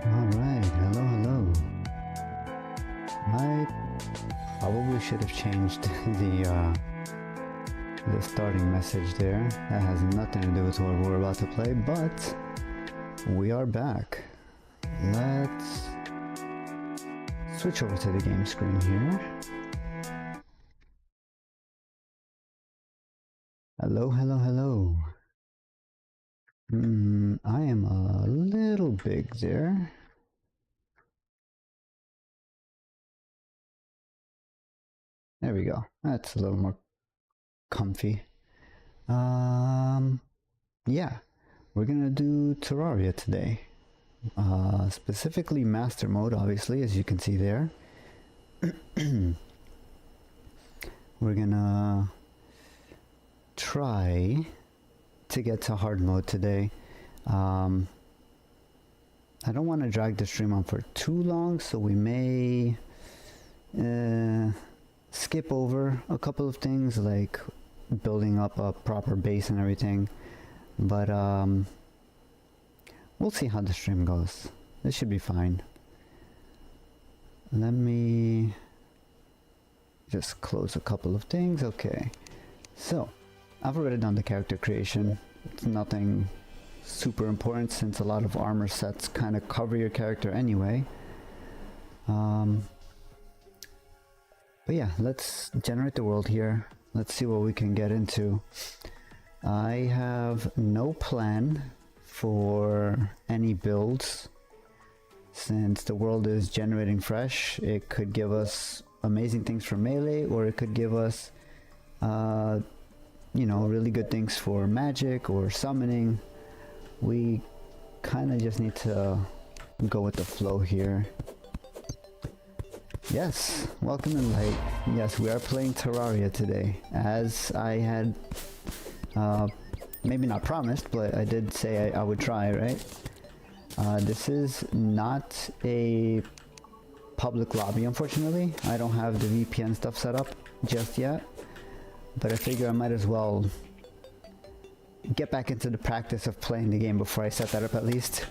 Alright, hello, hello. I probably should have changed the starting message there. That has nothing to do with what we're about to play, but we are back. Let's switch over to the game screen here. Hello, hello, hello. I am a little big there. There we go. That's a little more comfy. Yeah, we're gonna do Terraria today. Specifically Master Mode, obviously, as you can see there. We're gonna try to get to hard mode today. I don't want to drag the stream on for too long, so we may skip over a couple of things like building up a proper base and everything, but we'll see how the stream goes. This should be fine. Let me just close a couple of things. Okay, so I've already done the character creation. It's nothing super important since a lot of armor sets kind of cover your character anyway. But yeah, let's generate the world here. Let's see what we can get into. I have no plan for any builds since the world is generating fresh. It could give us amazing things for melee, or it could give us you know, really good things for magic or summoning. We kind of just need to go with the flow here. Yes, welcome in light. Yes, we are playing Terraria today, as I had maybe not promised, but I did say I would try, right? This is not a public lobby, unfortunately. I don't have the VPN stuff set up just yet, but I figure I might as well get back into the practice of playing the game before I set that up at least.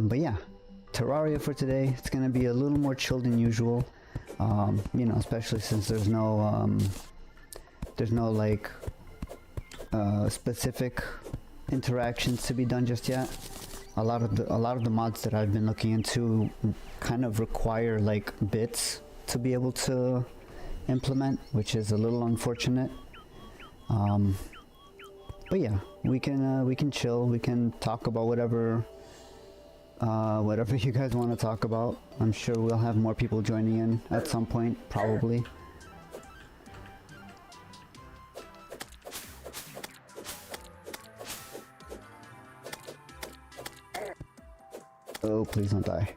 But yeah, Terraria for today. It's gonna be a little more chilled than usual. You know, especially since there's no like specific interactions to be done just yet. A lot of the mods that I've been looking into kind of require like bits to be able to implement, which is a little unfortunate. But yeah, we can chill. We can talk about whatever you guys want to talk about. I'm sure we'll have more people joining in at some point, probably. Oh, please don't die.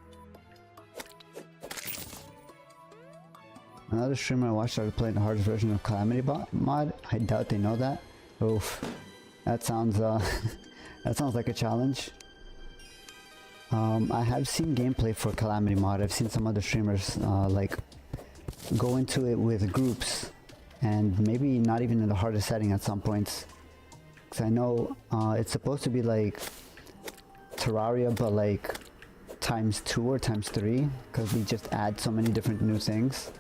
Another streamer I watched started playing the hardest version of Calamity mod. I doubt they know that. Oof. That sounds that sounds like a challenge. I have seen gameplay for Calamity mod. I've seen some other streamers like go into it with groups, and maybe not even in the hardest setting at some points. Cause I know it's supposed to be like Terraria, but like ×2 or ×3, because we just add so many different new things.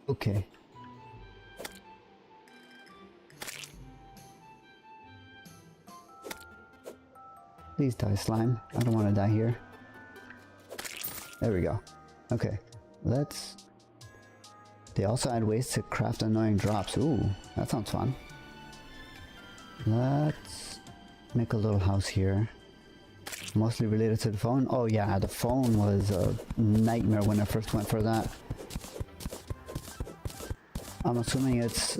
Okay. Please die, slime. I don't want to die here. There we go. Okay, let's... They also add ways to craft annoying drops. Ooh, that sounds fun. Let's make a little house here. Mostly related to the phone. Oh yeah, the phone was a nightmare when I first went for that. I'm assuming it's,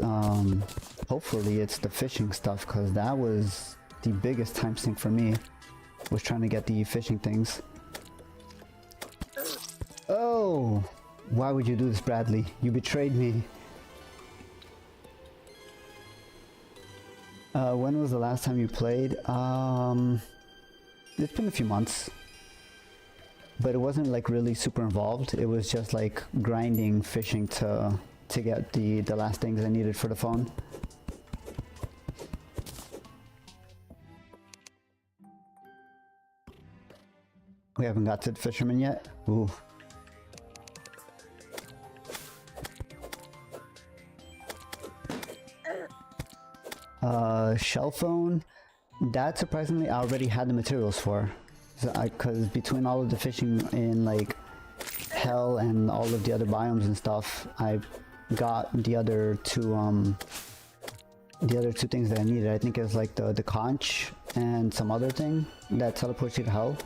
hopefully it's the fishing stuff, because that was the biggest time sink for me, was trying to get the fishing things. Oh! Why would you do this, Bradley? You betrayed me. When was the last time you played? It's been a few months. but it wasn't like really super involved. It was just like grinding, fishing to get the last things I needed for the phone. We haven't got to the fisherman yet. Ooh. Shell phone. That surprisingly I already had the materials for. Because between all of the fishing in like hell and all of the other biomes and stuff, I got the other two things that I needed. I think it was like the conch and some other thing that teleports you to hell.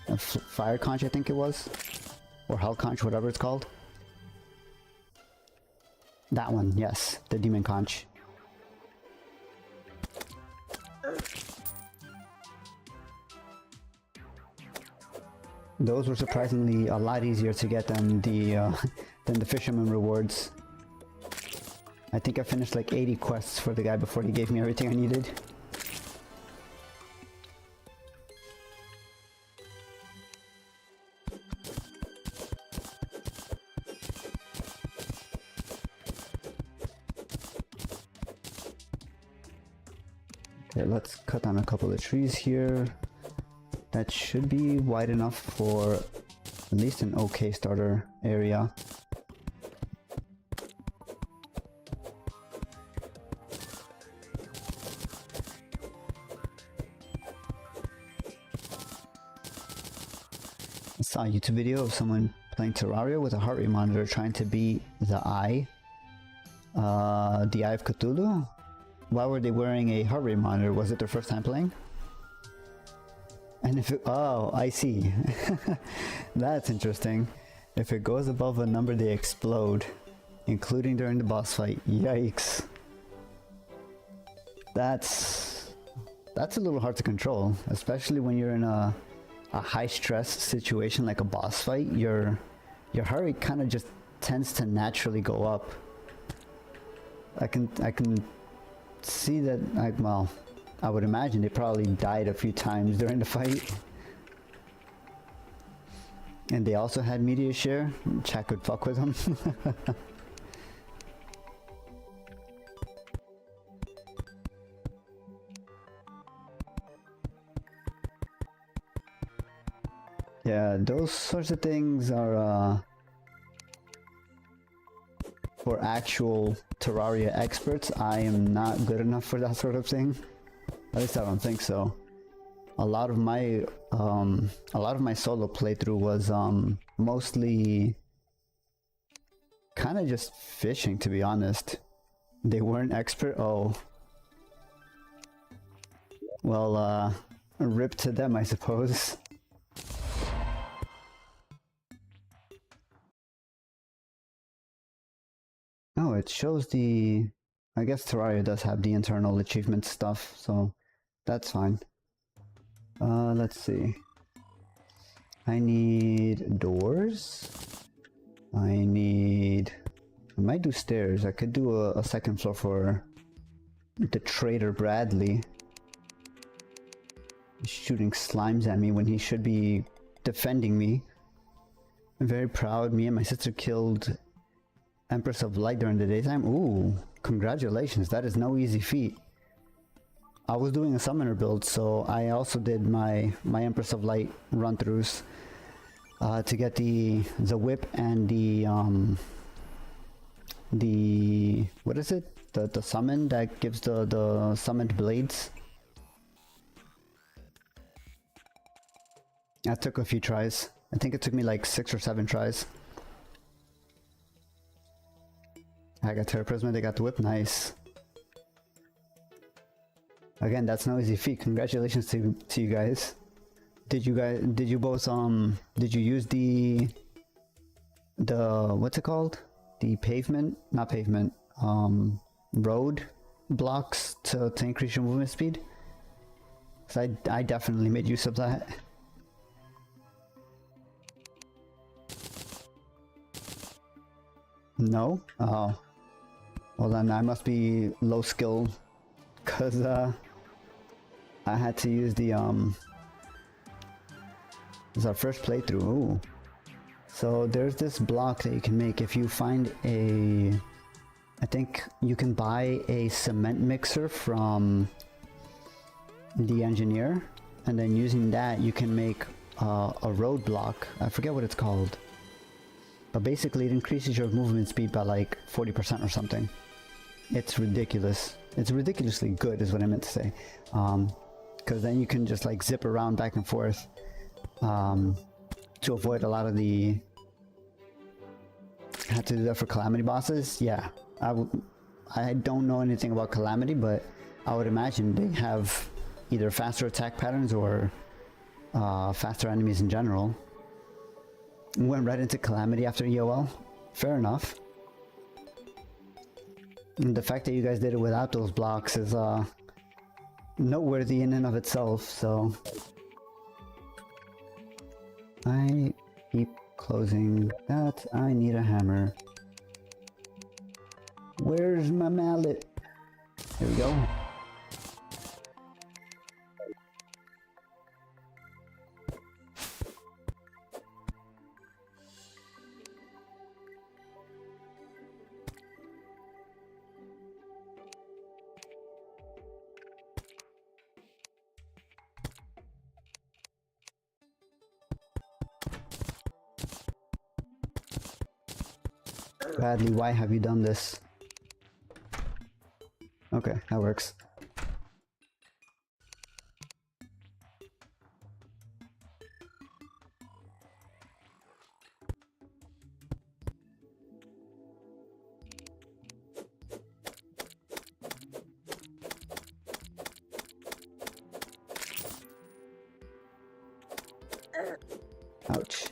A fire conch, I think it was, or hell conch, whatever it's called. That one, yes, the demon conch. Those were surprisingly a lot easier to get than the fisherman rewards. I think I finished like 80 quests for the guy before he gave me everything I needed. Okay, let's cut down a couple of trees here. That should be wide enough for at least an okay starter area. I saw a YouTube video of someone playing Terraria with a heart rate monitor trying to beat the Eye of Cthulhu. Why were they wearing a heart rate monitor? Was it their first time playing? And if it, oh, I see. That's interesting. If it goes above a number, they explode, including during the boss fight. Yikes. That's a little hard to control, especially when you're in a high stress situation like a boss fight. Your heart rate kind of just tends to naturally go up. I can see that. Well, I would imagine they probably died a few times during the fight. And they also had media share. Chat could fuck with them. Yeah, those sorts of things are for actual Terraria experts. I am not good enough for that sort of thing. At least I don't think so. A lot of my solo playthrough was mostly kind of just fishing, to be honest. They weren't expert. Oh, well, rip to them, I suppose. Oh, it shows the. I guess Terraria does have the internal achievement stuff, so that's fine. Let's see. I need doors. I might do stairs. I could do a second floor for the traitor Bradley. He's shooting slimes at me when he should be defending me. I'm very proud. Me and my sister killed Empress of Light during the daytime. Ooh, congratulations. That is no easy feat. I was doing a summoner build, so I also did my Empress of Light run-throughs to get the whip and the what is it? The summon that gives the summoned blades. That took a few tries. I think it took me like 6 or 7 tries. I got Terra Prisma, they got the whip, nice. Again, that's no easy feat. Congratulations to you guys. Did you both did you use the what's it called? The not pavement, road blocks to increase your movement speed? 'Cause I definitely made use of that. No? Oh. Well then I must be low skill, cause I had to use the This is our first playthrough. Ooh. So there's this block that you can make if you find a... I think you can buy a cement mixer from the engineer, and then using that you can make a road block. I forget what it's called, but basically it increases your movement speed by like 40% or something. It's ridiculous. It's ridiculously good is what I meant to say, because then you can just like zip around back and forth to avoid a lot of the... Had to do that for Calamity bosses. Yeah, I don't know anything about Calamity, but I would imagine they have either faster attack patterns or faster enemies in general. Went right into Calamity after EOL. Fair enough. And the fact that you guys did it without those blocks is noteworthy in and of itself, so... I keep closing that. I need a hammer. Where's my mallet? Here we go. Badly, why have you done this? Okay, that works. Ouch.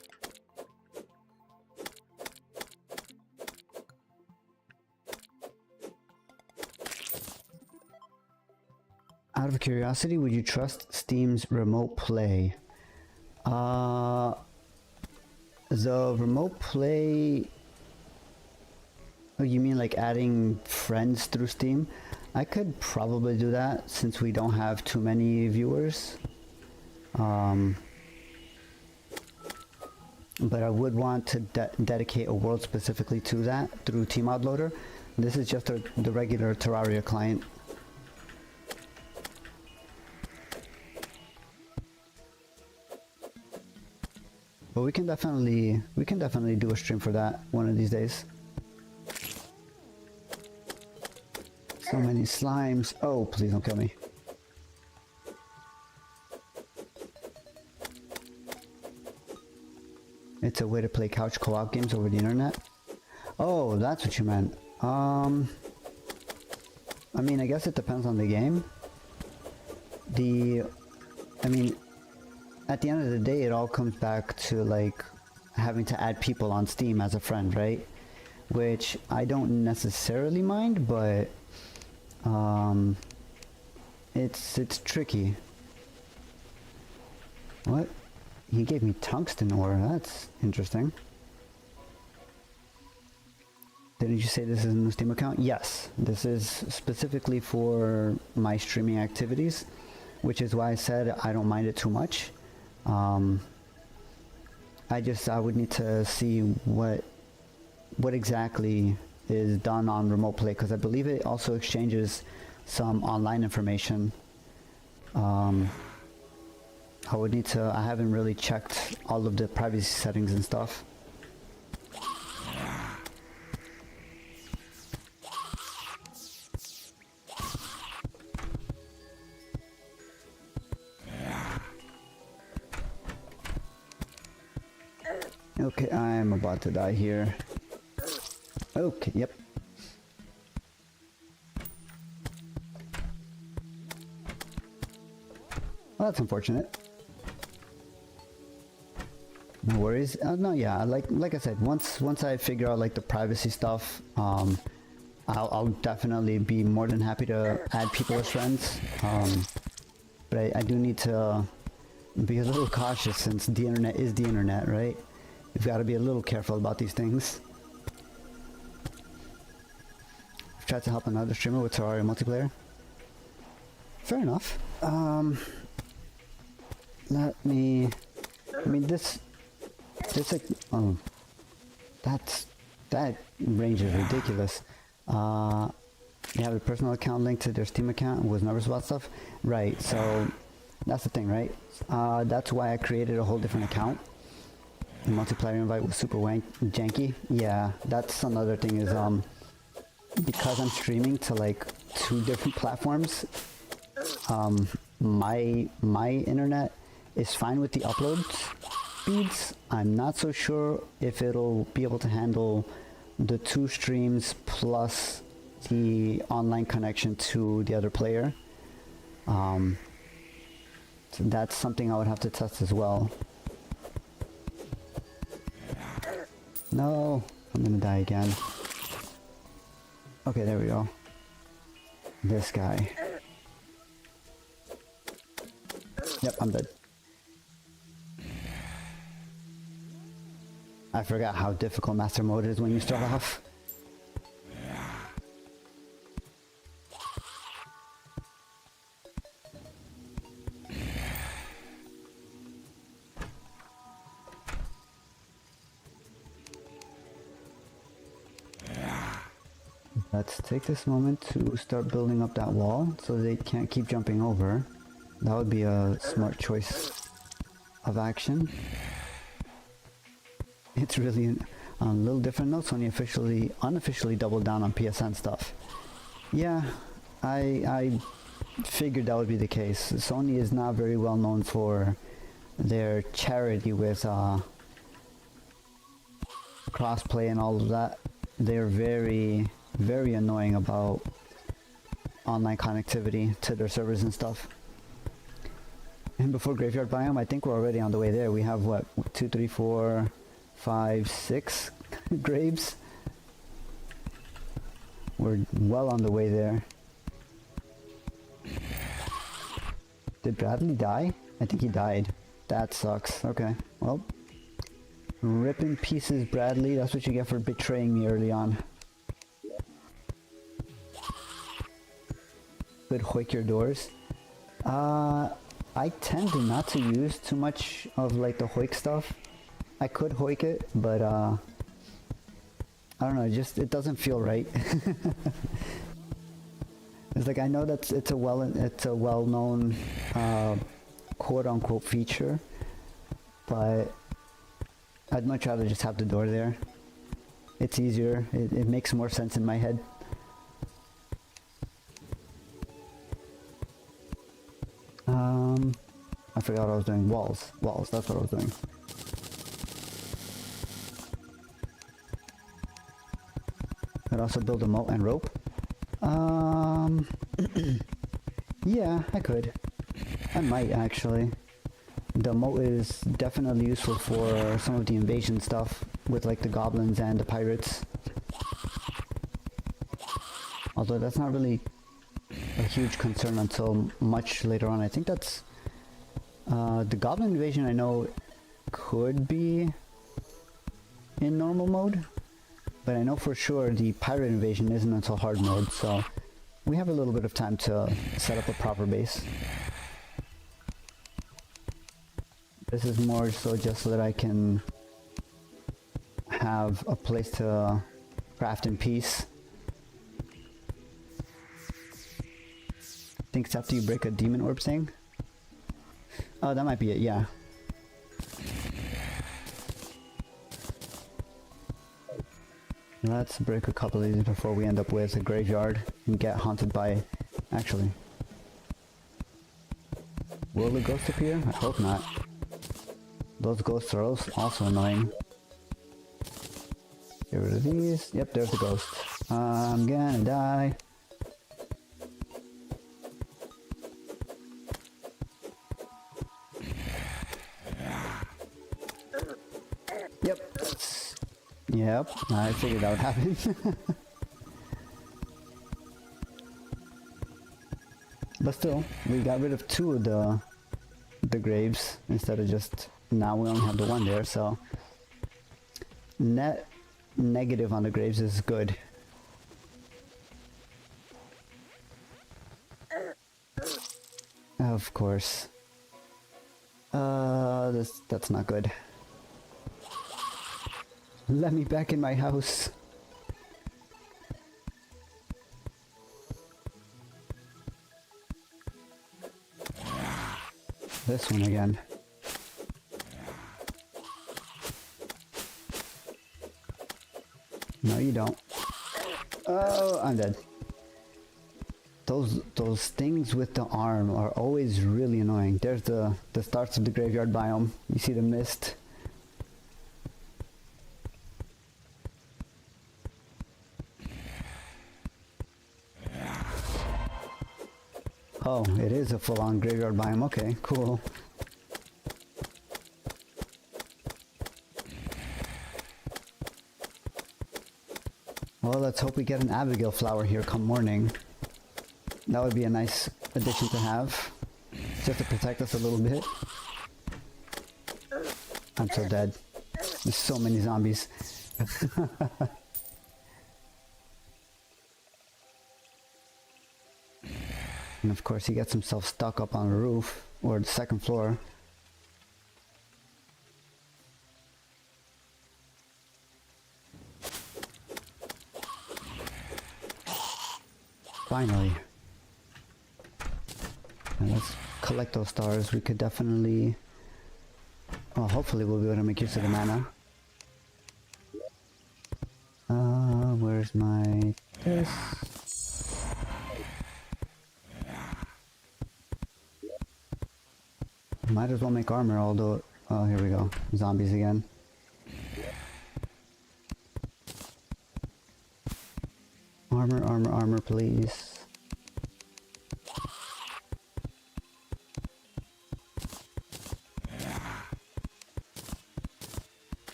Out of curiosity, would you trust Steam's remote play? The remote play... Oh, you mean like adding friends through Steam? I could probably do that since we don't have too many viewers. But I would want to dedicate a world specifically to that through Tmod Loader. This is just the regular Terraria client. But we can definitely do a stream for that one of these days. So many slimes. Oh, please don't kill me. It's a way to play couch co-op games over the internet. Oh, that's what you meant. I mean, I guess it depends on the game. I mean, at the end of the day, it all comes back to like having to add people on Steam as a friend, right? Which I don't necessarily mind, but it's tricky. What? He gave me tungsten ore. That's interesting. Didn't you say this is a new Steam account? Yes, this is specifically for my streaming activities, which is why I said I don't mind it too much. I would need to see what exactly is done on remote play, because I believe it also exchanges some online information. I would need to, I haven't really checked all of the privacy settings and stuff. Okay, I'm about to die here. Okay, yep. Well, that's unfortunate. No worries. No, yeah, like I said, once I figure out like the privacy stuff, I'll definitely be more than happy to add people as friends. But I do need to be a little cautious since the internet is the internet, right? You've got to be a little careful about these things. I've tried to help another streamer with Terraria multiplayer. Fair enough. Let me I mean, like, oh, that range is ridiculous. They have a personal account linked to their Steam account and was nervous about stuff. Right, so that's the thing, right? That's why I created a whole different account. The multiplayer invite was super janky. Yeah, that's another thing is, because I'm streaming to like 2 different platforms, my internet is fine with the upload speeds. I'm not so sure if it'll be able to handle the 2 streams plus the online connection to the other player. So that's something I would have to test as well. No, I'm gonna die again. Okay, there we go. This guy. Yep, I'm dead. I forgot how difficult Master Mode is when you start off. Let's take this moment to start building up that wall so they can't keep jumping over. That would be a smart choice of action. It's really a little different though. Sony unofficially doubled down on PSN stuff. Yeah, I figured that would be the case. Sony is not very well known for their charity with crossplay and all of that. They're very annoying about online connectivity to their servers and stuff. And before Graveyard Biome, I think we're already on the way there. We have what, 2, 3, 4, 5, 6 graves. We're well on the way there. Did Bradley die? I think he died. That sucks. Okay, well. Rip in pieces, Bradley. That's what you get for betraying me early on. Could hoik your doors. I tend to not to use too much of like the hoik stuff. I could hoik it, but I don't know, just it doesn't feel right. It's like I know that it's a well-known quote-unquote feature, but I'd much rather just have the door there. It's easier. It makes more sense in my head. I forgot what I was doing. Walls, that's what I was doing. Could also build a moat and rope. Yeah, I could. I might actually. The moat is definitely useful for some of the invasion stuff with like the goblins and the pirates. Although that's not really a huge concern until much later on. I think that's the goblin invasion I know could be in normal mode, but I know for sure the pirate invasion isn't until hard mode, so we have a little bit of time to set up a proper base. This is more so just so that I can have a place to craft in peace. I think it's after you break a demon orb thing. Oh, that might be it, yeah. Let's break a couple of these before we end up with a graveyard and get haunted by... Actually, will the ghost appear? I hope not. Those ghosts are also annoying. Get rid of these. Yep, there's the ghost. I'm gonna die. Yep, I figured that would happen. But still, we got rid of 2 of the graves instead of just... Now we only have the 1 there, so... Net negative on the graves is good. Of course. That's not good. Let me back in my house. This one again. No, you don't. Oh, I'm dead. Those things with the arm are always really annoying. There's the starts of the graveyard biome. You see the mist. Oh, it is a full-on graveyard biome. Okay, cool. Well, let's hope we get an Abigail flower here come morning. That would be a nice addition to have, just to protect us a little bit. I'm so dead. There's so many zombies. And of course he gets himself stuck up on the roof, or the second floor. Finally. And let's collect those stars. We could definitely... well, hopefully we'll be able to make use of the mana. Where's my... this? Might as well make armor, although... oh, here we go. Zombies again. Armor, armor, armor, please.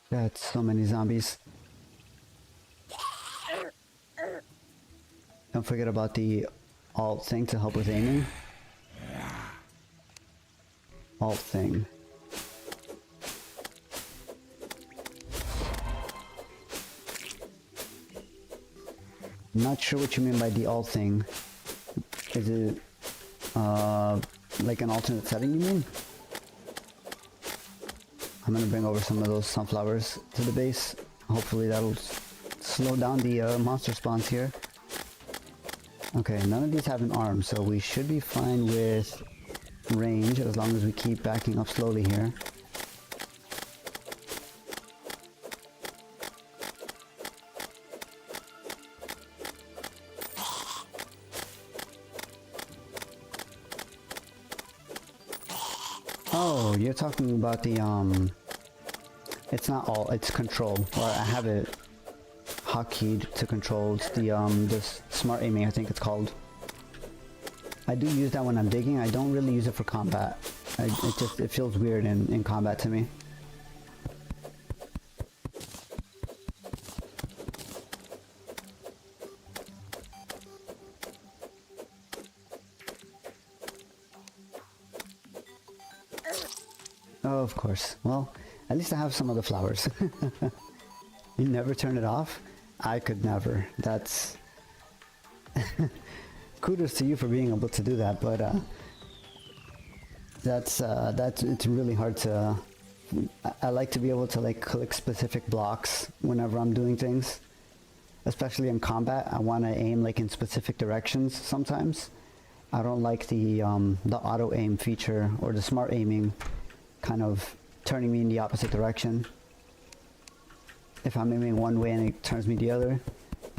That's so many zombies. Don't forget about the alt thing to help with aiming. Alt thing. I'm not sure what you mean by the alt thing. Is it like an alternate setting, you mean? I'm gonna bring over some of those sunflowers to the base. Hopefully that'll slow down the monster spawns here. Okay, none of these have an arm, so we should be fine with range as long as we keep backing up slowly here. Oh, you're talking about the it's not all, it's control. Or I have it hotkeyed to control. It's the smart aiming, I think it's called. I do use that when I'm digging. I don't really use it for combat. It feels weird in combat to me. Oh, of course. Well, at least I have some of the flowers. You never turn it off? I could never. That's... kudos to you for being able to do that, but it's really hard to... I like to be able to like click specific blocks whenever I'm doing things. Especially in combat, I want to aim like in specific directions sometimes. I don't like the auto aim feature or the smart aiming kind of turning me in the opposite direction. If I'm aiming one way and it turns me the other,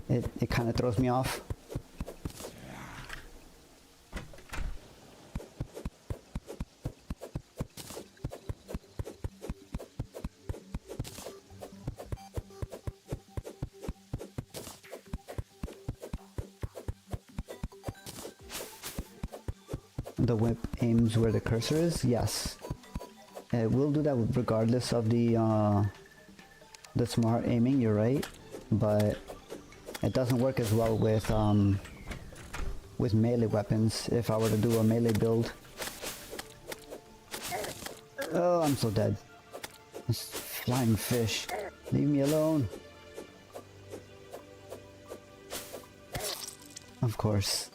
it kind of throws me off. The whip aims where the cursor is? Yes. It will do that regardless of the smart aiming, you're right. But it doesn't work as well with melee weapons if I were to do a melee build. Oh, I'm so dead. This flying fish. Leave me alone. Of course.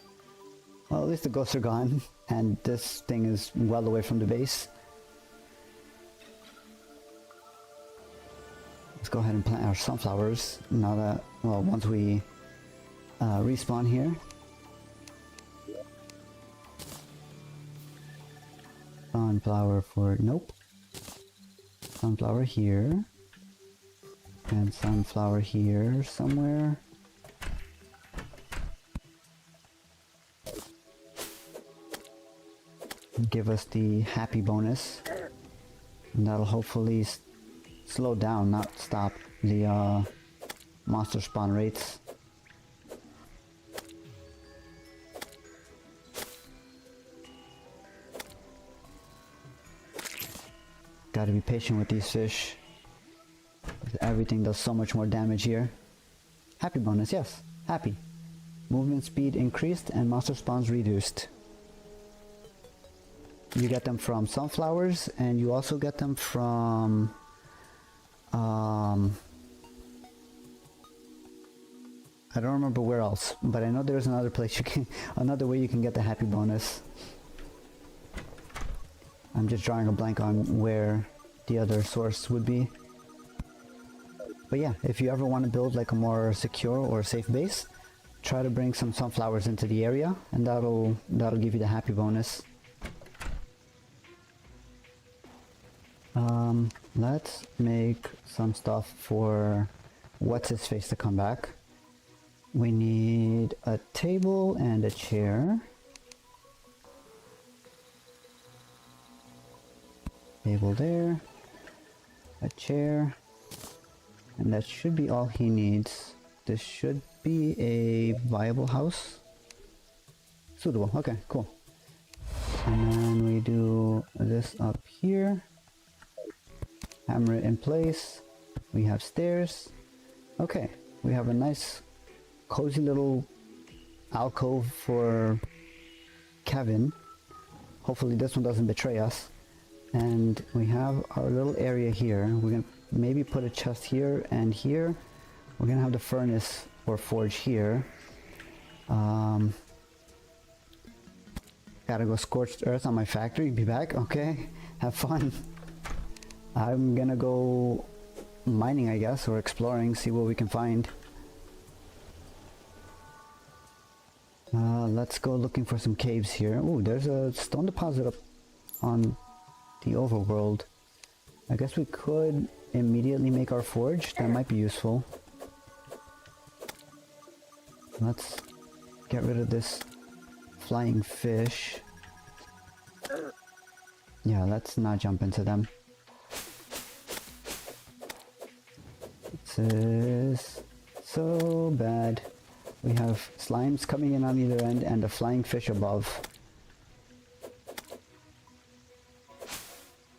Well, at least the ghosts are gone, and this thing is well away from the base. Let's go ahead and plant our sunflowers now that, well, once we respawn here. Sunflower for, nope. Sunflower here. And sunflower here somewhere. Give us the happy bonus. And that'll hopefully slow down, not stop the monster spawn rates. Gotta be patient with these fish. Everything does so much more damage here. Happy bonus, yes. Happy. Movement speed increased and monster spawns reduced. You get them from sunflowers, and you also get them from I don't remember where else, but I know there's another place you can, another way you can get the happy bonus. I'm just drawing a blank on where the other source would be. But yeah, if you ever want to build like a more secure or safe base, try to bring some sunflowers into the area, and that'll give you the happy bonus. Let's make some stuff for what's his face to come back. We need a table and a chair. Table there, a chair, and that should be all he needs. This should be a viable house. Suitable, okay, cool. And then we do this up here. Hammer it in place. We have stairs. Okay, we have a nice cozy little alcove for Kevin. Hopefully this one doesn't betray us. And we have our little area here. We're gonna maybe put a chest here and here. We're gonna have the furnace or forge here. Gotta go scorched earth on my factory. Be back, okay? Have fun. I'm gonna go mining, I guess, or exploring, see what we can find. Let's go looking for some caves here. Ooh, there's a stone deposit up on the overworld. I guess we could immediately make our forge. That might be useful. Let's get rid of this flying fish. Yeah, let's not jump into them. This is so bad. We have slimes coming in on either end and a flying fish above.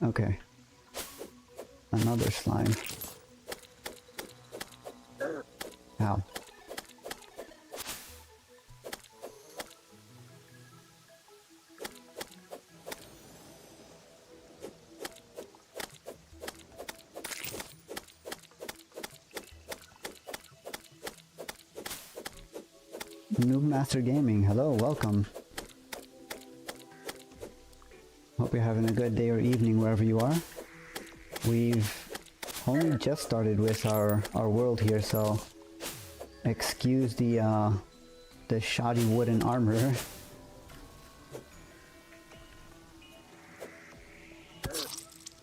Okay. Another slime. Ow. Noob Master Gaming, hello, welcome. Hope you're having a good day or evening wherever you are. We've only just started with our world here, so excuse the shoddy wooden armor.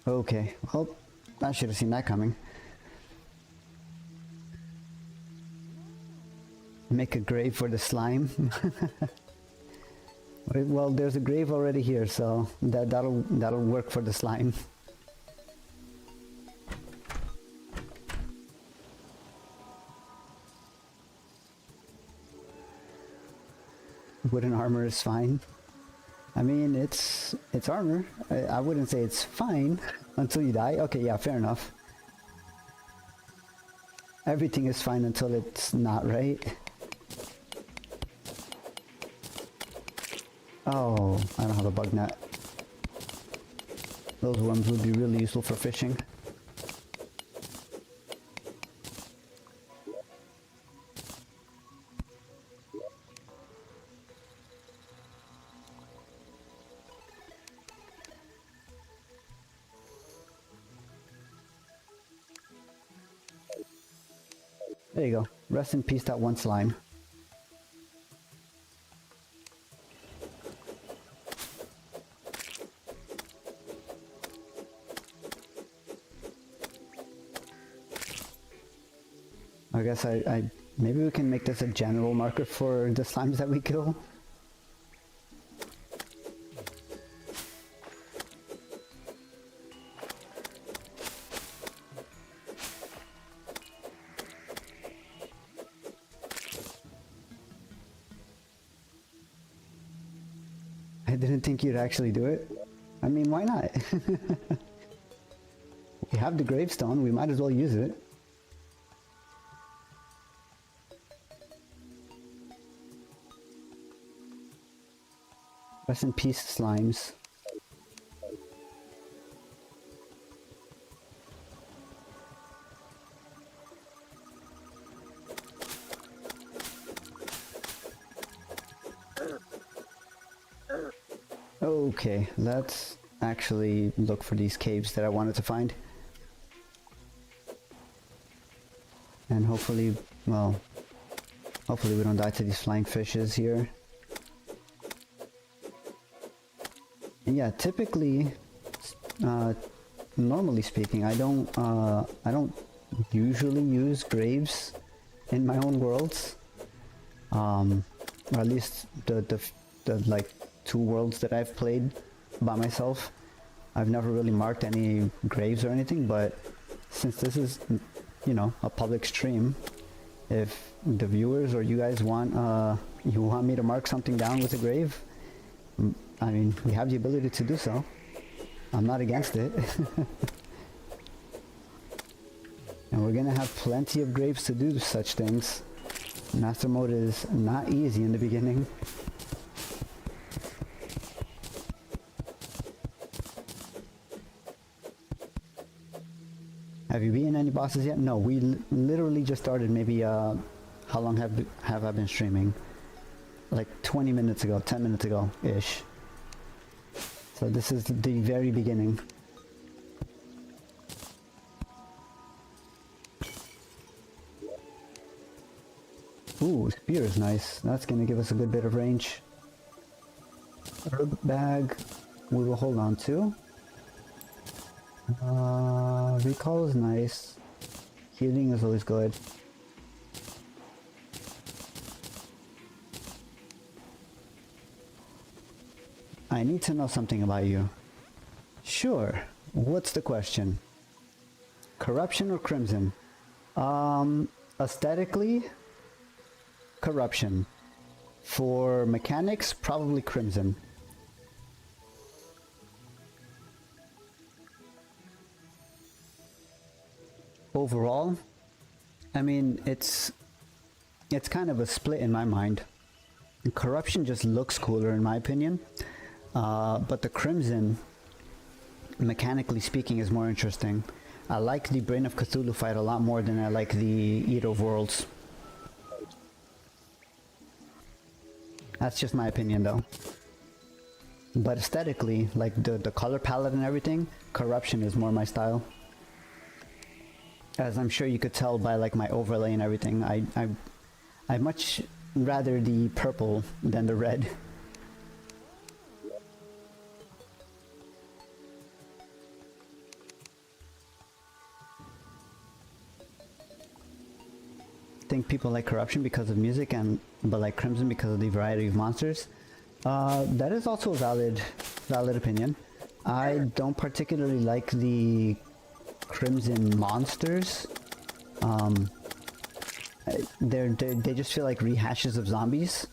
Okay, well, I should have seen that coming. Make a grave for the slime. Well, there's a grave already here, so that'll work for the slime. Wooden armor is fine. I mean, it's armor. I wouldn't say it's fine until you die. Okay, yeah, fair enough. Everything is fine until it's not, right? Oh, I don't have a bug net. Those worms would be really useful for fishing. There you go. Rest in peace, that one slime. I guess maybe we can make this a general marker for the slimes that we kill. I didn't think you'd actually do it. I mean, why not? We have the gravestone, we might as well use it. Rest in peace, slimes. Okay, let's actually look for these caves that I wanted to find. And hopefully, well, hopefully we don't die to these flying fishes here. And yeah, typically, normally speaking, I don't usually use graves in my own worlds. Or at least the like 2 worlds that I've played by myself. I've never really marked any graves or anything, but since this is, you know, a public stream, if the viewers or you guys want me to mark something down with a grave, I mean, we have the ability to do so. I'm not against it. And we're gonna have plenty of graves to do such things. Master mode is not easy in the beginning. Have you beaten any bosses yet? No, we literally just started. Maybe how long have I been streaming? Like 20 minutes ago, 10 minutes ago ish. So this is the very beginning. Ooh, spear is nice. That's gonna give us a good bit of range. Herb bag we will hold on to. Recall is nice. Healing is always good. I need to know something about you. Sure. What's the question? Corruption or Crimson? Aesthetically, Corruption. For mechanics, probably Crimson. Overall, I mean, it's kind of a split in my mind. Corruption just looks cooler in my opinion, but the Crimson, mechanically speaking, is more interesting. I like the Brain of Cthulhu fight a lot more than I like the Eater of Worlds. That's just my opinion though. But aesthetically, like the color palette and everything, Corruption is more my style. As I'm sure you could tell by like my overlay and everything, I much rather the purple than the red. I think people like Corruption because of music, but like Crimson because of the variety of monsters. That is also a valid opinion. I don't particularly like the Crimson monsters. They just feel like rehashes of zombies,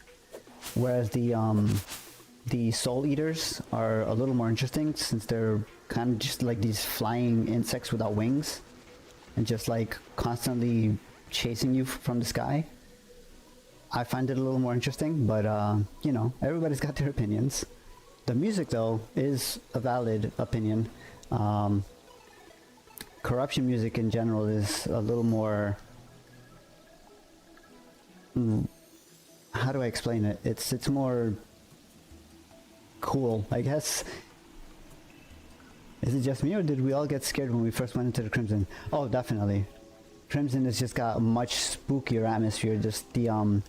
whereas the Soul Eaters are a little more interesting since they're kind of just like these flying insects without wings and just like constantly chasing you from the sky. I find it a little more interesting, but you know, everybody's got their opinions. The music though is a valid opinion. Corruption music in general is a little more, how do I explain it? It's more cool, I guess. Is it just me or did we all get scared when we first went into the Crimson? Oh, definitely. Crimson has just got a much spookier atmosphere. Just the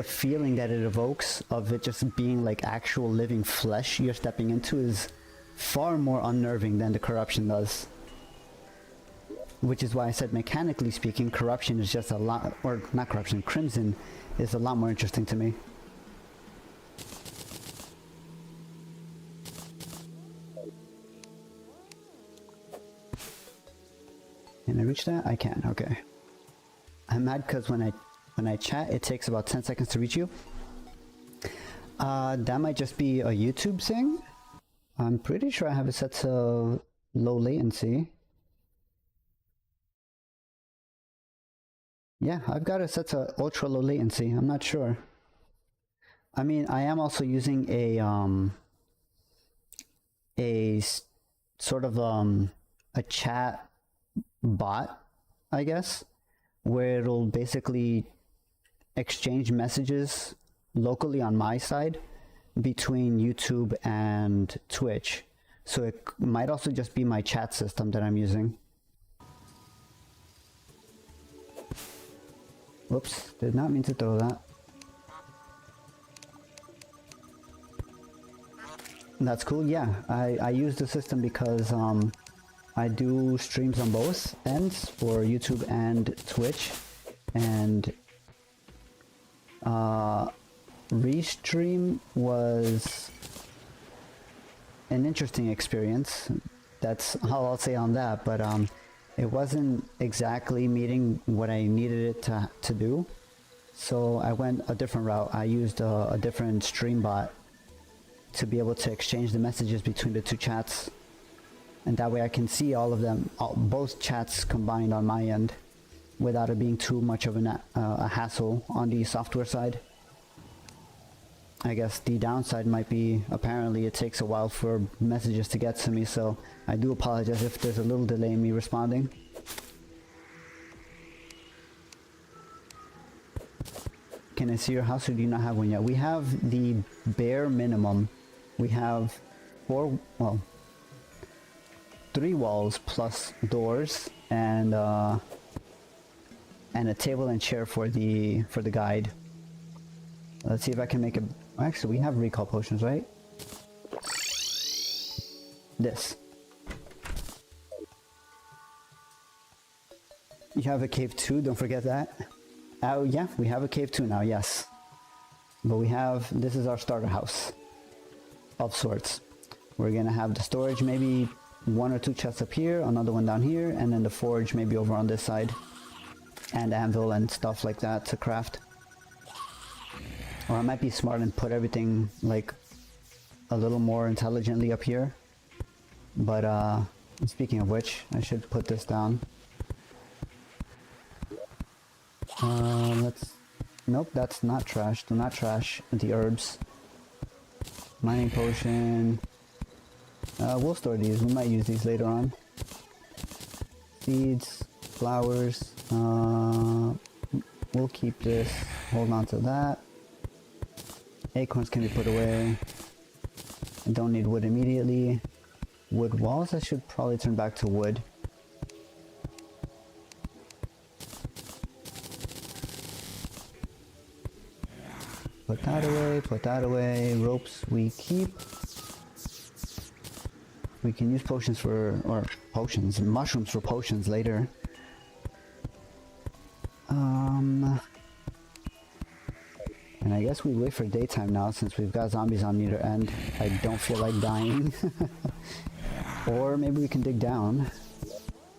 feeling that it evokes of it just being like actual living flesh you're stepping into is far more unnerving than the corruption does. Which is why I said, mechanically speaking, corruption is just a lot, or not corruption, Crimson is a lot more interesting to me. Can I reach that? I can, okay. I'm mad because when I chat, it takes about 10 seconds to reach you. That might just be a YouTube thing. I'm pretty sure I have it set to low latency. Yeah, I've got it set to ultra low latency. I'm not sure. I mean, I am also using a sort of a chat bot, I guess, where it'll basically exchange messages locally on my side between YouTube and Twitch. So it might also just be my chat system that I'm using. Whoops, did not mean to throw that. That's cool, yeah. I use the system because I do streams on both ends for YouTube and Twitch, and Restream was an interesting experience. That's all I'll say on that, but it wasn't exactly meeting what I needed it to do, so I went a different route. I used a different stream bot to be able to exchange the messages between the two chats, and that way I can see all of them, both chats combined on my end, without it being too much of a hassle on the software side. I guess the downside might be, apparently it takes a while for messages to get to me, so I do apologize if there's a little delay in me responding. Can I see your house, or do you not have one yet? We have the bare minimum. We have 3 walls plus doors and a table and chair for the guide. Let's see if I can make a... Actually, we have recall potions, right? This. You have a cave too, don't forget that. Oh yeah, we have a cave too now, yes. But we have... This is our starter house. Of sorts. We're gonna have the storage, maybe 1 or 2 chests up here, another one down here, and then the forge maybe over on this side. And anvil and stuff like that to craft. Or I might be smart and put everything like a little more intelligently up here. But speaking of which, I should put this down. Nope, that's not trash. Do not trash the herbs. Mining potion. We'll store these. We might use these later on. Seeds, flowers. We'll keep this. Hold on to that. Acorns can be put away. I don't need wood immediately. Wood walls I should probably turn back to wood. Put that away, put that away. Ropes we keep. We can use potions for, or potions, mushrooms for potions later. And I guess we wait for daytime now since we've got zombies on either end. I don't feel like dying. Or maybe we can dig down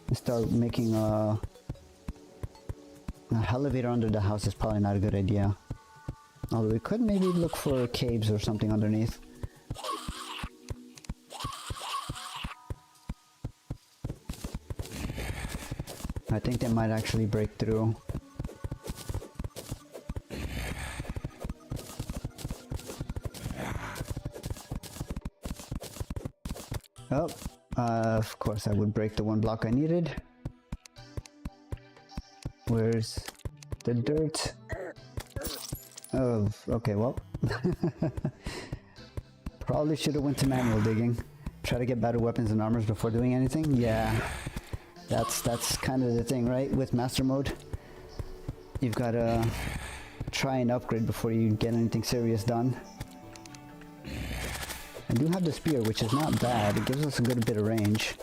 and start making a elevator under the house is probably not a good idea. Although we could maybe look for caves or something underneath. I think they might actually break through. Oh, of course I would break the 1 block I needed. Where's the dirt? Oh, okay, well. Probably should have went to manual digging. Try to get better weapons and armors before doing anything. Yeah, That's kind of the thing, right? With master mode, you've got to try and upgrade before you get anything serious done. I do have the spear, which is not bad. It gives us a good bit of range.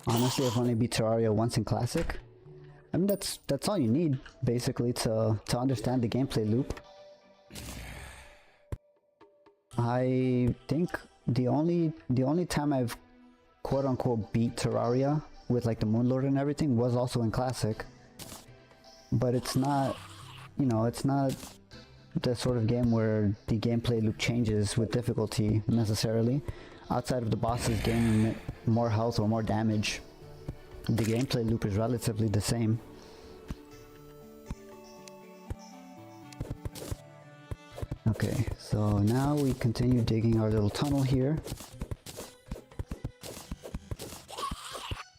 Honestly, I've only beat Terraria once in Classic. I mean, that's all you need, basically, to understand the gameplay loop. I think the only time I've quote-unquote beat Terraria with like the Moonlord and everything was also in Classic. But it's not, you know, it's not the sort of game where the gameplay loop changes with difficulty necessarily. Outside of the bosses gaining more health or more damage, the gameplay loop is relatively the same. Okay, so now we continue digging our little tunnel here.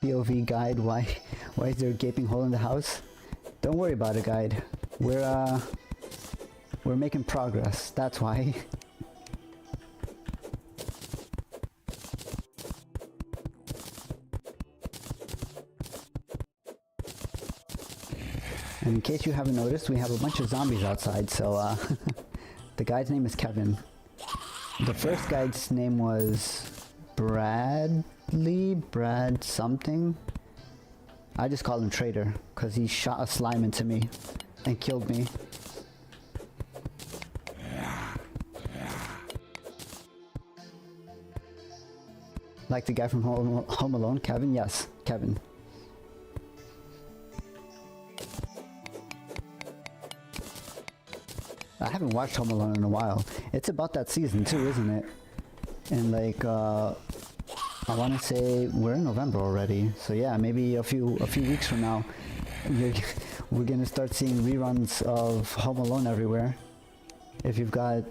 POV guide, why is there a gaping hole in the house? Don't worry about it, guide. We're making progress, that's why. And in case you haven't noticed, we have a bunch of zombies outside, so the guide's name is Kevin. The first guide's name was Brad something. I just call him Traitor, because he shot a slime into me and killed me. Like the guy from Home Alone, Kevin? Yes, Kevin. I haven't watched Home Alone in a while. It's about that season too, isn't it? And like, I want to say we're in November already. So yeah, maybe a few weeks from now, we're gonna start seeing reruns of Home Alone everywhere. If you've got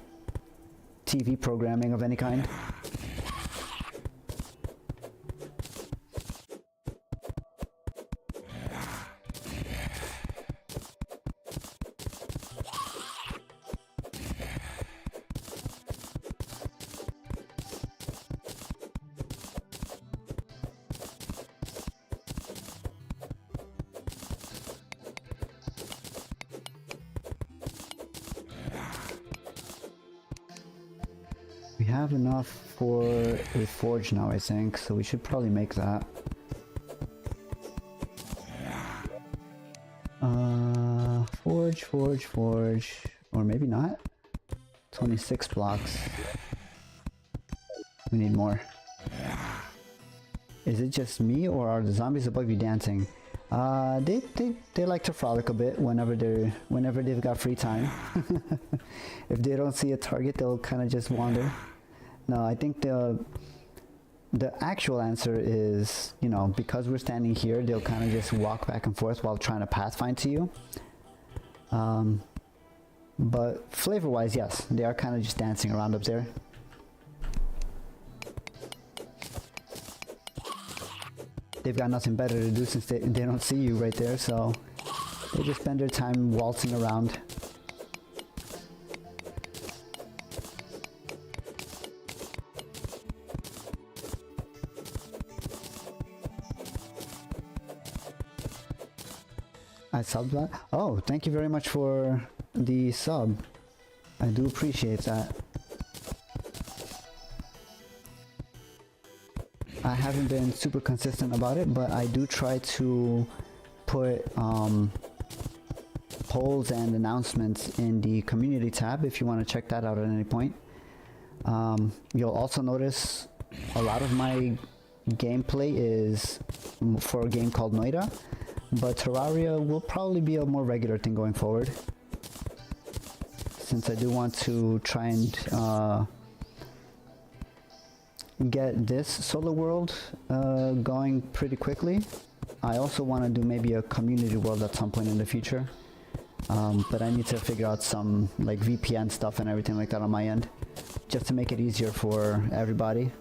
TV programming of any kind. We have enough for a forge now, I think, so we should probably make that. Forge, or maybe not. 26 blocks. We need more. Is it just me, or are the zombies above you dancing? They like to frolic a bit whenever they've got free time. If they don't see a target, they'll kind of just wander. No, I think the actual answer is, you know, because we're standing here, they'll kind of just walk back and forth while trying to pathfind to you. But flavor-wise, yes, they are kind of just dancing around up there. They've got nothing better to do since they don't see you right there, so they just spend their time waltzing around. I subbed that? Oh, thank you very much for the sub. I do appreciate that. I haven't been super consistent about it, but I do try to put polls and announcements in the community tab if you want to check that out at any point. You'll also notice a lot of my gameplay is for a game called Noida, but Terraria will probably be a more regular thing going forward, since I do want to try and get this solo world going pretty quickly. I also want to do maybe a community world at some point in the future, but I need to figure out some like VPN stuff and everything like that on my end, just to make it easier for everybody,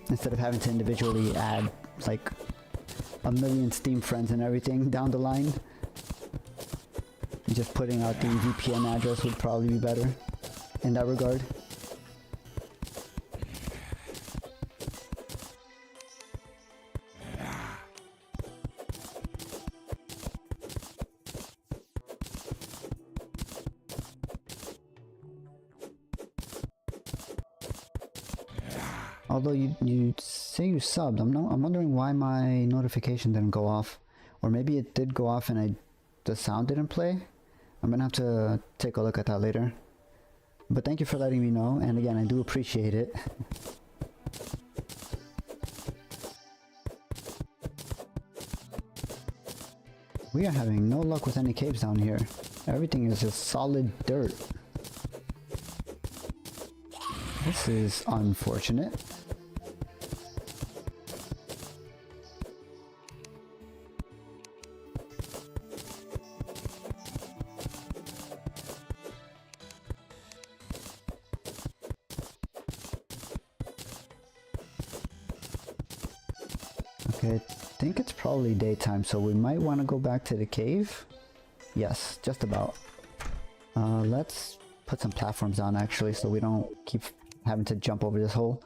instead of having to individually add like a million Steam friends and everything down the line. Just putting out the VPN address would probably be better in that regard. Although you say you subbed, I'm wondering why my notification didn't go off, or maybe it did go off and the sound didn't play. I'm gonna have to take a look at that later. But thank you for letting me know, and again, I do appreciate it. We are having no luck with any caves down here. Everything is just solid dirt. This is unfortunate. Okay, I think it's probably daytime, so we might want to go back to the cave. Yes, just about. Let's put some platforms on actually, so we don't keep having to jump over this hole.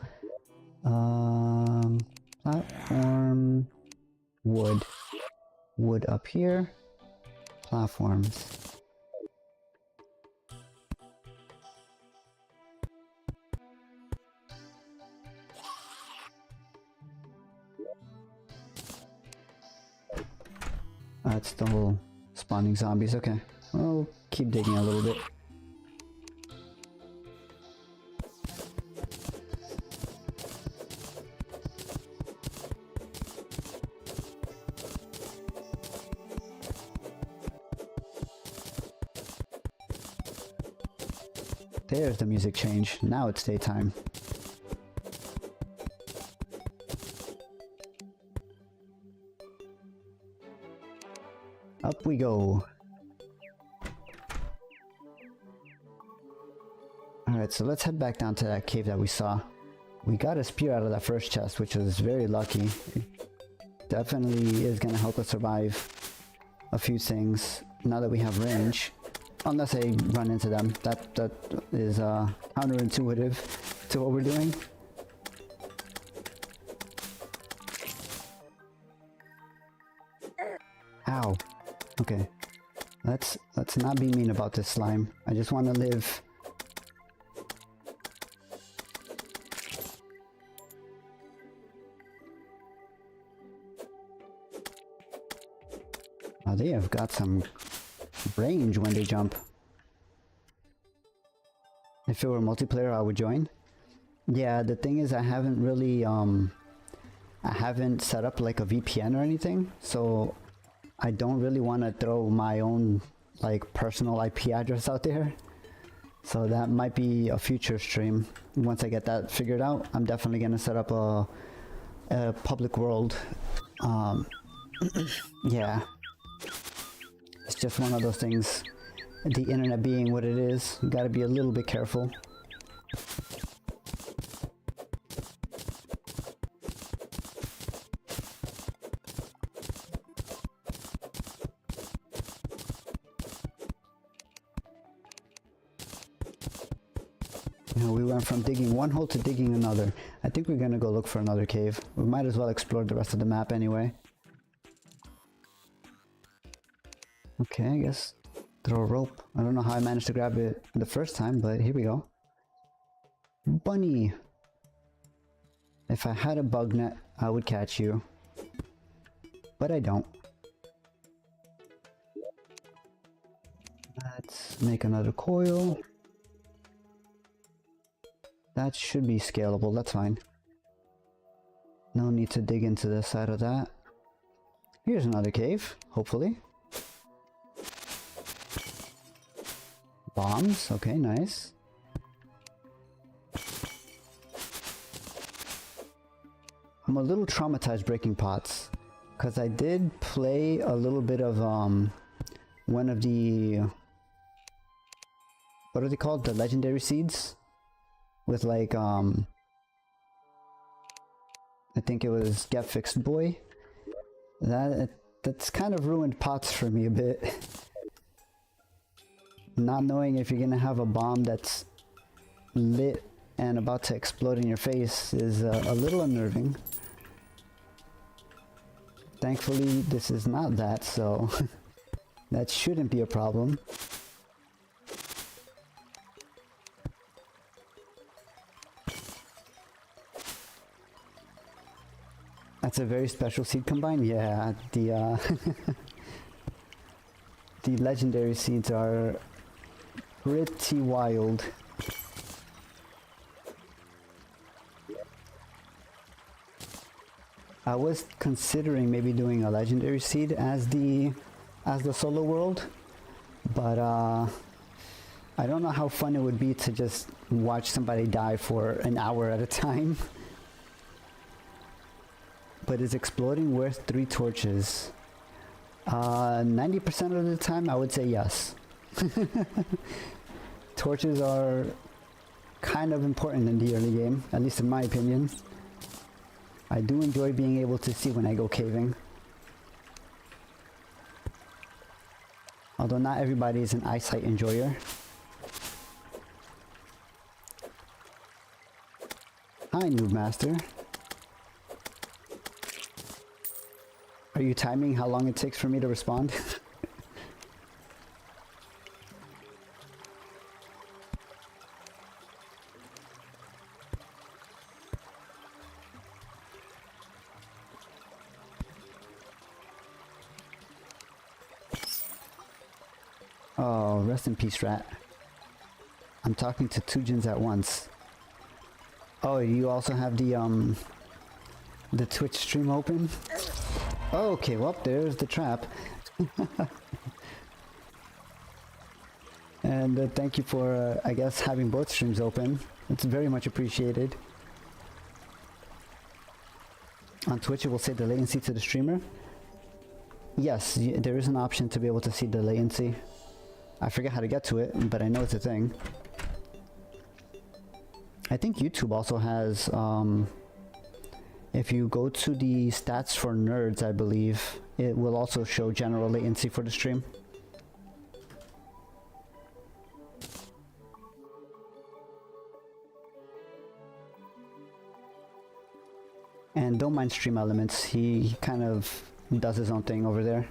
Platform, wood. Wood up here. Platforms. It's still spawning zombies, okay. We'll keep digging a little bit. There's the music change. Now it's daytime. Up we go. Alright, so let's head back down to that cave that we saw. We got a spear out of that first chest, which was very lucky. It definitely is going to help us survive a few things now that we have range. Unless I run into them. That is counterintuitive to what we're doing. Ow. Okay. Let's not be mean about this slime. I just want to live. Oh, they have got some range when they jump. If it were multiplayer, I would join. Yeah, the thing is I haven't really I haven't set up like a VPN or anything, so I don't really want to throw my own like personal IP address out there. So that might be a future stream. Once I get that figured out, I'm definitely gonna set up a public world. Yeah. It's just one of those things. The internet being what it is, you gotta be a little bit careful. You know, we went from digging one hole to digging another. I think we're gonna go look for another cave. We might as well explore the rest of the map anyway. Okay, I guess throw a rope. I don't know how I managed to grab it the first time, but here we go. Bunny! If I had a bug net, I would catch you. But I don't. Let's make another coil. That should be scalable, that's fine. No need to dig into the side of that. Here's another cave, hopefully. Bombs, okay, nice. I'm a little traumatized breaking pots, because I did play a little bit of one of the, what are they called? The legendary seeds? With like I think it was Get Fixed Boy. That's kind of ruined pots for me a bit. Not knowing if you're gonna have a bomb that's lit and about to explode in your face is a little unnerving. Thankfully, this is not that, so that shouldn't be a problem. That's a very special seed combine. Yeah, the the legendary seeds are pretty wild. I was considering maybe doing a legendary seed as the solo world, but I don't know how fun it would be to just watch somebody die for an hour at a time. But is exploding worth 3 torches? 90% of the time I would say yes. Torches are kind of important in the early game, at least in my opinion. I do enjoy being able to see when I go caving. Although not everybody is an eyesight enjoyer. Hi, Noob Master. Are you timing how long it takes for me to respond? Oh, rest in peace, rat. I'm talking to 2 Jins at once. Oh, you also have the Twitch stream open? Okay, well, there's the trap. And thank you for, I guess, having both streams open. It's very much appreciated. On Twitch, it will say the latency to the streamer. Yes, there is an option to be able to see the latency. I forget how to get to it, but I know it's a thing. I think YouTube also has, if you go to the stats for nerds, I believe, it will also show general latency for the stream. And don't mind Stream Elements, he kind of does his own thing over there.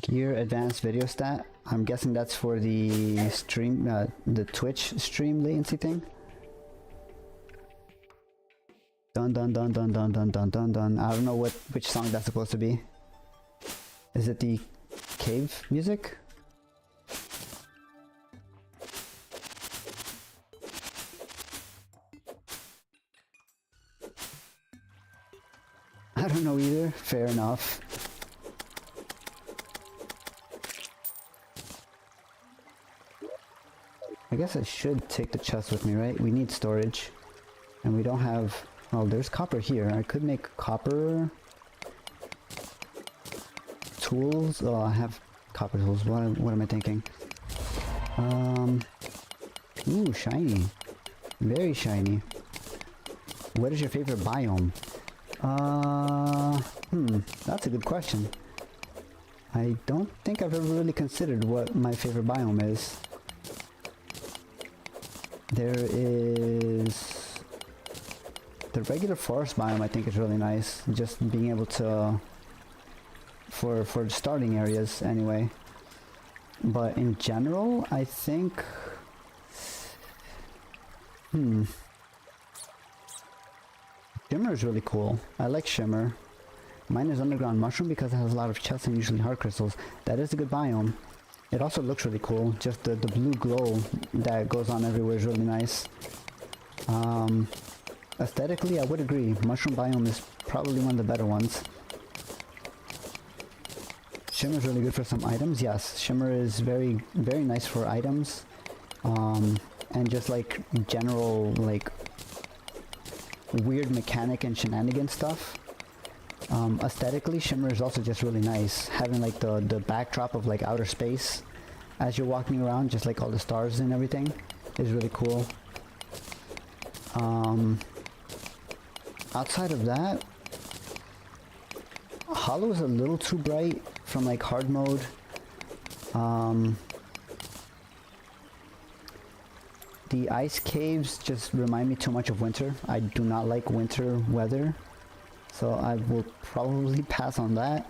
Gear advanced video stat. I'm guessing that's for the stream, the Twitch stream latency thing. Dun dun dun dun dun dun dun dun dun. I don't know which song that's supposed to be. Is it the cave music? I don't know either. Fair enough. I guess I should take the chest with me, right? We need storage. And we don't have... Well, there's copper here. I could make copper... tools. Oh, I have copper tools. What am I thinking? Ooh, shiny. Very shiny. What is your favorite biome? That's a good question. I don't think I've ever really considered what my favorite biome is. There is the regular forest biome. I think is really nice. Just being able to for the starting areas anyway. But in general, I think Shimmer is really cool. I like Shimmer. Mine is underground mushroom because it has a lot of chests and usually hard crystals. That is a good biome. It also looks really cool. Just the blue glow that goes on everywhere is really nice. Aesthetically, I would agree. Mushroom biome is probably one of the better ones. Shimmer is really good for some items. Yes, shimmer is very nice for items, and just like general like weird mechanic and shenanigan stuff. Aesthetically, shimmer is also just really nice. Having like the backdrop of like outer space as you're walking around, just like all the stars and everything, is really cool. Outside of that, Hollow is a little too bright from like hard mode. The ice caves just remind me too much of winter. I do not like winter weather, so I will probably pass on that.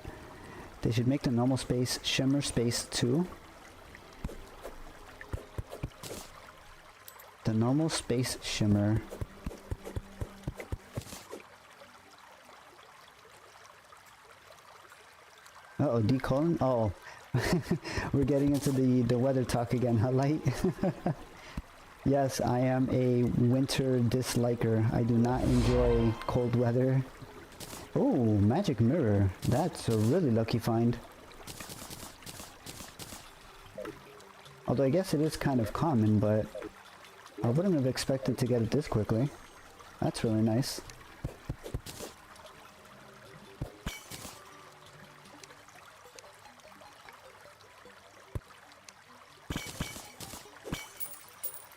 They should make the normal space shimmer space too. The normal space shimmer. Uh-oh, decolon? Oh, we're getting into the weather talk again, huh, Light? Yes, I am a winter disliker. I do not enjoy cold weather. Oh, magic mirror. That's a really lucky find. Although I guess it is kind of common, but I wouldn't have expected to get it this quickly. That's really nice.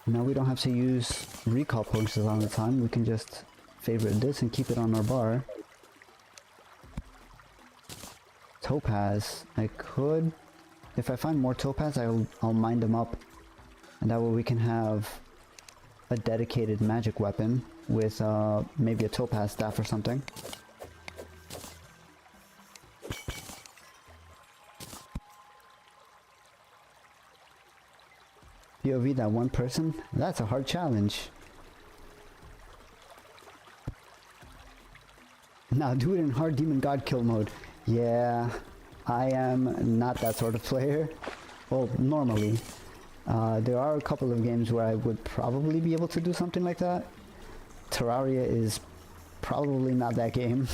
Now we don't have to use recall potions all the time. We can just favorite this and keep it on our bar. Topaz. I could... If I find more topaz, I'll mine them up. And that way we can have a dedicated magic weapon with maybe a topaz staff or something. POV that one person? That's a hard challenge. Now do it in hard demon god kill mode. Yeah, I am not that sort of player. Well, normally. There are a couple of games where I would probably be able to do something like that. Terraria is probably not that game.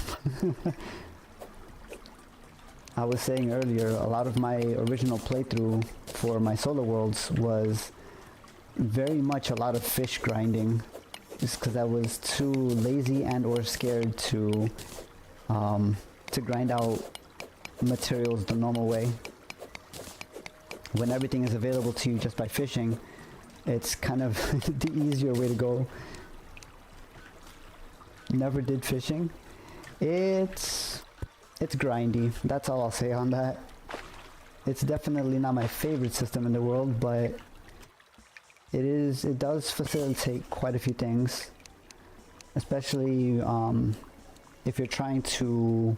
I was saying earlier, a lot of my original playthrough for my solo worlds was very much a lot of fish grinding, just because I was too lazy and or scared to grind out materials the normal way. When everything is available to you just by fishing, it's kind of the easier way to go. Never did fishing. It's grindy. That's all I'll say on that. It's definitely not my favorite system in the world, but it does facilitate quite a few things, especially if you're trying to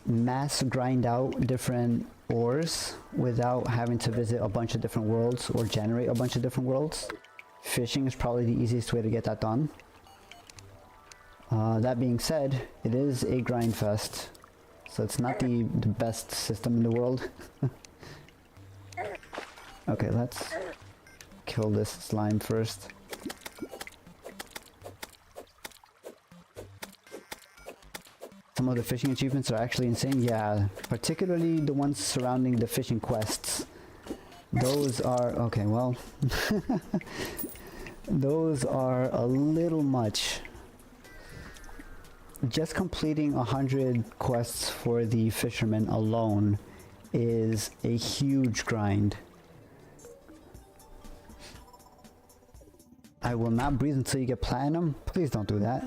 mass grind out different ores without having to visit a bunch of different worlds or generate a bunch of different worlds. Fishing is probably the easiest way to get that done. That being said, it is a grind fest, so it's not the best system in the world. Okay, let's kill this slime first. Some of the fishing achievements are actually insane. Yeah, particularly the ones surrounding the fishing quests. Those are... okay, well... those are a little much. Just completing 100 quests for the fisherman alone is a huge grind. I will not breathe until you get platinum. Please don't do that.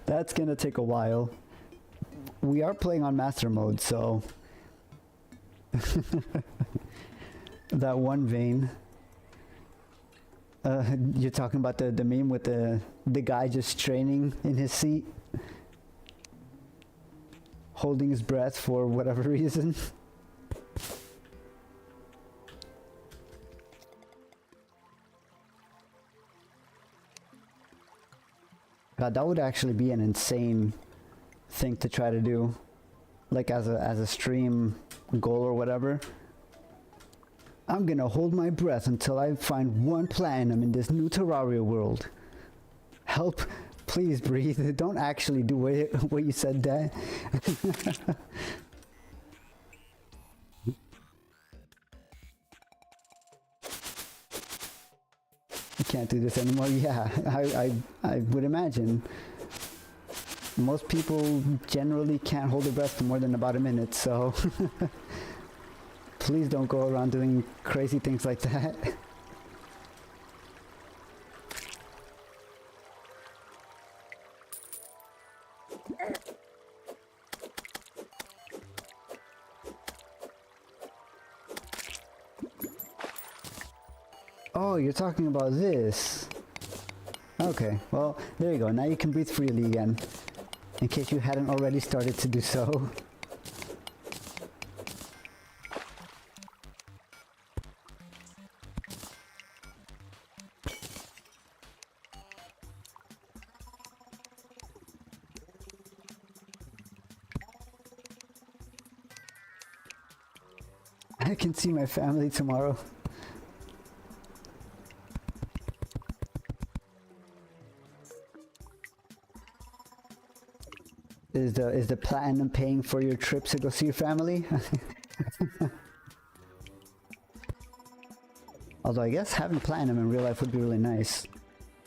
That's gonna take a while. We are playing on master mode, so that one vein. You're talking about the meme with the guy just training in his seat, holding his breath for whatever reason. God, that would actually be an insane thing to try to do, like as a stream goal or whatever. I'm gonna hold my breath until I find one platinum in this new Terraria world. Help, please breathe. Don't actually do what you said, Dad. can't do this anymore. Yeah, I would imagine. Most people generally can't hold their breath for more than about a minute, so please don't go around doing crazy things like that. Oh, you're talking about this. Okay, well, there you go. Now you can breathe freely again, in case you hadn't already started to do so. I can see my family tomorrow. Is the platinum paying for your trips to go see your family? Although I guess having platinum in real life would be really nice.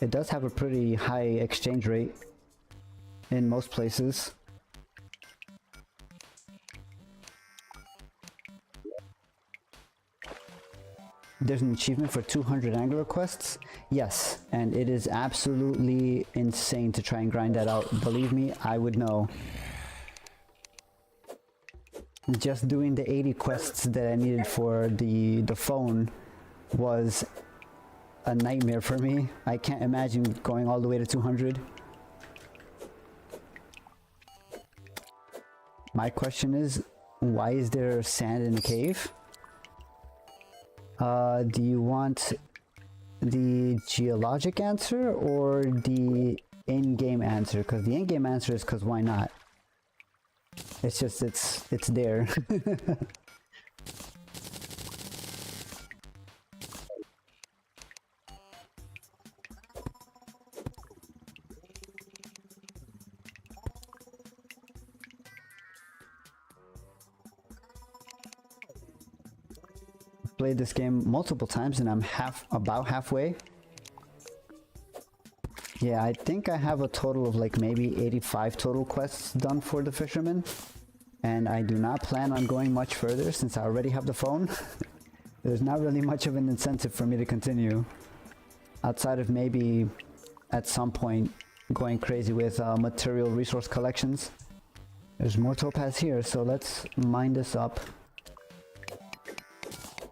It does have a pretty high exchange rate in most places. There's an achievement for 200 angler quests. Yes, and it is absolutely insane to try and grind that out. Believe me, I would know. Just doing the 80 quests that I needed for the phone was a nightmare for me. I can't imagine going all the way to 200. My question is, why is there sand in the cave? Do you want the geologic answer or the in-game answer? Because the in-game answer is because why not? It's just, it's there. Played this game multiple times and I'm about halfway. Yeah, I think I have a total of like maybe 85 total quests done for the fisherman, and I do not plan on going much further since I already have the phone. There's not really much of an incentive for me to continue, outside of maybe at some point going crazy with material resource collections. There's more topaz here, so let's mine this up.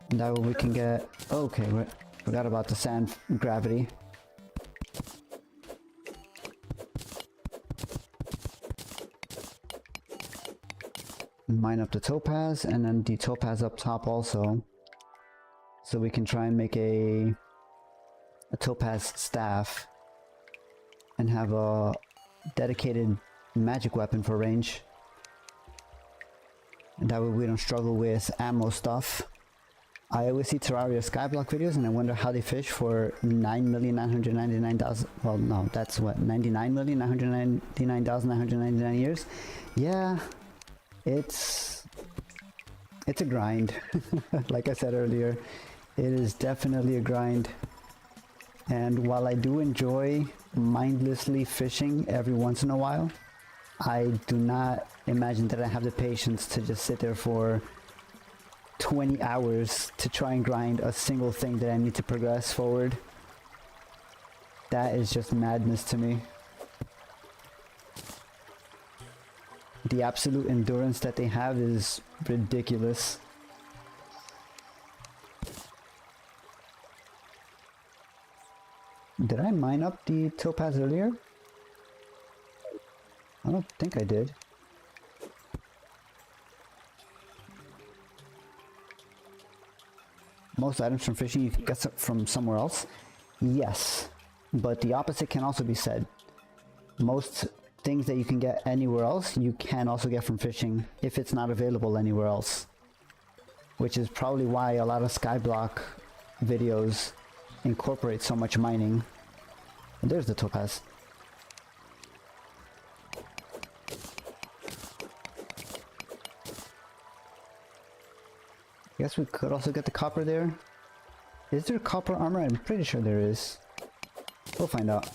That way we can get... Okay, we forgot about the sand gravity. Mine up the topaz and then the topaz up top also. So we can try and make a topaz staff and have a dedicated magic weapon for range. And that way we don't struggle with ammo stuff. I always see Terraria skyblock videos and I wonder how they fish for 9,999,000. Well, no, that's what, 99,999,999 years. Yeah, it's a grind. Like I said earlier, it is definitely a grind. And while I do enjoy mindlessly fishing every once in a while, I do not imagine that I have the patience to just sit there for 20 hours to try and grind a single thing that I need to progress forward. That is just madness to me. The absolute endurance that they have is ridiculous. Did I mine up the topaz earlier? I don't think I did. Most items from fishing you can get from somewhere else. Yes, but the opposite can also be said. Most things that you can get anywhere else, you can also get from fishing if it's not available anywhere else. Which is probably why a lot of skyblock videos incorporate so much mining. And there's the topaz. Guess we could also get the copper there. Is there copper armor? I'm pretty sure there is. We'll find out.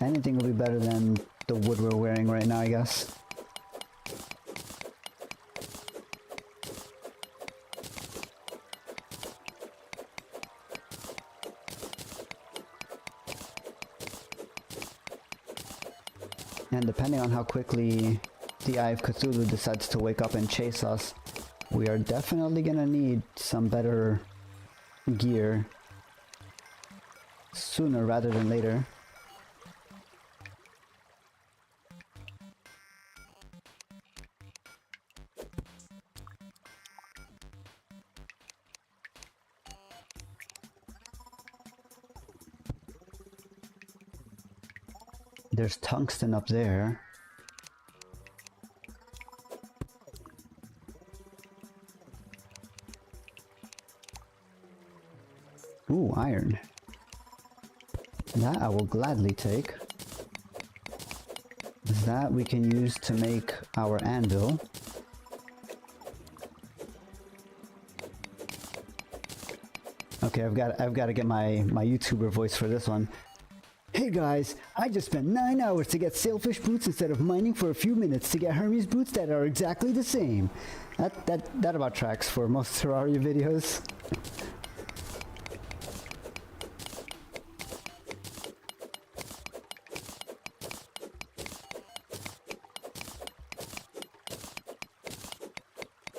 Anything will be better than the wood we're wearing right now, I guess. And depending on how quickly the Eye of Cthulhu decides to wake up and chase us, we are definitely gonna need some better gear sooner rather than later. There's tungsten up there. Ooh, iron. That I will gladly take. That we can use to make our anvil. Okay, I've got to get my YouTuber voice for this one. Hey guys, I just spent 9 hours to get sailfish boots instead of mining for a few minutes to get Hermes boots that are exactly the same. That about tracks for most Terraria videos.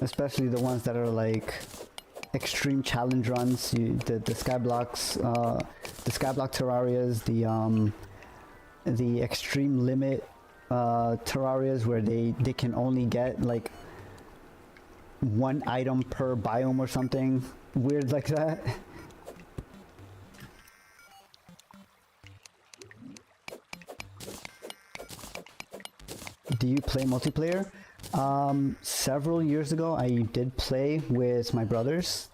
Especially the ones that are like extreme challenge runs, the Skyblocks, the Skyblock Terrarias, the extreme limit Terrarias where they can only get like one item per biome or something weird like that. Do you play multiplayer? Several years ago I did play with my brothers.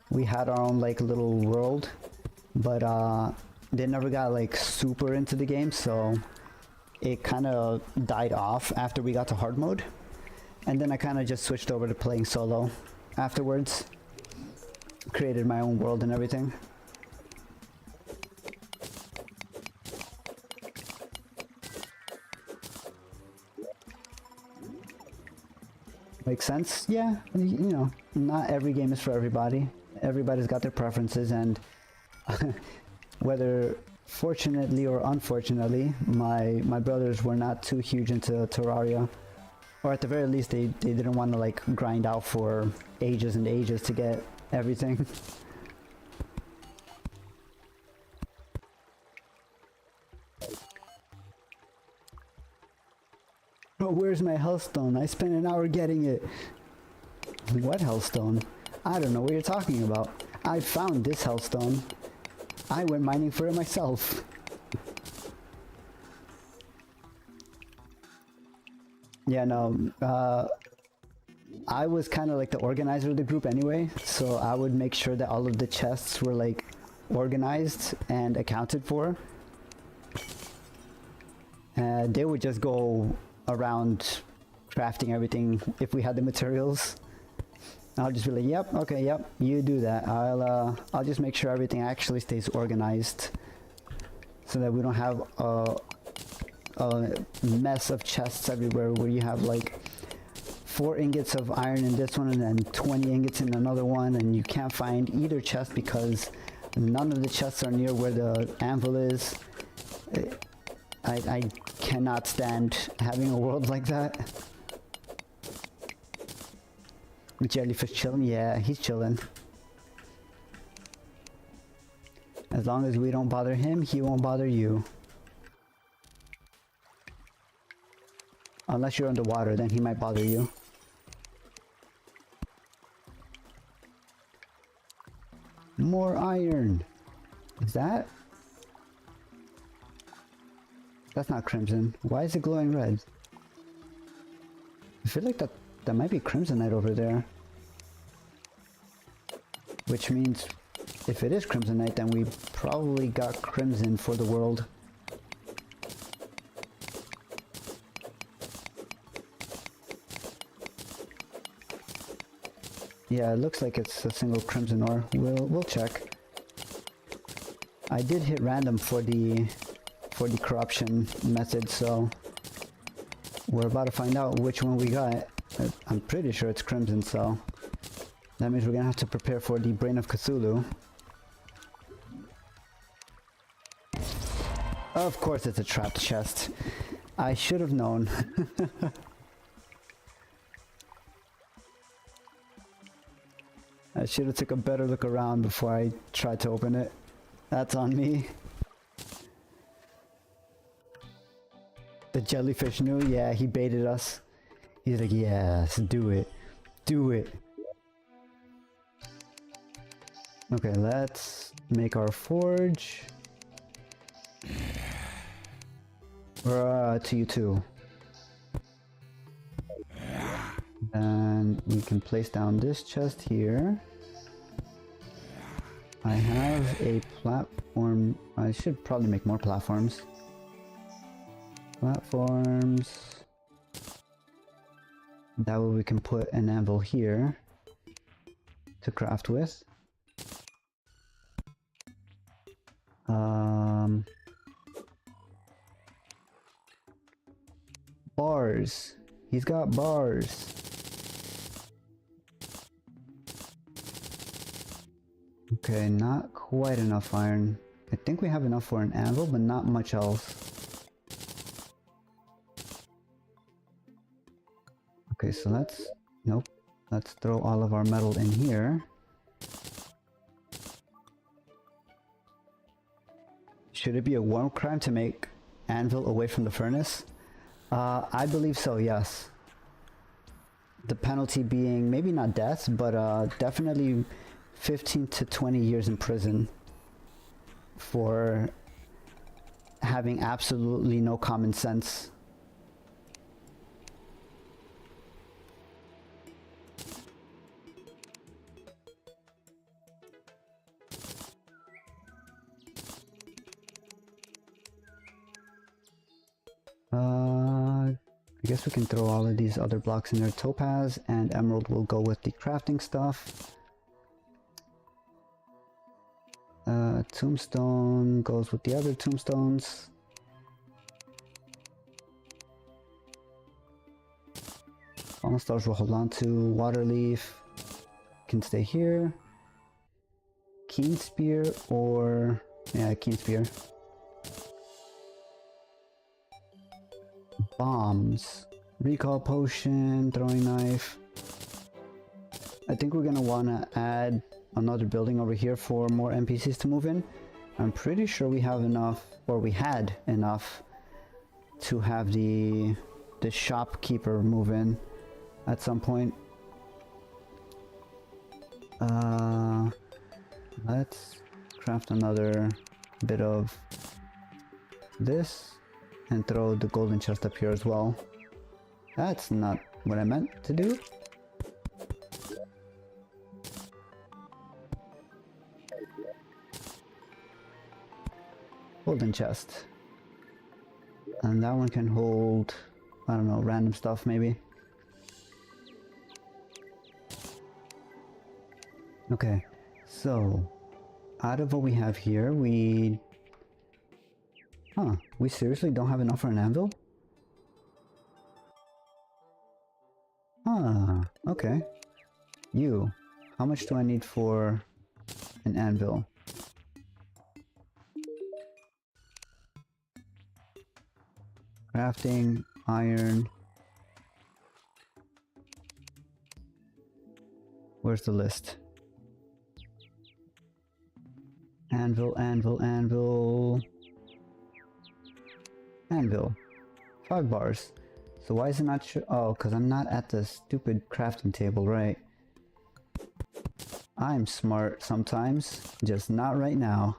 We had our own like little world, but they never got like super into the game, so it kind of died off after we got to hard mode, and then I kind of just switched over to playing solo afterwards. Created my own world and everything. Makes sense? Yeah, you know, not every game is for everybody. Everybody's got their preferences, and whether fortunately or unfortunately, my brothers were not too huge into Terraria, or at the very least they didn't want to like grind out for ages and ages to get everything. Oh, where's my hellstone? I spent an hour getting it. What hellstone? I don't know what you're talking about. I found this hellstone. I went mining for it myself. Yeah, no, I was kind of like the organizer of the group anyway, so I would make sure that all of the chests were like organized and accounted for. They would just go around crafting everything if we had the materials. I'll just be like, yep, okay, yep, you do that. I'll just make sure everything actually stays organized so that we don't have a mess of chests everywhere where you have like 4 ingots of iron in this one and then 20 ingots in another one, and you can't find either chest because none of the chests are near where the anvil is. I cannot stand having a world like that. Jellyfish chilling? Yeah, he's chilling. As long as we don't bother him, he won't bother you. Unless you're underwater, then he might bother you. More iron! Is that? That's not crimson. Why is it glowing red? I feel like that might be crimsonite over there. Which means if it is crimsonite, then we probably got crimson for the world. Yeah, it looks like it's a single crimson ore. We'll check. I did hit random for the corruption method, so we're about to find out which one we got. I'm pretty sure it's Crimson, so that means we're gonna have to prepare for the Brain of Cthulhu. Of course it's a trapped chest. I should have known. I should have took a better look around before I tried to open it. That's on me. The jellyfish knew? Yeah, he baited us. He's like, yes, do it. Do it. Okay, let's make our forge. To you too. And we can place down this chest here. I have a platform. I should probably make more platforms. Platforms. That way we can put an anvil here to craft with. Bars. He's got bars. Okay, not quite enough iron. I think we have enough for an anvil, but not much else. Okay, so nope. Let's throw all of our metal in here. Should it be a war crime to make anvil away from the furnace? I believe so, yes. The penalty being maybe not death, but definitely 15 to 20 years in prison for having absolutely no common sense. I guess we can throw all of these other blocks in there. Topaz and emerald will go with the crafting stuff. Tombstone goes with the other tombstones. Fallen stars will hold on to. Waterleaf can stay here. Keen spear or... yeah, keen spear. Bombs. Recall potion, throwing knife. I think we're gonna wanna add another building over here for more NPCs to move in. I'm pretty sure we have enough, or we had enough to have the shopkeeper move in at some point. Let's craft another bit of this and throw the golden chest up here as well. That's not what I meant to do. Golden chest. And that one can hold, I don't know, random stuff maybe. Okay, so out of what we have here, we seriously don't have enough for an anvil? Okay. How much do I need for an anvil? Crafting, iron. Where's the list? Anvil, anvil, anvil. Anvil. 5 bars. So why is it not sure? Oh, because I'm not at the stupid crafting table, right? I'm smart sometimes, just not right now.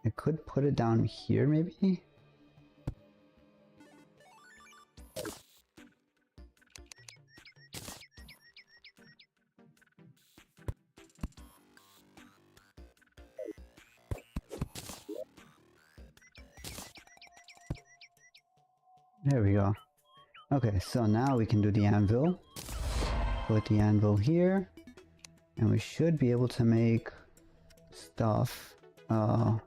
I could put it down here, maybe? There we go. Okay, so now we can do the anvil. Put the anvil here, and we should be able to make stuff. Huh?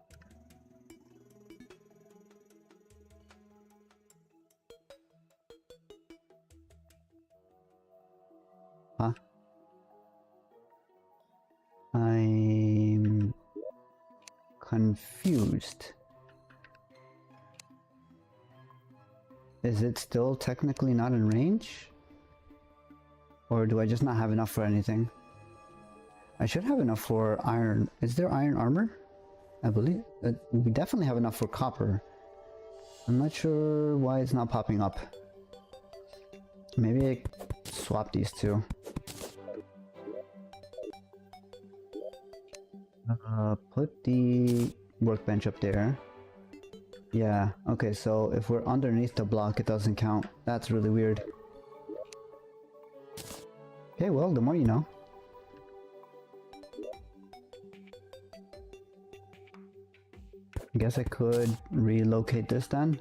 I'm confused. Is it still technically not in range? Or do I just not have enough for anything? I should have enough for iron. Is there iron armor? I believe we definitely have enough for copper. I'm not sure why it's not popping up. Maybe I swap these two. Put the workbench up there. Yeah, okay, so if we're underneath the block, it doesn't count. That's really weird. Okay, well, the more you know. I guess I could relocate this then.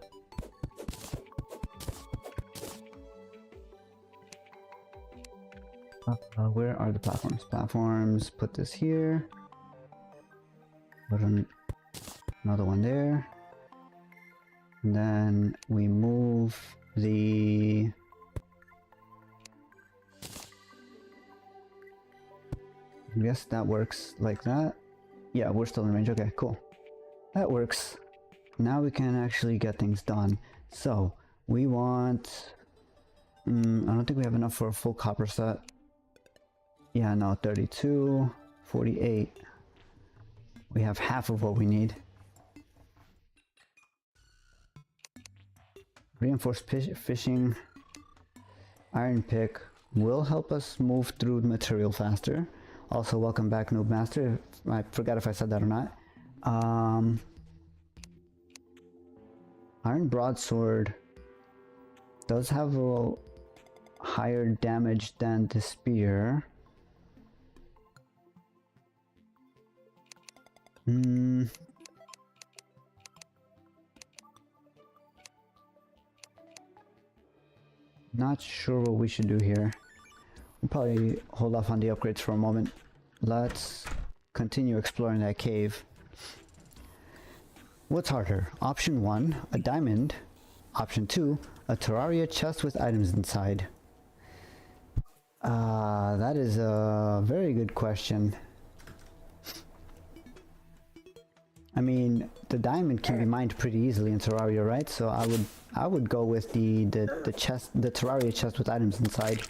Where are the platforms? Platforms, put this here. Put another one there. And then we move the... I guess that works like that. Yeah, we're still in range. Okay, cool. That works. Now we can actually get things done. So, we want... I don't think we have enough for a full copper set. Yeah, no, 32, 48. We have half of what we need. Reinforced fishing, iron pick will help us move through material faster. Also, welcome back, Noob Master. I forgot if I said that or not. Iron broadsword does have a higher damage than the spear. Not sure what we should do here. We'll probably hold off on the upgrades for a moment. Let's continue exploring that cave. What's harder? Option 1, a diamond. Option 2, a Terraria chest with items inside. That is a very good question. I mean, the diamond can be mined pretty easily in Terraria, right? So I would go with the chest, the Terraria chest with items inside.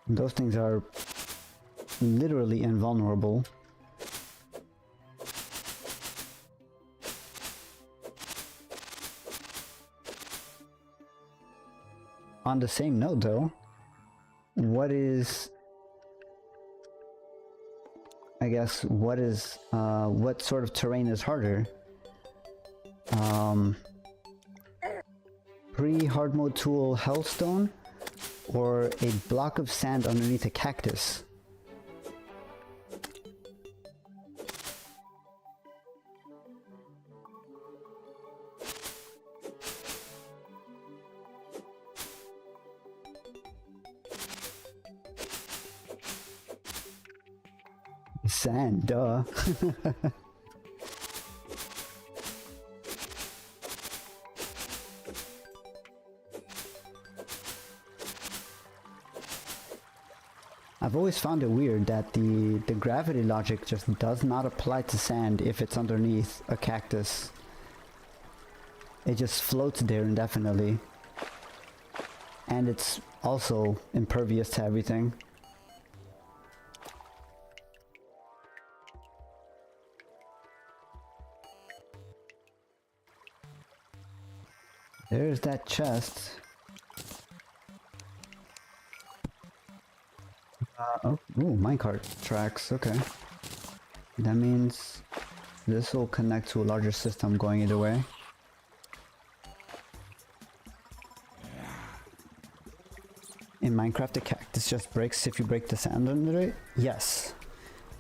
Those things are literally invulnerable. On the same note though, what sort of terrain is harder? Pre-hard mode tool hellstone or a block of sand underneath a cactus? Sand, duh. I've always found it weird that the gravity logic just does not apply to sand if it's underneath a cactus. It just floats there indefinitely. And it's also impervious to everything. There's that chest. Oh, minecart tracks, okay. That means this will connect to a larger system going either way. In Minecraft, the cactus just breaks if you break the sand under it? Yes.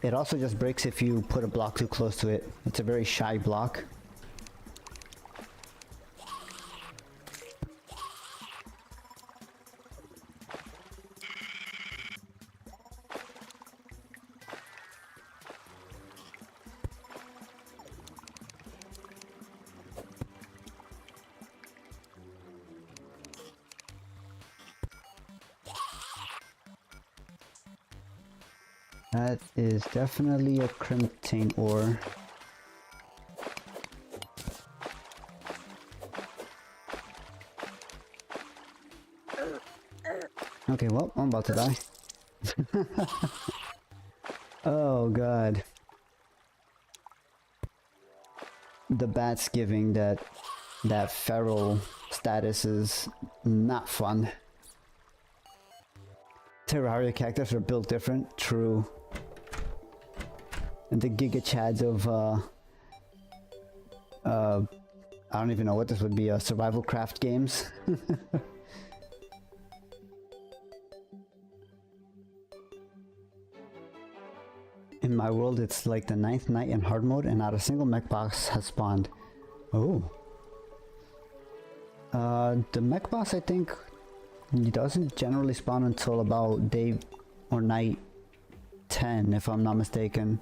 It also just breaks if you put a block too close to it. It's a very shy block. That is definitely a crimtane ore. Okay, well, I'm about to die. Oh god. The bat's giving that feral status is not fun. Terraria cactus are built different, true. And the Giga Chads of I don't even know what this would be, survival craft games. In my world, it's like the 9th night in hard mode, and not a single mech boss has spawned. Oh. The mech boss, I think, doesn't generally spawn until about day or night 10, if I'm not mistaken.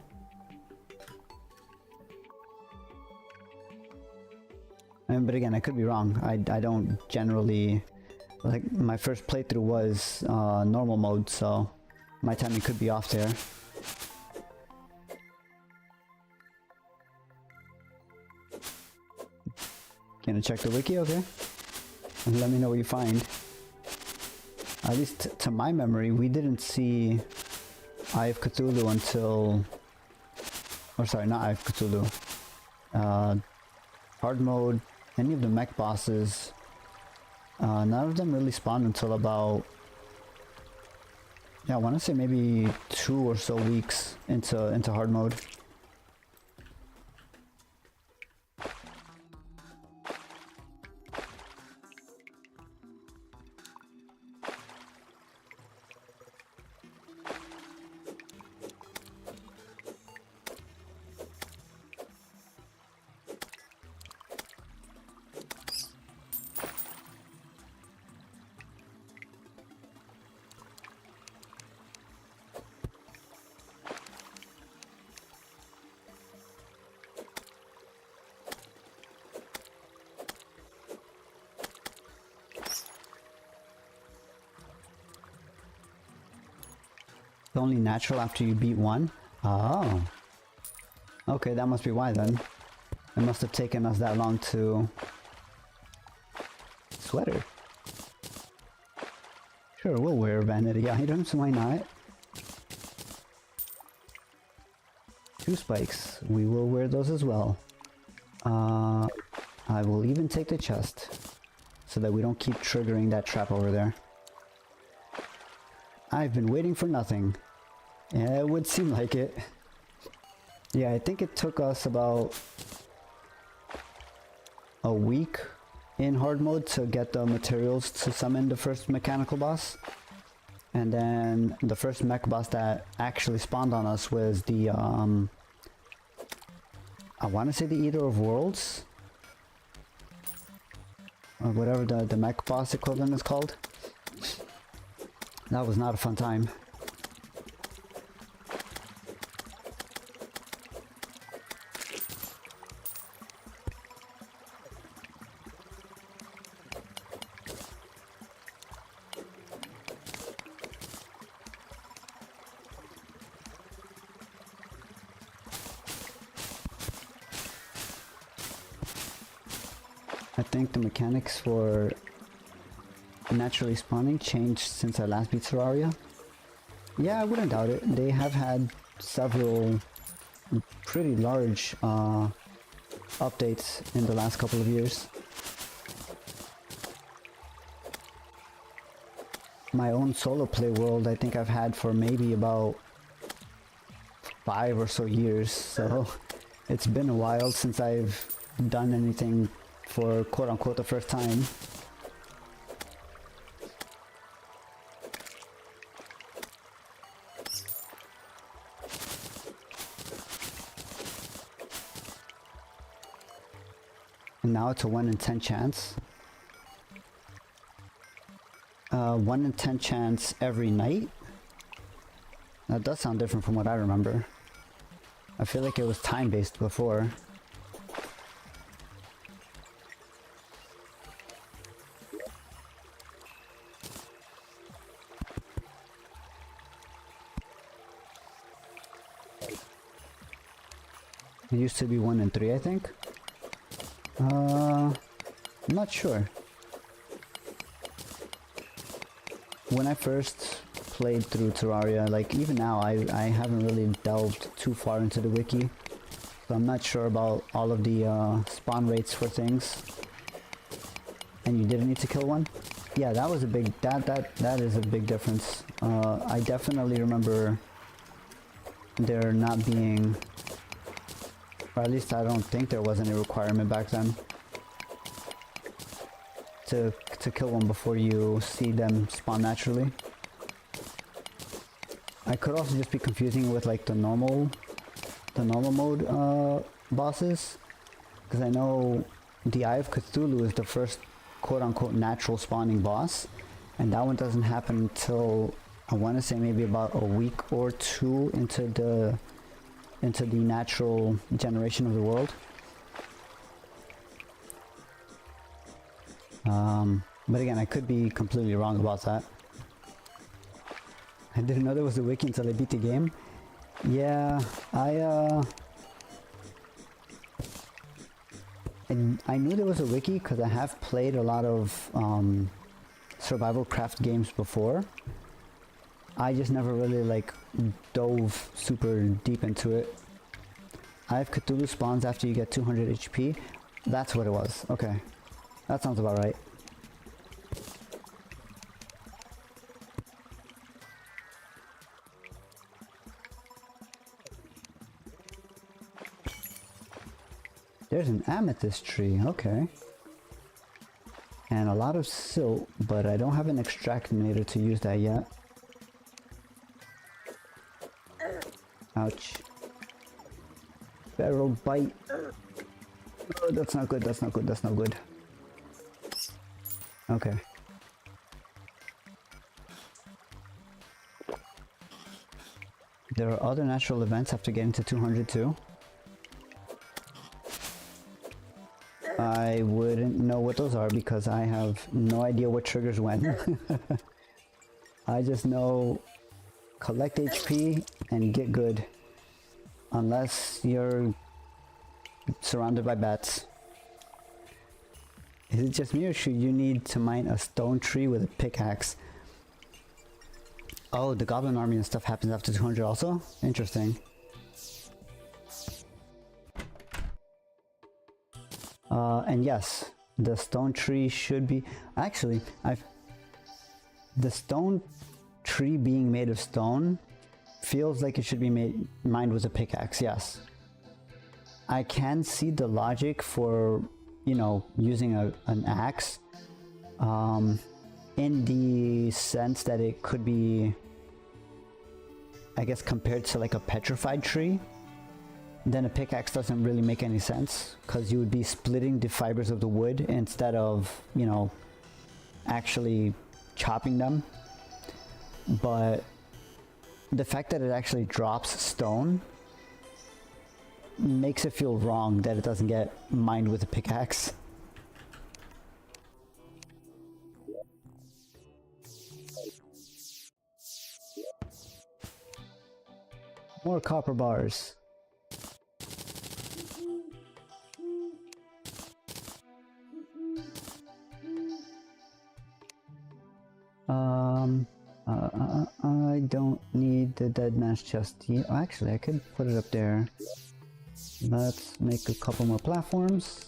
But again, I could be wrong. I don't generally... Like, my first playthrough was normal mode, so my timing could be off there. Gonna check the wiki, okay? And let me know what you find. At least to my memory, we didn't see Eye of Cthulhu until... Or sorry, not Eye of Cthulhu. Hard mode, any of the mech bosses, none of them really spawned until about... Yeah, I want to say maybe 2 or so weeks into hard mode. Only natural after you beat one? Oh. Okay, that must be why then. It must have taken us that long to... Sweater. Sure, we'll wear vanity items, why not? 2 spikes. We will wear those as well. I will even take the chest, so that we don't keep triggering that trap over there. I've been waiting for nothing. Yeah, it would seem like it. Yeah, I think it took us about a week in hard mode to get the materials to summon the first mechanical boss. And then the first mech boss that actually spawned on us was the, I want to say the Eater of Worlds? Or whatever the mech boss equivalent is called. That was not a fun time. I think the mechanics for naturally spawning changed since I last beat Terraria. Yeah, I wouldn't doubt it. They have had several pretty large updates in the last couple of years. My own solo play world I think I've had for maybe about 5 or so years, so it's been a while since I've done anything for quote-unquote the first time. And now it's a 1 in 10 chance. 1 in 10 chance every night? That does sound different from what I remember. I feel like it was time-based before. It used to be 1 and 3, I think. I'm not sure. When I first played through Terraria, like even now, I haven't really delved too far into the wiki. So I'm not sure about all of the spawn rates for things. And you didn't need to kill one? Yeah, that was a big, that is a big difference. I definitely remember there not being, or at least I don't think there was any requirement back then to kill one before you see them spawn naturally. I could also just be confusing with like the normal mode bosses, because I know the Eye of Cthulhu is the first quote-unquote natural spawning boss, and that one doesn't happen until I want to say maybe about a week or two into the natural generation of the world. But again, I could be completely wrong about that. I didn't know there was a wiki until I beat the game. Yeah, and I knew there was a wiki because I have played a lot of survival craft games before. I just never really like dove super deep into it. Eye of Cthulhu spawns after you get 200 HP. That's what it was. Okay, that sounds about right. There's an amethyst tree, okay. And a lot of silt, but I don't have an extractinator to use that yet. Ouch. Barrel bite. Oh, that's not good, that's not good, that's not good. Okay. There are other natural events after getting to 200 too. I wouldn't know what those are because I have no idea what triggers when. I just know collect HP and get good. Unless you're surrounded by bats. Is it just me or should you need to mine a stone tree with a pickaxe? Oh, the goblin army and stuff happens after 200 also? Interesting. And yes, the stone tree should be... Actually, the stone tree being made of stone feels like it should be mined with a pickaxe, yes. I can see the logic for, you know, using an axe. In the sense that it could be, I guess, compared to like a petrified tree. Then a pickaxe doesn't really make any sense because you would be splitting the fibers of the wood instead of, you know, actually chopping them. But the fact that it actually drops stone makes it feel wrong that it doesn't get mined with a pickaxe. More copper bars. I don't need the dead man's chest yet. Actually, I could put it up there. Let's make a couple more platforms.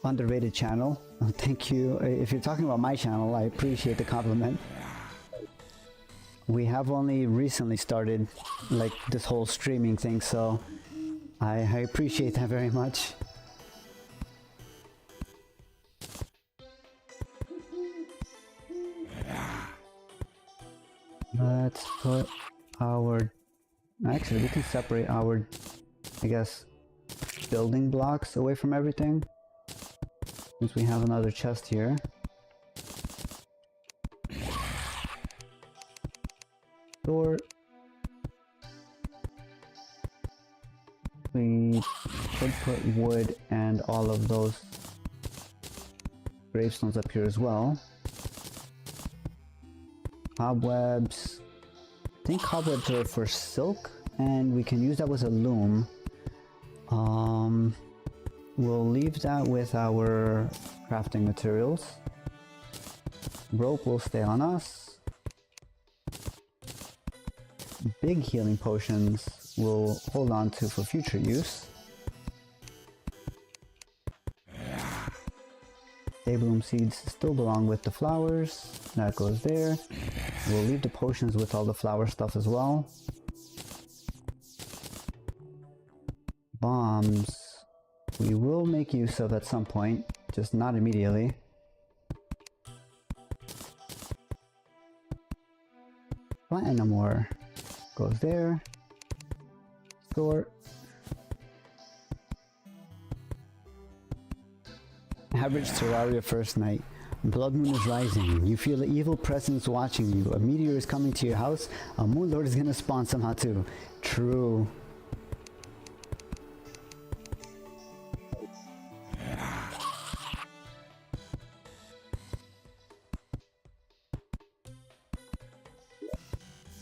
Underrated channel. Thank you. If you're talking about my channel, I appreciate the compliment. We have only recently started like this whole streaming thing, so I appreciate that very much. Let's put our... Actually, we can separate our, I guess, building blocks away from everything. Since we have another chest here. Door. We could put wood and all of those gravestones up here as well. Cobwebs. think cobweb thread for silk, and we can use that with a loom. We'll leave that with our crafting materials. Rope will stay on us. Big healing potions we'll hold on to for future use. Daybloom seeds still belong with the flowers. That goes there. We'll leave the potions with all the flower stuff as well. Bombs we will make use of at some point, just not immediately. Platinum ore goes there. Sort. Average Terraria first night. Blood moon is rising. You feel an evil presence watching you. A meteor is coming to your house. A moon lord is gonna spawn somehow too. True.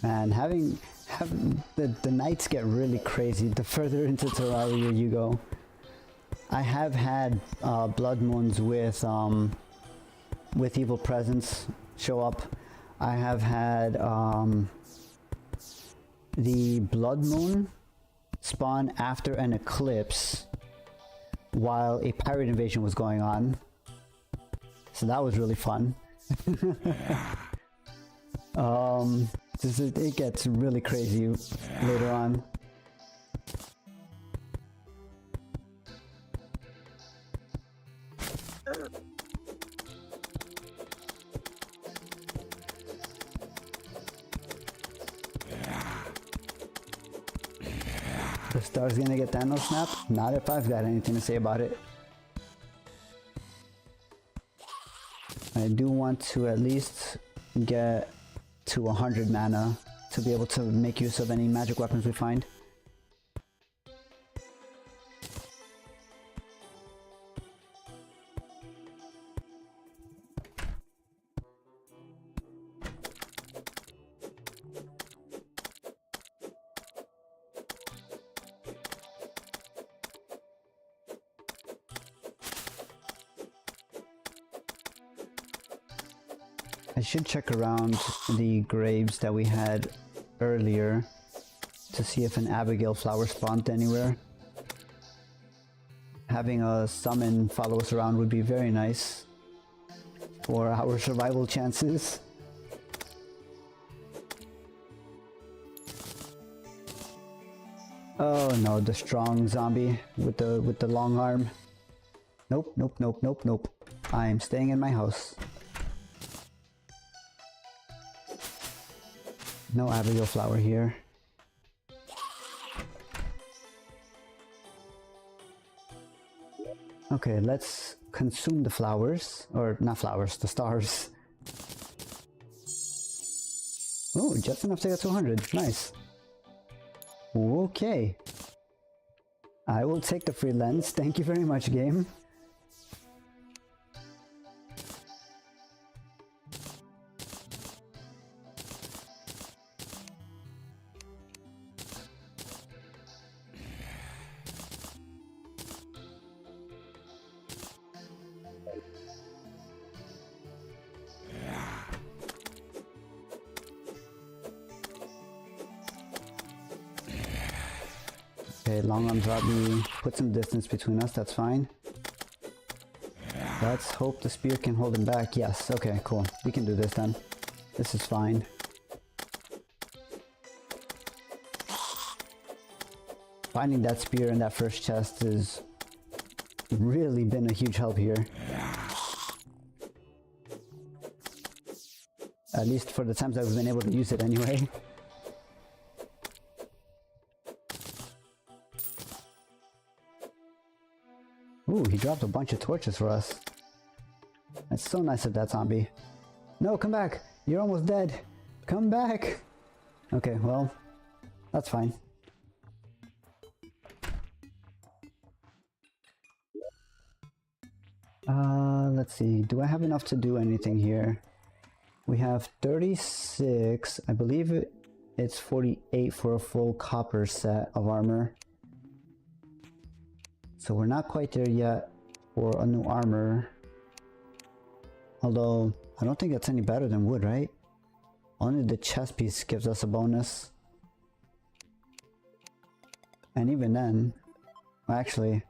And having the nights get really crazy the further into Terraria you go. I have had blood moons with evil presence show up. I have had the blood moon spawn after an eclipse while a pirate invasion was going on. So that was really fun. It gets really crazy later on. The star's gonna get Thanos snap? Not if I've got anything to say about it. I do want to at least get to 100 mana to be able to make use of any magic weapons we find. I should check around the graves that we had earlier to see if an Abigail flower spawned anywhere. Having a summon follow us around would be very nice for our survival chances. Oh no, the strong zombie with the long arm. Nope, nope, nope, nope, nope. I'm staying in my house. No Abigail flower here. Okay, let's consume the flowers. Or not flowers, the stars. Oh, just enough to get 200. Nice. Okay. I will take the free lens. Thank you very much, game. Okay, long arms Robbie put some distance between us, that's fine. Let's hope the spear can hold him back. Yes, okay, cool. We can do this then. This is fine. Finding that spear in that first chest has really been a huge help here. At least for the times I've been able to use it anyway. Ooh, he dropped a bunch of torches for us. That's so nice of that zombie. No, come back! You're almost dead! Come back! Okay, well, that's fine. Let's see. Do I have enough to do anything here? We have 36. I believe it's 48 for a full copper set of armor. So we're not quite there yet for a new armor. Although, I don't think that's any better than wood, right? Only the chest piece gives us a bonus. And even then, actually,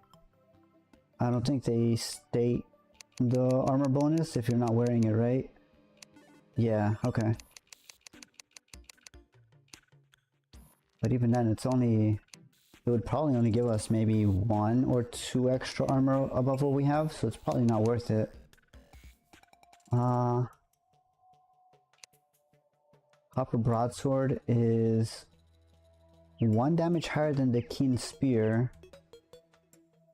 I don't think they state the armor bonus if you're not wearing it, right? Yeah, okay. But even then, it's only... It would probably only give us maybe 1 or 2 extra armor above what we have, so it's probably not worth it. Copper broadsword is 1 damage higher than the keen spear,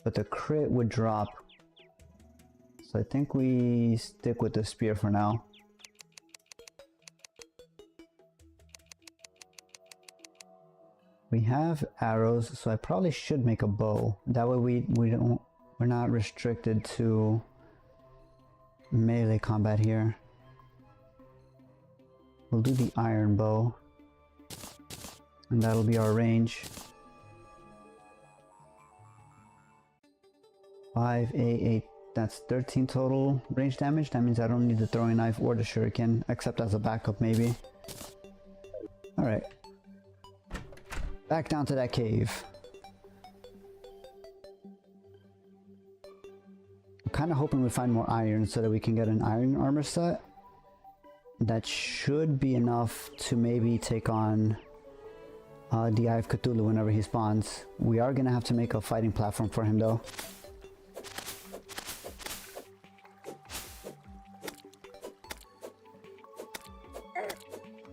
but the crit would drop. So I think we stick with the spear for now. We have arrows, so I probably should make a bow. That way we're not restricted to melee combat here. We'll do the iron bow, and that'll be our range. 5, 8, 8, that's 13 total range damage. That means I don't need the throwing knife or the shuriken, except as a backup maybe. Alright. Back down to that cave. I'm kind of hoping we find more iron so that we can get an iron armor set. That should be enough to maybe take on the Eye of Cthulhu whenever he spawns. We are going to have to make a fighting platform for him though.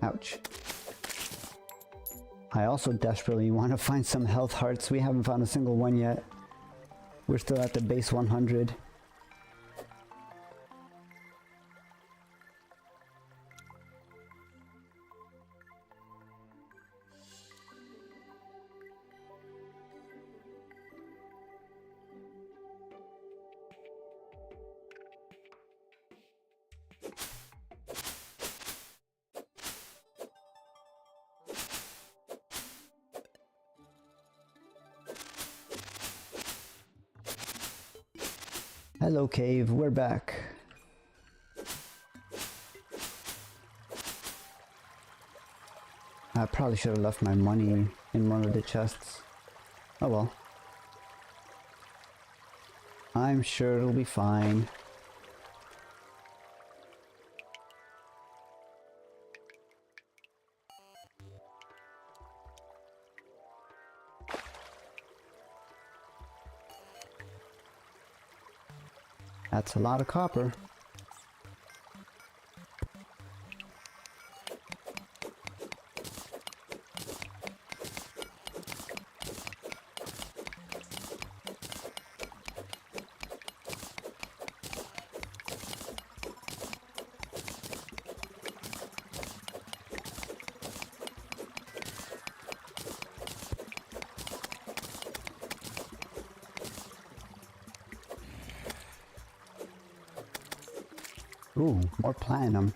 Ouch. I also desperately want to find some health hearts. We haven't found a single one yet. We're still at the base 100. Hello cave, we're back. I probably should have left my money in one of the chests. Oh well. I'm sure it'll be fine. That's a lot of copper. Ooh, more platinum.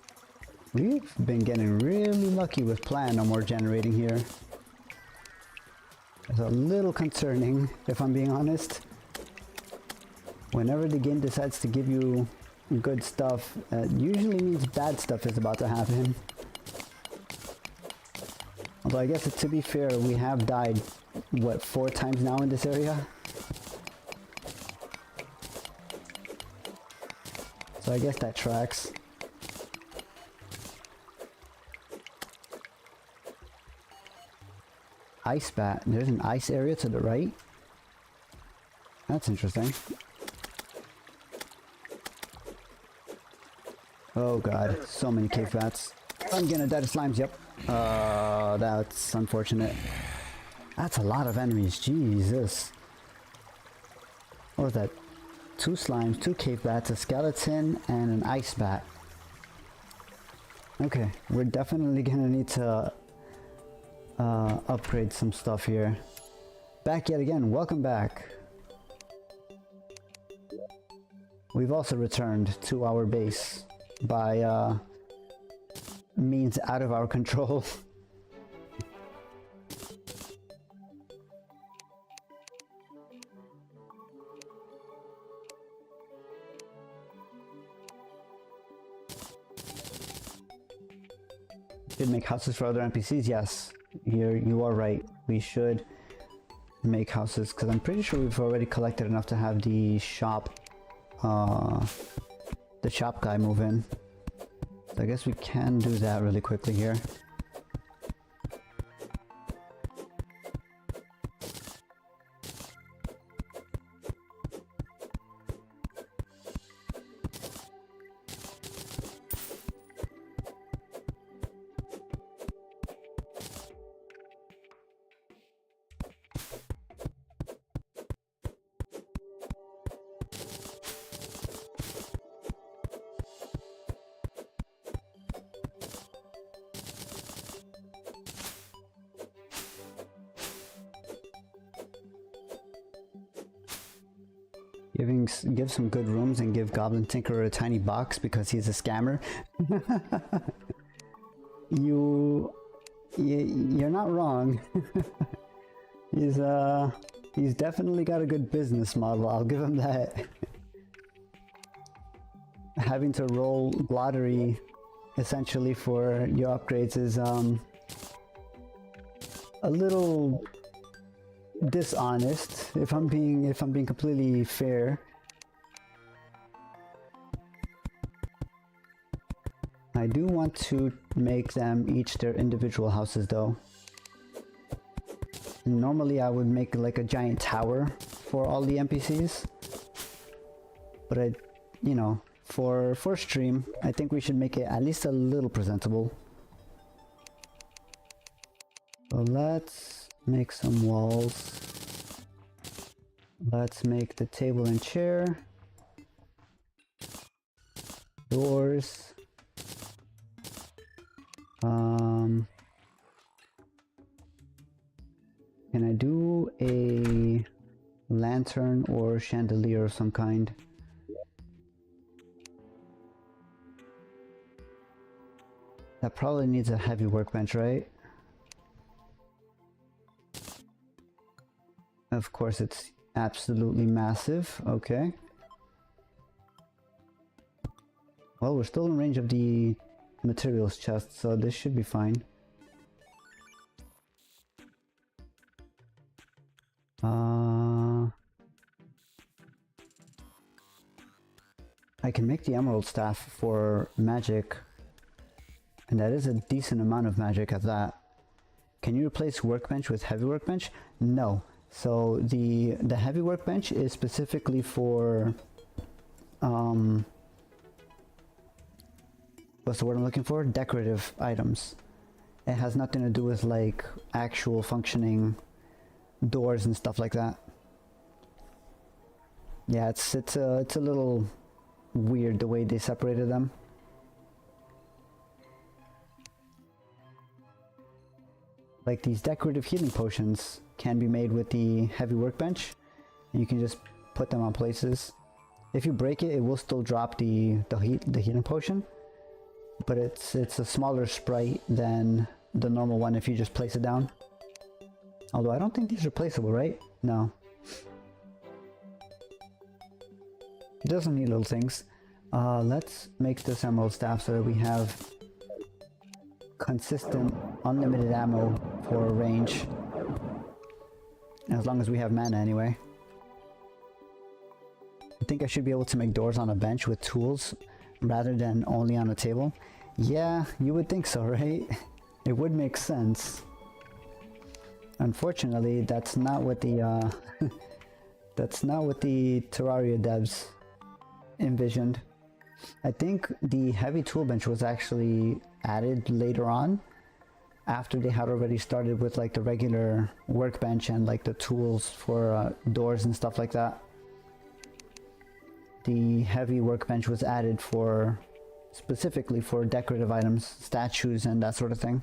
We've been getting really lucky with platinum we're generating here. It's a little concerning, if I'm being honest. Whenever the game decides to give you good stuff, it usually means bad stuff is about to happen. Although I guess to be fair, we have died, what, 4 times now in this area? So I guess that tracks. Ice bat. There's an ice area to the right. That's interesting. Oh god, so many cave bats. I'm gonna die to slimes, yep. That's unfortunate. That's a lot of enemies, Jesus. What was that? 2 slimes, 2 cave bats, a skeleton, and an ice bat. Okay, we're definitely gonna need to upgrade some stuff here. Back yet again, welcome back. We've also returned to our base by means out of our control. should make houses for other NPCs. Yes, you are right. We should make houses because I'm pretty sure we've already collected enough to have the shop guy move in. So I guess we can do that really quickly here. Give some good rooms and give Goblin Tinkerer a tiny box because he's a scammer. You're not wrong. He's definitely got a good business model, I'll give him that. Having to roll lottery essentially for your upgrades is a little dishonest, if I'm being completely fair. I do want to make them each their individual houses though. Normally I would make like a giant tower for all the NPCs, but you know, for stream, I think we should make it at least a little presentable. So let's make some walls. Let's make the table and chair. Doors. Can I do a lantern or chandelier of some kind? That probably needs a heavy workbench, right? Of course, it's absolutely massive. Okay. Well, we're still in range of the materials chest, so this should be fine. I can make the emerald staff for magic, and that is a decent amount of magic at that. Can you replace workbench with heavy workbench? No. So the heavy workbench is specifically for what's the word I'm looking for? Decorative items. It has nothing to do with like actual functioning doors and stuff like that. Yeah, it's a little weird the way they separated them. Like these decorative healing potions can be made with the heavy workbench, and you can just put them on places. If you break it, it will still drop the healing potion, but it's a smaller sprite than the normal one if you just place it down. Although I don't think these are placeable, right? No. It doesn't need little things. Let's make this emerald staff so that we have consistent, unlimited ammo for range. As long as we have mana anyway. I think I should be able to make doors on a bench with tools rather than only on a table. Yeah, you would think so, right? It would make sense. Unfortunately, that's not what the that's not what the Terraria devs envisioned. I think the heavy tool bench was actually added later on, after they had already started with like the regular workbench and like the tools for doors and stuff like that. The heavy workbench was added for specifically for decorative items, statues and that sort of thing.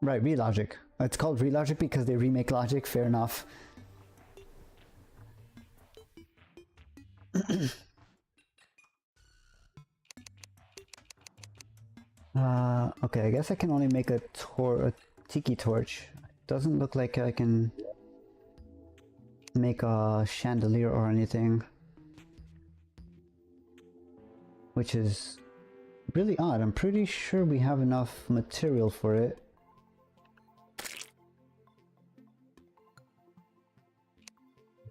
Right, Relogic. It's called Relogic because they remake Logic, fair enough. Okay, I guess I can only make a tiki torch. Doesn't look like I can make a chandelier or anything. which is really odd. I'm pretty sure we have enough material for it.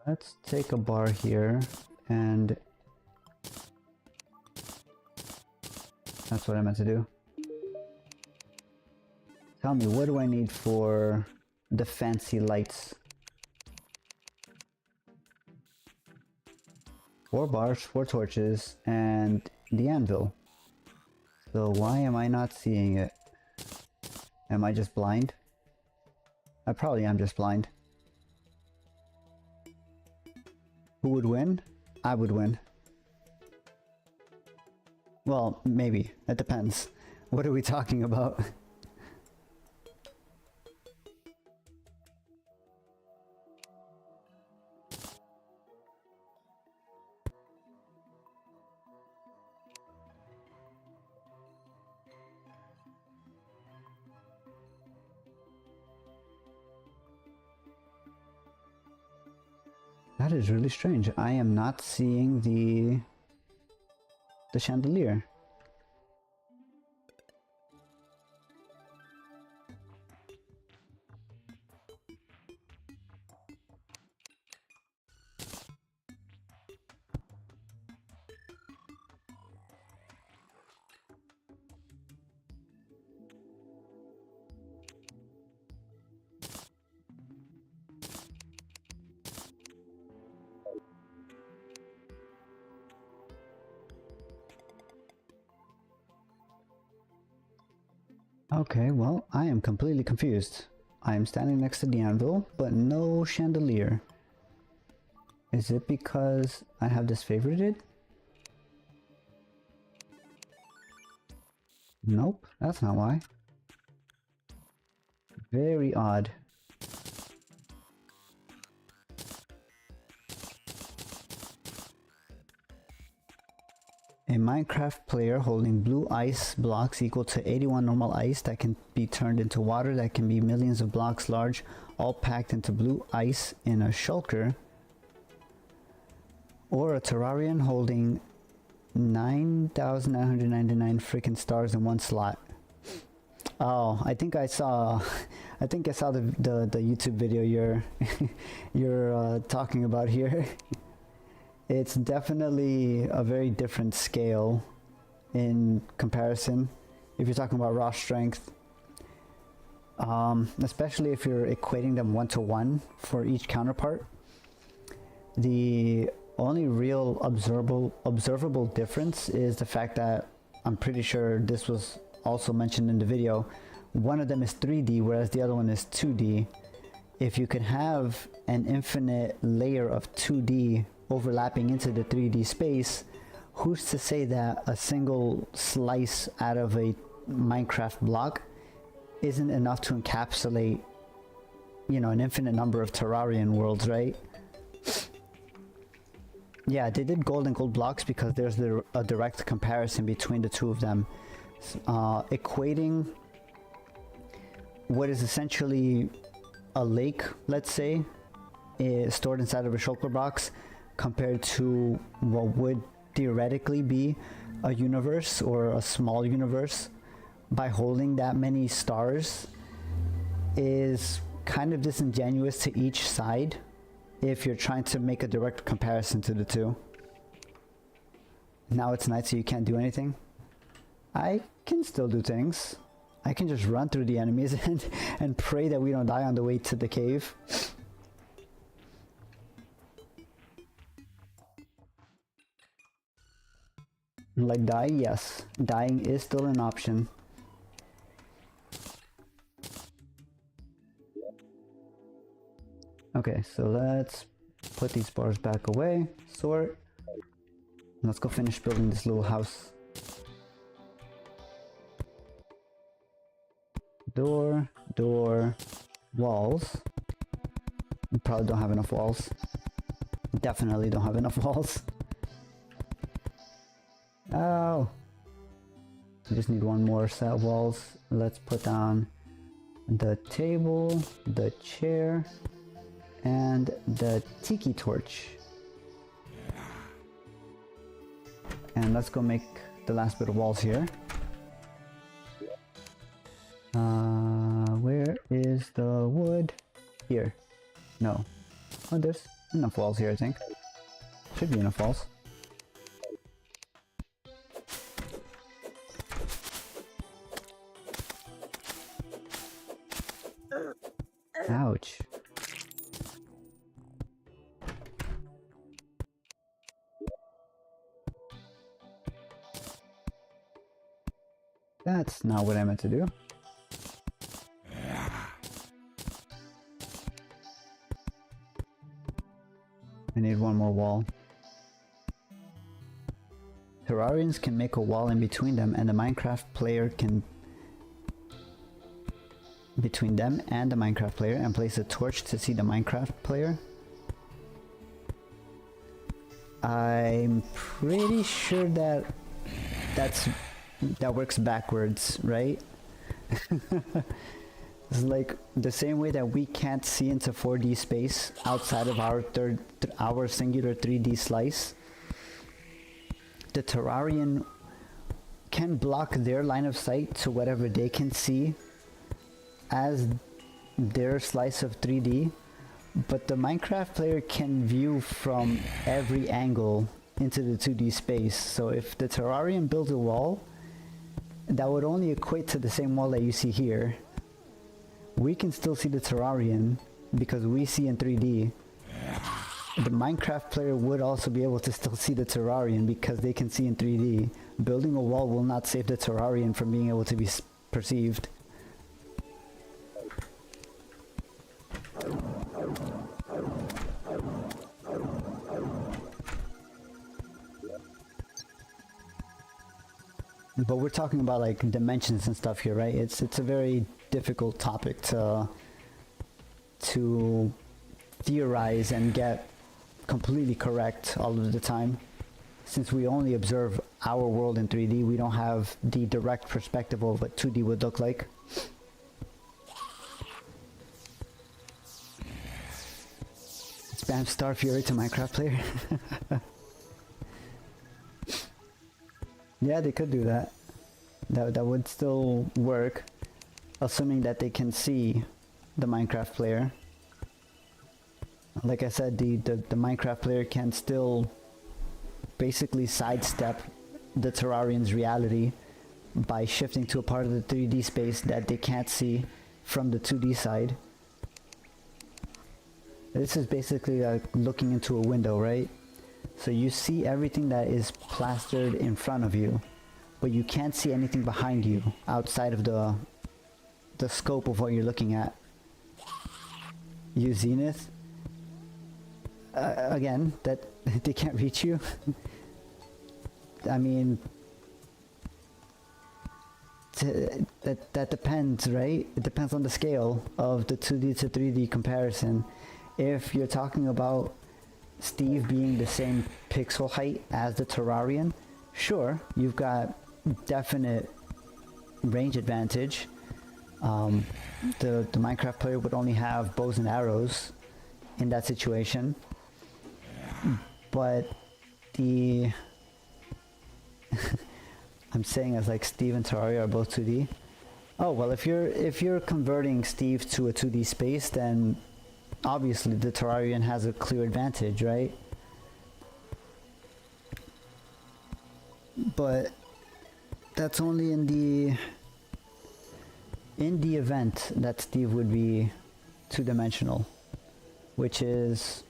Let's take a bar here, and that's what I meant to do. Tell me, what do I need for the fancy lights? 4 bars, 4 torches, and the anvil. So why am I not seeing it? Am I just blind? I probably am just blind. Who would win? I would win. Well, maybe. It depends. What are we talking about? That is really strange. I am not seeing the chandelier. Okay, well, I am completely confused. I am standing next to the anvil, but no chandelier. Is it because I have this favorited? Nope, that's not why. Very odd. A Minecraft player holding blue ice blocks equal to 81 normal ice that can be turned into water that can be millions of blocks large, all packed into blue ice in a shulker. Or a Terrarian holding 9,999 freaking stars in one slot. Oh, I think I saw the YouTube video you're talking about here. It's definitely a very different scale in comparison if you're talking about raw strength, especially if you're equating them 1-to-1 for each counterpart. The only real observable difference is the fact that I'm pretty sure this was also mentioned in the video. One of them is 3D, whereas the other one is 2D. If you could have an infinite layer of 2D overlapping into the 3D space, who's to say that a single slice out of a Minecraft block isn't enough to encapsulate, you know, an infinite number of Terrarian worlds, right? Yeah, they did gold and gold blocks because there's a direct comparison between the two of them. Equating what is essentially a lake, let's say, is stored inside of a shulker box, compared to what would theoretically be a universe or a small universe by holding that many stars is kind of disingenuous to each side if you're trying to make a direct comparison to the two. Now it's night, so you can't do anything. I can still do things. I can just run through the enemies and pray that we don't die on the way to the cave. Like die, yes. Dying is still an option. Okay, so let's put these bars back away, sort. Let's go finish building this little house. Door, walls. We probably don't have enough walls. Definitely don't have enough walls. Oh! We just need one more set of walls. Let's put down the table, the chair, and the tiki torch. And let's go make the last bit of walls here. Where is the wood? Here. No. Oh, there's enough walls here, I think. Should be enough walls. Ouch. That's not what I meant to do. I need one more wall. Terrarians can make a wall in between them, and the Minecraft player can between them and the Minecraft player and place a torch to see the Minecraft player. I'm pretty sure that that works backwards, right? It's like the same way that we can't see into 4D space outside of our singular 3D slice. The Terrarian can block their line of sight to whatever they can see as their slice of 3D, but the Minecraft player can view from every angle into the 2D space. So if the Terrarian builds a wall, that would only equate to the same wall that you see here. We can still see the Terrarian because we see in 3D. The Minecraft player would also be able to still see the Terrarian because they can see in 3D. Building a wall will not save the Terrarian from being able to be perceived. But we're talking about like dimensions and stuff here, right? It's a very difficult topic to theorize and get completely correct all of the time. Since we only observe our world in 3D, we don't have the direct perspective of what 2D would look like. Spam Star Fury to Minecraft player. Yeah, they could do that. That would still work, assuming that they can see the Minecraft player. Like I said, the Minecraft player can still basically sidestep the Terrarian's reality by shifting to a part of the 3D space that they can't see from the 2D side. This is basically like looking into a window, right? So you see everything that is plastered in front of you, but you can't see anything behind you outside of the scope of what you're looking at. Use Zenith. Again, that they can't reach you. I mean, that depends, right? It depends on the scale of the 2D to 3D comparison. If you're talking about Steve being the same pixel height as the Terrarian, sure, you've got definite range advantage. The Minecraft player would only have bows and arrows in that situation, but the I'm saying as like Steve and Terraria are both 2D. Oh well, if you're converting Steve to a 2D space, then obviously the Terrarian has a clear advantage, right? But that's only in the event that Steve would be two-dimensional, which is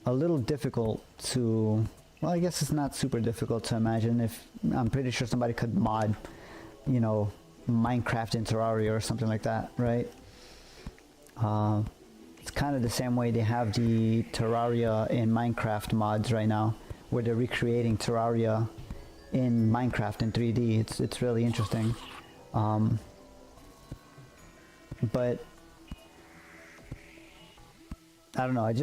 a little difficult to, well, I guess it's not super difficult to imagine. If I'm pretty sure somebody could mod, you know, Minecraft in Terraria or something like that, right? It's kind of the same way they have the Terraria in Minecraft mods right now, where they're recreating Terraria in Minecraft in 3D. It's really interesting. But I don't know, I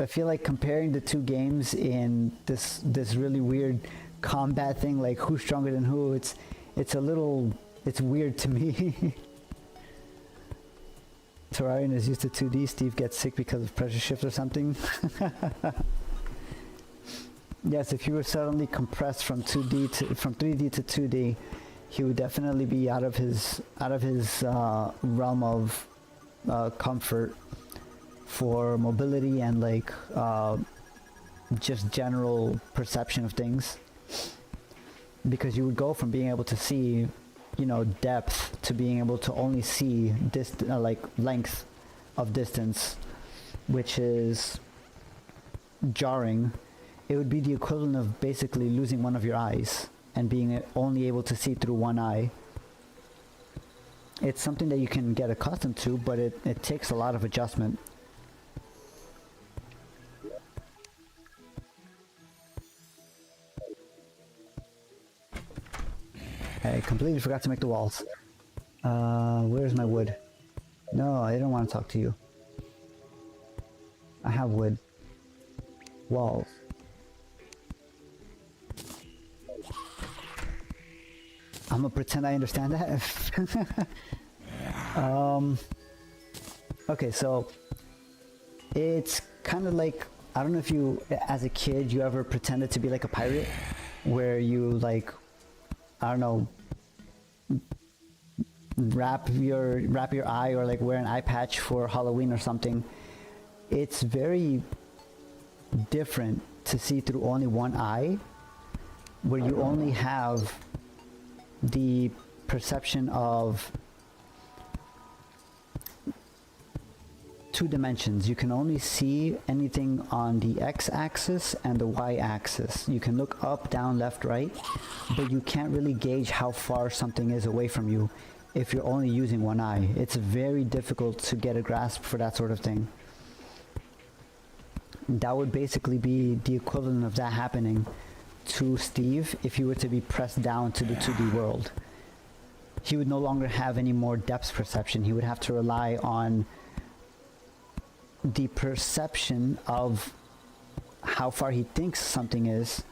feel like comparing the two games in this really weird combat thing, like who's stronger than who, it's weird to me. Terrarian is used to 2D, Steve gets sick because of pressure shift or something. Yes, if he were suddenly compressed from 3D to 2D, he would definitely be out of his realm of comfort for mobility and like just general perception of things, because you would go from being able to see, you know, depth to being able to only see like length of distance, which is jarring. It would be the equivalent of basically losing one of your eyes and being only able to see through one eye. It's something that you can get accustomed to, but it takes a lot of adjustment. I completely forgot to make the walls. Where's my wood? No, I don't want to talk to you. I have wood. Walls. I'm gonna pretend I understand that. Okay, so it's kind of like, I don't know if you, as a kid, you ever pretended to be like a pirate, where you like, I don't know, wrap your eye or like wear an eye patch for Halloween or something. It's very different to see through only one eye, where you only have the perception of 2 dimensions. You can only see anything on the x-axis and the y-axis. You can look up, down, left, right, but you can't really gauge how far something is away from you if you're only using one eye. It's very difficult to get a grasp for that sort of thing. That would basically be the equivalent of that happening to Steve if he were to be pressed down to the 2D world. He would no longer have any more depth perception. He would have to rely on the perception of how far he thinks something is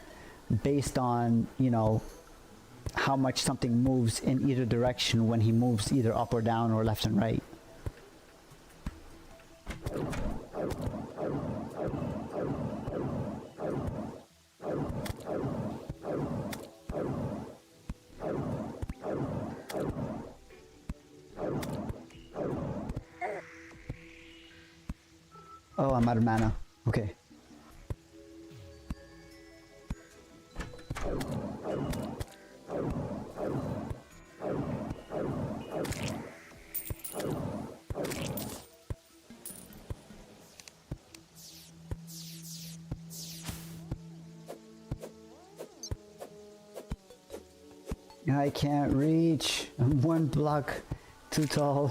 based on, you know, how much something moves in either direction when he moves either up or down or left and right. Oh, I'm out of mana. Okay. I can't reach. I'm 1 block too tall.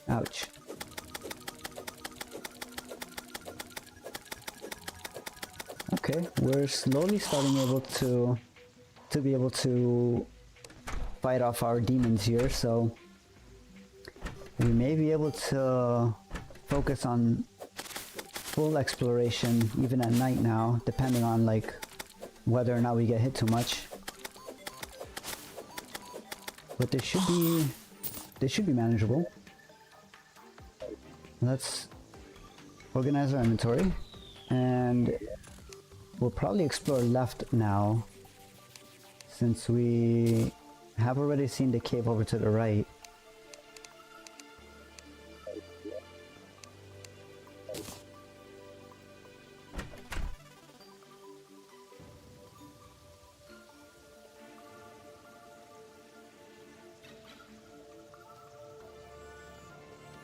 Ouch. Okay, we're slowly starting to be able to fight off our demons here, so we may be able to focus on full exploration even at night now, depending on like whether or not we get hit too much. But they should be manageable. Let's organize our inventory, and we'll probably explore left now, since we have already seen the cave over to the right.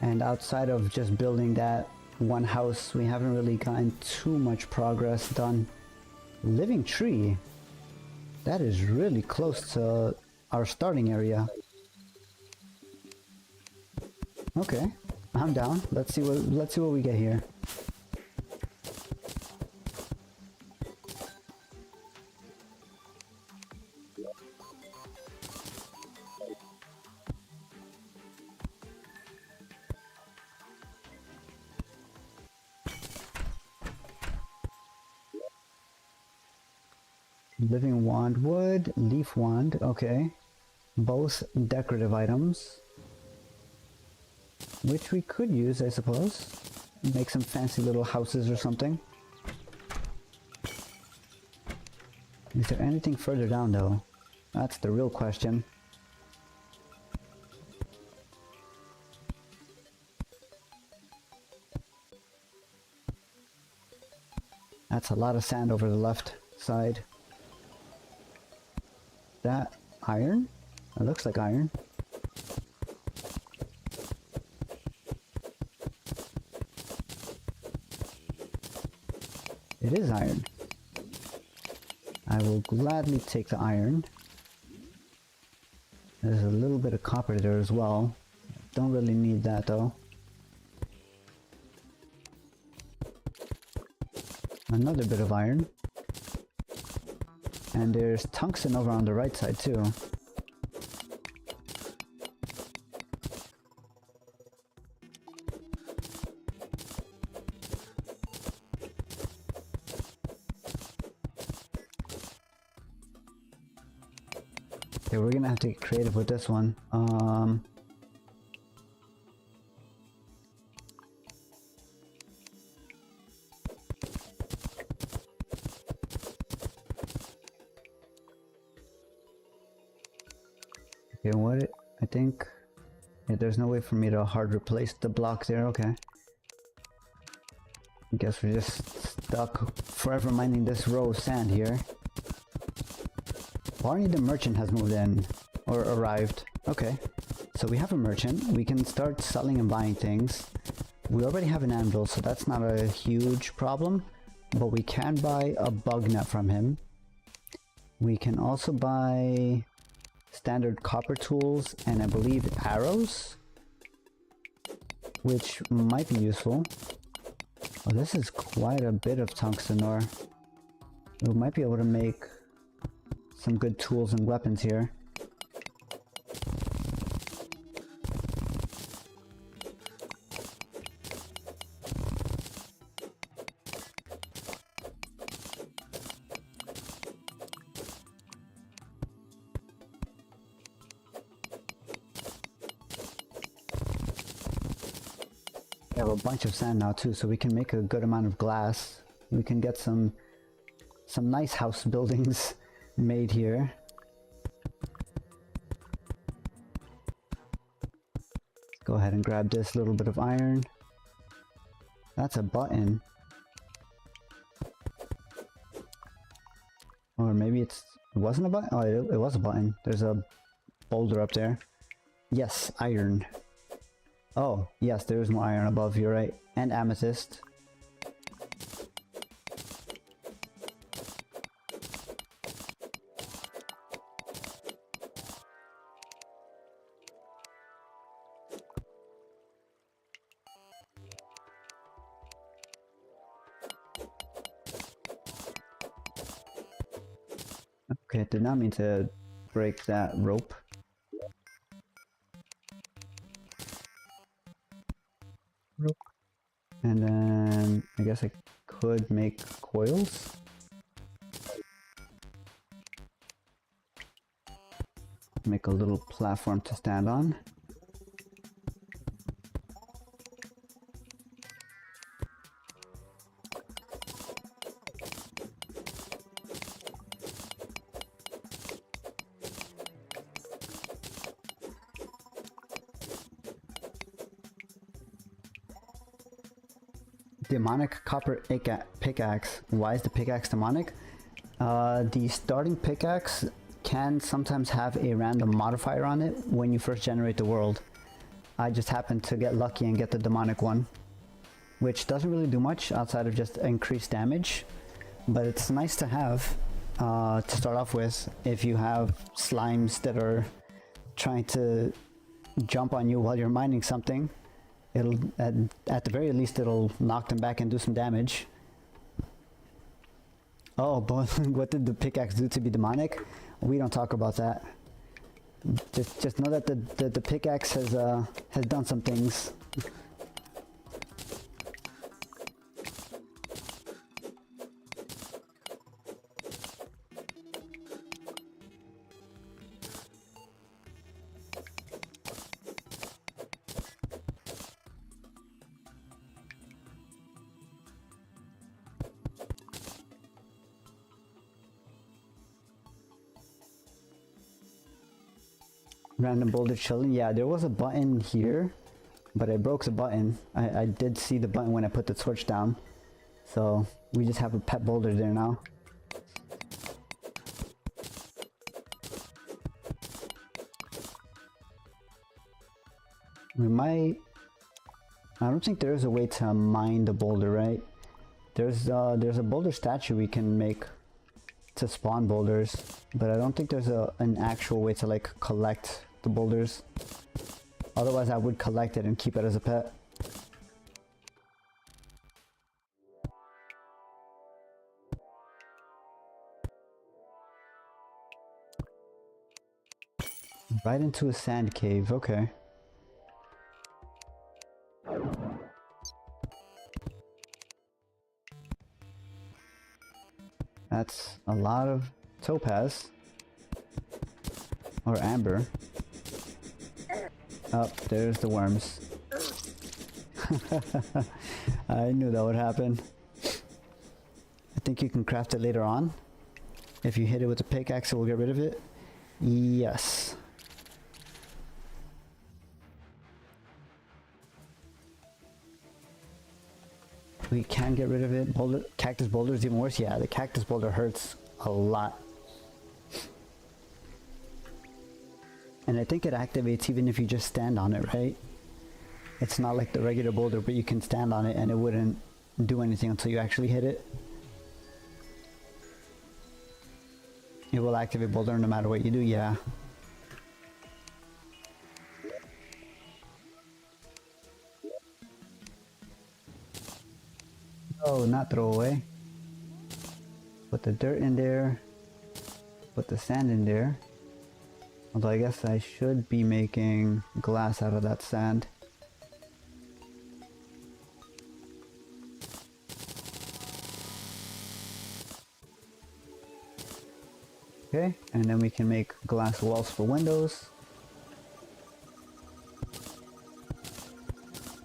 And outside of just building that one house, we haven't really gotten too much progress done. Living tree. That is really close to our starting area. Okay, I'm down. Let's see what we get here. Living wand wood, leaf wand, okay. Both decorative items. Which we could use, I suppose. Make some fancy little houses or something. Is there anything further down though? That's the real question. That's a lot of sand over the left side. That iron? It looks like iron. It is iron. I will gladly take the iron. There's a little bit of copper there as well. Don't really need that though. Another bit of iron. And there's tungsten over on the right side too. Okay, we're gonna have to get creative with this one. Okay, what I think... Yeah, there's no way for me to hard replace the block there, okay. I guess we're just stuck forever mining this row of sand here. Barney the merchant has moved in, or arrived. Okay, so we have a merchant. We can start selling and buying things. We already have an anvil, so that's not a huge problem. But we can buy a bug net from him. We can also buy standard copper tools and I believe arrows, which might be useful. Oh, this is quite a bit of tungsten ore. We might be able to make some good tools and weapons here. We have a bunch of sand now too, so we can make a good amount of glass. We can get some nice house buildings made here. Let's go ahead and grab this little bit of iron. That's a button. Or maybe it wasn't a button? Oh, it was a button. There's a boulder up there. Yes, iron. Oh, yes, there is more iron above, you're right. And amethyst. Okay, did not mean to break that rope. And then I guess I could make coils. Make a little platform to stand on. Demonic copper pickaxe. Why is the pickaxe demonic? The starting pickaxe can sometimes have a random modifier on it when you first generate the world. I just happened to get lucky and get the demonic one, which doesn't really do much outside of just increased damage, but it's nice to have to start off with if you have slimes that are trying to jump on you while you're mining something. It'll, at the very least, it'll knock them back and do some damage. Oh, but what did the pickaxe do to be demonic? We don't talk about that. Just know that the pickaxe has done some things. Random boulder chilling. Yeah, there was a button here, but I broke the button. I did see the button when I put the torch down. So we just have a pet boulder there now. We might... I don't think there is a way to mine the boulder, right? There's a boulder statue we can make to spawn boulders, but I don't think there's an actual way to like collect the boulders. Otherwise I would collect it and keep it as a pet. Right into a sand cave, okay. That's a lot of topaz. Or amber. Oh, there's the worms. I knew that would happen. I think you can craft it later on. If you hit it with a pickaxe, it will get rid of it. Yes. We can get rid of it. Cactus boulder is even worse. Yeah, the cactus boulder hurts a lot. And I think it activates even if you just stand on it, right? It's not like the regular boulder, but you can stand on it and it wouldn't do anything until you actually hit it. It will activate boulder no matter what you do, yeah. Oh, not throw away. Put the dirt in there. Put the sand in there. Although I guess I should be making glass out of that sand. Okay, and then we can make glass walls for windows.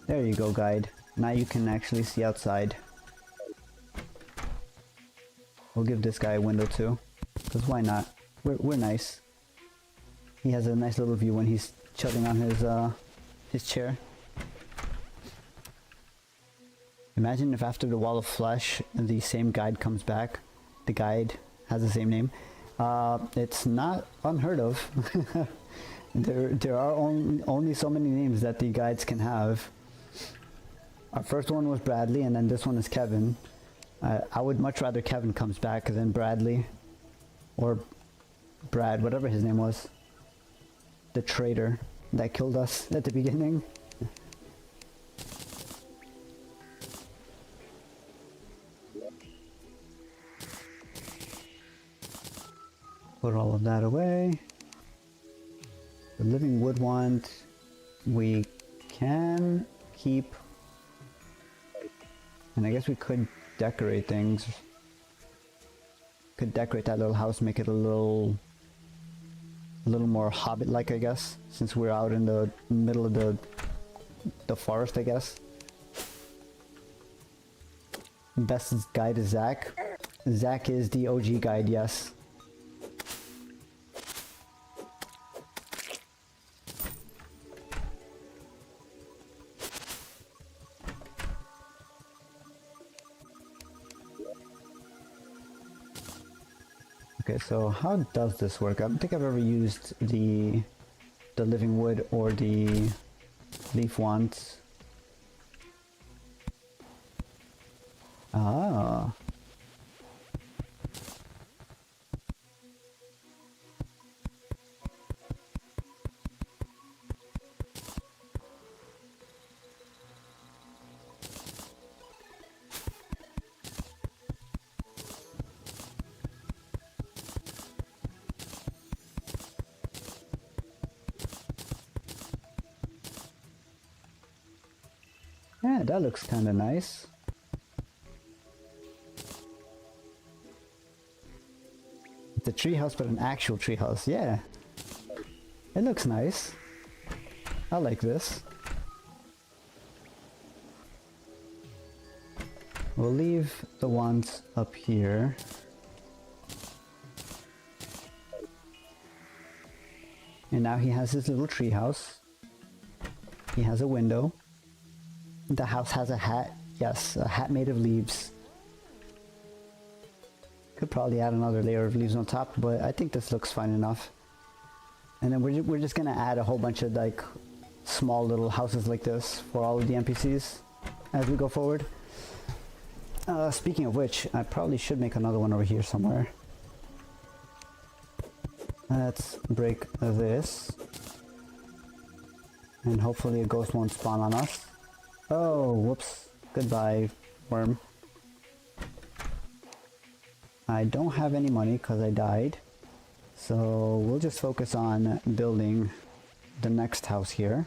There you go, guide. Now you can actually see outside. We'll give this guy a window too, because why not? We're nice. He has a nice little view when he's chilling on his chair. Imagine if after the wall of flesh, the same guide comes back. The guide has the same name. It's not unheard of. There are only so many names that the guides can have. Our first one was Bradley, and then this one is Kevin. I would much rather Kevin comes back than Bradley. Or Brad, whatever his name was. The traitor that killed us at the beginning. Put all of that away. The living wood one, we can keep. And I guess we could decorate things. Could decorate that little house, make it a little more hobbit-like, I guess, since we're out in the middle of the forest, I guess. Best guide is Zach. Zach is the OG guide, yes. Okay, so how does this work? I don't think I've ever used the living wood or the leaf wands. Ah. Yeah, that looks kind of nice. It's a treehouse, but an actual treehouse. Yeah, it looks nice. I like this. We'll leave the ones up here. And now he has his little tree house. He has a window. The house has a hat. Yes, a hat made of leaves. Could probably add another layer of leaves on top, but I think this looks fine enough. And then we're just gonna add a whole bunch of like small little houses like this for all of the NPCs as we go forward. Speaking of which, I probably should make another one over here somewhere. Let's break this. And hopefully a ghost won't spawn on us. Oh, whoops. Goodbye, worm. I don't have any money because I died. So we'll just focus on building the next house here.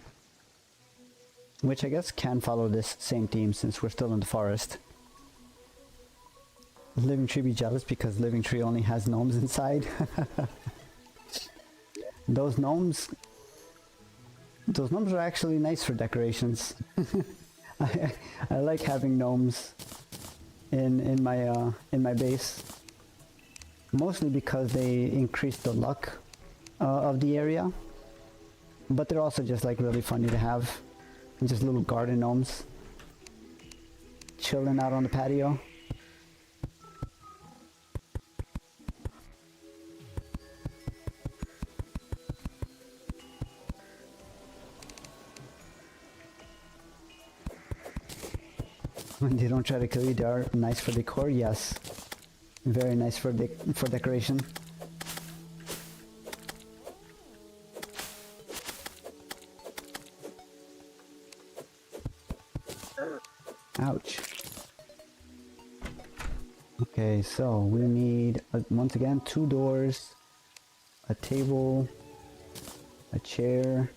Which I guess can follow this same theme since we're still in the forest. Living Tree be jealous because Living Tree only has gnomes inside. Those gnomes are actually nice for decorations. I like having gnomes in my base, mostly because they increase the luck of the area, but they're also just like really funny to have. Just little garden gnomes chilling out on the patio. When they don't try to kill you, they are nice for decor. Yes, very nice for decoration. Ouch. Okay, so we need once again 2 doors, a table, a chair.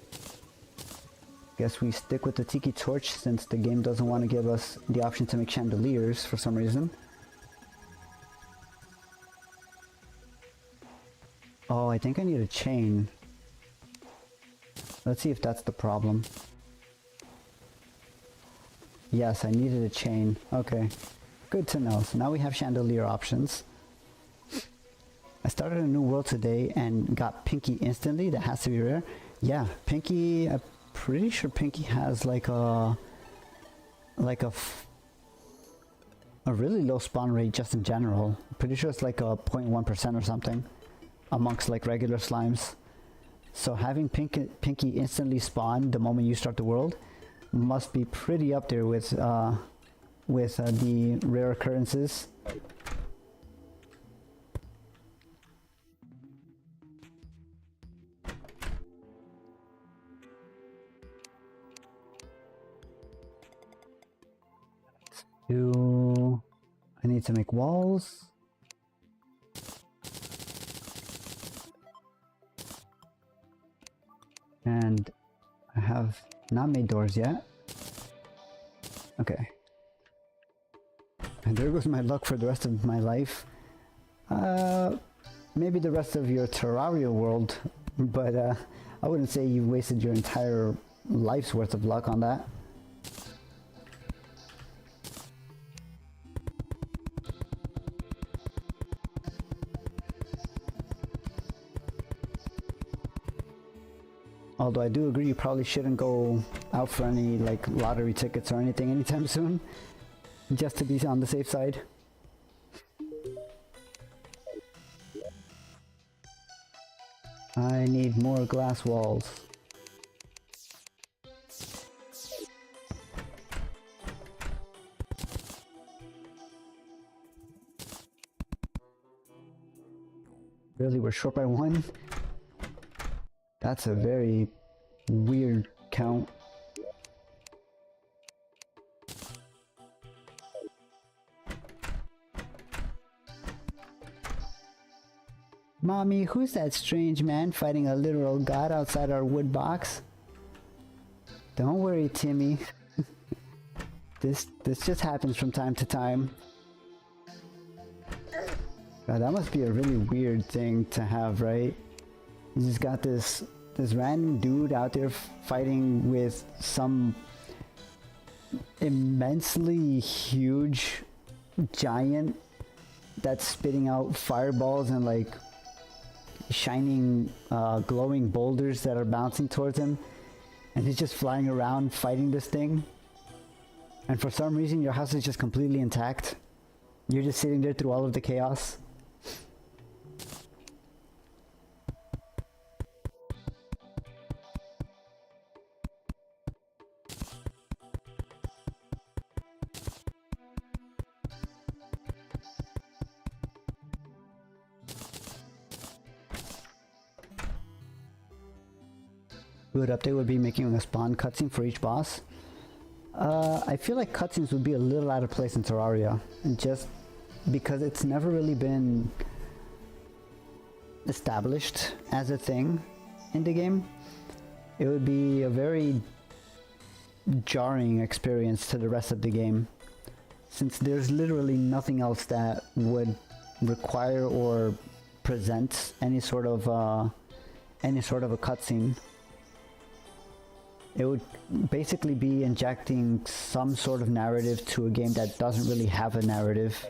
Guess we stick with the tiki torch since the game doesn't want to give us the option to make chandeliers for some reason. Oh, I think I need a chain. Let's see if that's the problem. Yes, I needed a chain. Okay, good to know. So now we have chandelier options. I started a new world today and got Pinky instantly. That has to be rare. Yeah, Pinky, I'm pretty sure Pinky has like a really low spawn rate just in general. I'm pretty sure it's like a 0.1% or something amongst like regular slimes. So having Pinky instantly spawn the moment you start the world must be pretty up there with the rare occurrences. I need to make walls. And I have not made doors yet. Okay. And there goes my luck for the rest of my life. Maybe the rest of your Terraria world, but I wouldn't say you wasted your entire life's worth of luck on that. Although I do agree you probably shouldn't go out for any like lottery tickets or anything anytime soon, just to be on the safe side. I need more glass walls. Really, we're short by 1? That's a very weird count. Mommy, who's that strange man fighting a literal god outside our wood box? Don't worry, Timmy. This just happens from time to time. God, that must be a really weird thing to have, right? You just got this random dude out there fighting with some immensely huge giant that's spitting out fireballs and like shining, glowing boulders that are bouncing towards him, and he's just flying around fighting this thing. And for some reason, your house is just completely intact. You're just sitting there through all of the chaos. Good update would be making a spawn cutscene for each boss. I feel like cutscenes would be a little out of place in Terraria, just because it's never really been established as a thing in the game. It would be a very jarring experience to the rest of the game, since there's literally nothing else that would require or present any sort of a cutscene. It would basically be injecting some sort of narrative to a game that doesn't really have a narrative.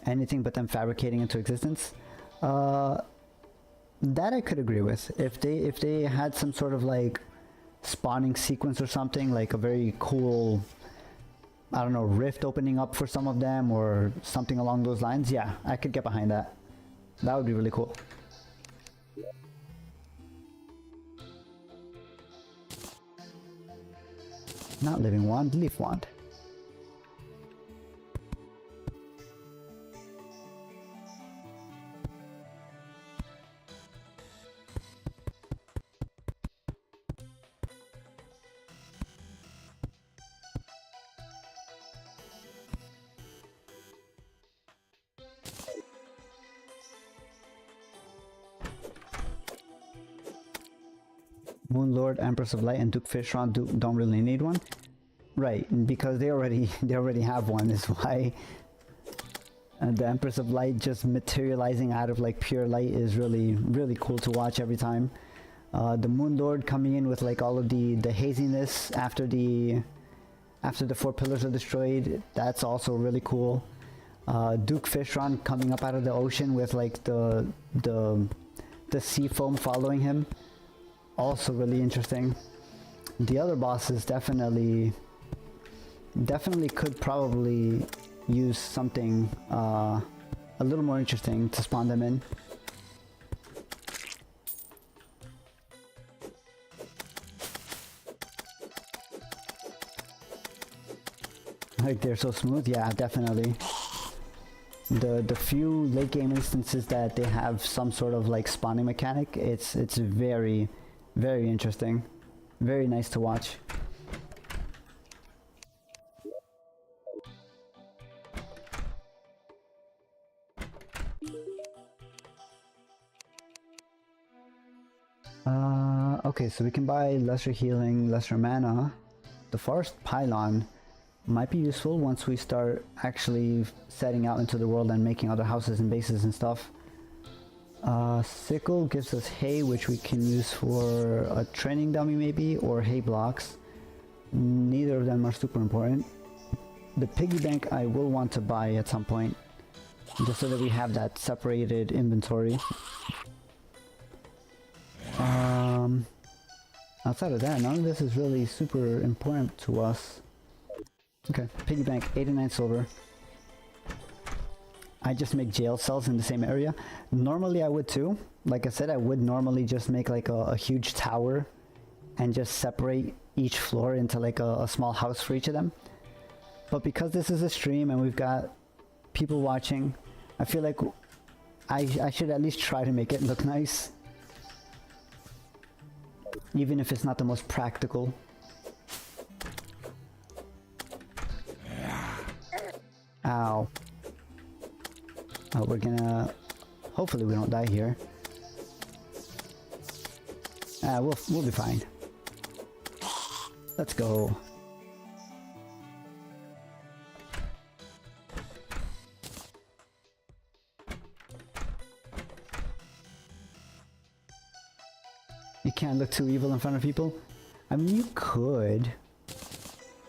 Anything but them fabricating into existence. That I could agree with. If they had some sort of like spawning sequence or something, like a very cool, I don't know, rift opening up for some of them or something along those lines, yeah, I could get behind that. That would be really cool. Not living wand, leaf wand. Moon Lord, Empress of Light, and Duke Fishron don't really need one. Right, because they already have one, is why. And the Empress of Light just materializing out of like pure light is really cool to watch every time. The Moon Lord coming in with like all of the haziness after the 4 pillars are destroyed, that's also really cool. Duke Fishron coming up out of the ocean with like the sea foam following him, also really interesting. The other bosses definitely could probably use something a little more interesting to spawn them in. Like they're so smooth, yeah, definitely. The few late game instances that they have some sort of like spawning mechanic, it's very interesting, very nice to watch. Okay, so we can buy lesser healing, lesser mana. The forest pylon might be useful once we start actually setting out into the world and making other houses and bases and stuff. Sickle gives us hay, which we can use for a training dummy maybe, or hay blocks. Neither of them are super important. The piggy bank I will want to buy at some point, just so that we have that separated inventory. Outside of that, none of this is really super important to us. Okay, piggy bank, 89 silver. I just make jail cells in the same area. Normally I would too. Like I said, I would normally just make like a huge tower and just separate each floor into like a small house for each of them. But because this is a stream and we've got people watching, I feel like I should at least try to make it look nice. Even if it's not the most practical. Ow. Oh, we're gonna... Hopefully we don't die here. We'll be fine. Let's go. You can't look too evil in front of people. I mean, you could.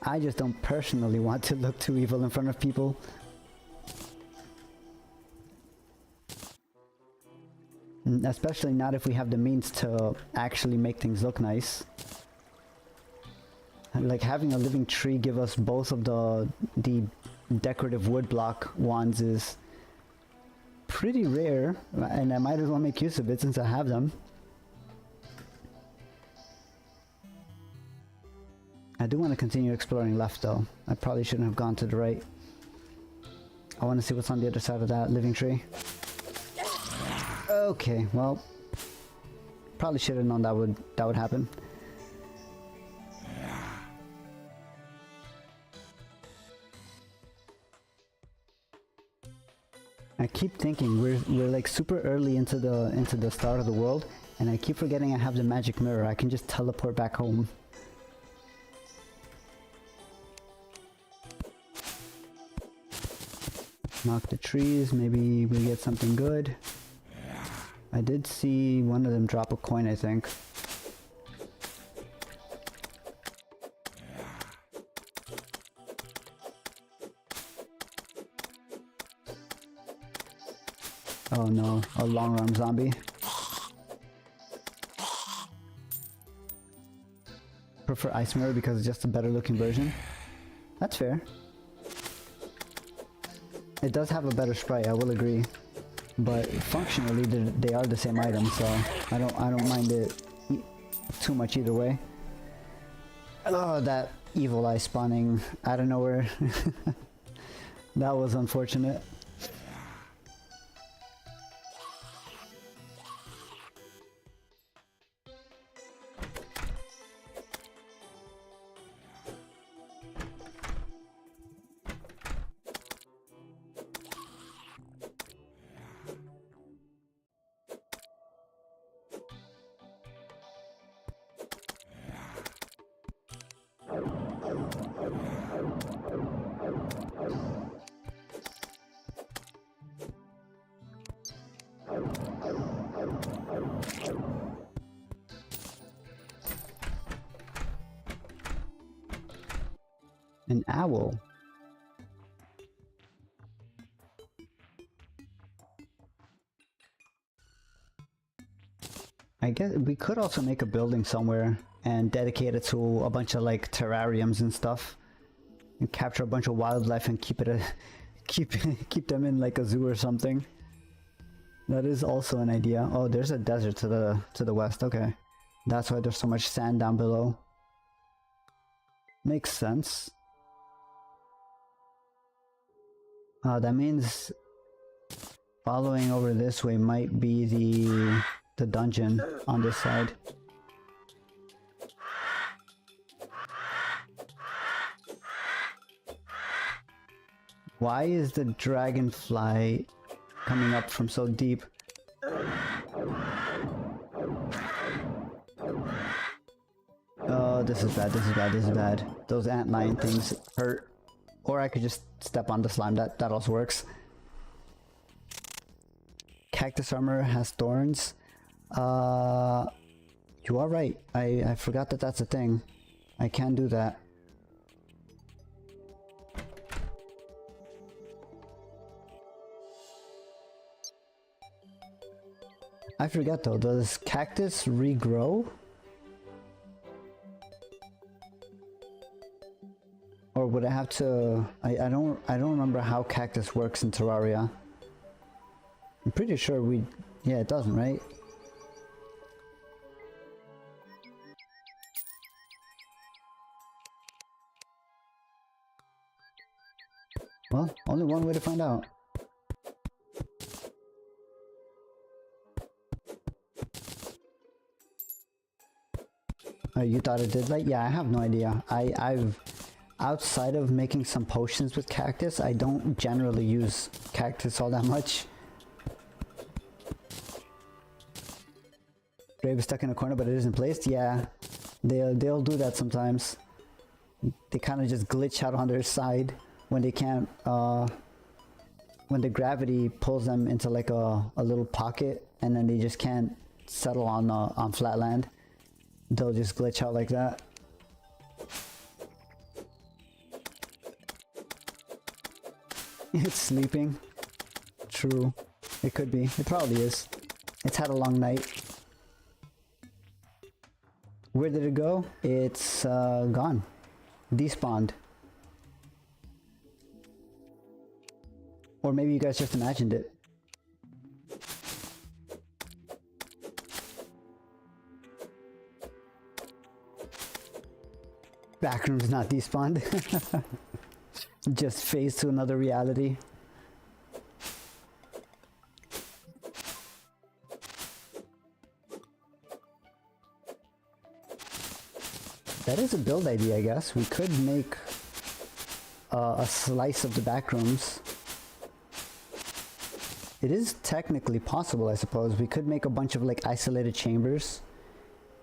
I just don't personally want to look too evil in front of people. Especially not if we have the means to actually make things look nice. Like having a living tree give us both of the decorative wood block wands is pretty rare, and I might as well make use of it since I have them. I do want to continue exploring left though. I probably shouldn't have gone to the right. I want to see what's on the other side of that living tree. Okay, well, probably should have known that would happen. I keep thinking we're like super early into the start of the world, and I keep forgetting I have the magic mirror. I can just teleport back home. Knock the trees, maybe we get something good. I did see one of them drop a coin, I think. Oh no, a long arm zombie. Prefer Ice Mirror because it's just a better looking version. That's fair. It does have a better sprite, I will agree. But functionally they are the same item, so I don't mind it too much either way. Oh, that evil eye spawning out of nowhere. That was unfortunate. An owl. I guess we could also make a building somewhere and dedicate it to a bunch of like terrariums and stuff, and capture a bunch of wildlife and keep it keep them in like a zoo or something. That is also an idea. Oh, there's a desert to the west. Okay, that's why there's so much sand down below. Makes sense. That means following over this way might be the dungeon on this side. Why is the dragonfly coming up from so deep? Oh, this is bad, this is bad, this is bad. Those antlion things hurt. Or I could just step on the slime, that also works. Cactus armor has thorns. You are right. I forgot that that's a thing. I can do that. I forget though, does cactus regrow? Or would I have to... I don't remember how cactus works in Terraria. I'm pretty sure we... Yeah, it doesn't, right? Well, only one way to find out. You thought it did that? Yeah, I have no idea. I've... Outside of making some potions with cactus, I don't generally use cactus all that much. Grave is stuck in a corner but it isn't placed? Yeah, they'll do that sometimes. They kind of just glitch out on their side when they can't, when the gravity pulls them into like a little pocket and then they just can't settle on flat land. They'll just glitch out like that. It's sleeping. True. It could be. It probably is. It's had a long night. Where did it go? It's gone. Despawned. Or maybe you guys just imagined it. Backroom's not despawned. Just phased to another reality. That is a build idea, I guess. We could make a slice of the backrooms. It is technically possible, I suppose. We could make a bunch of like isolated chambers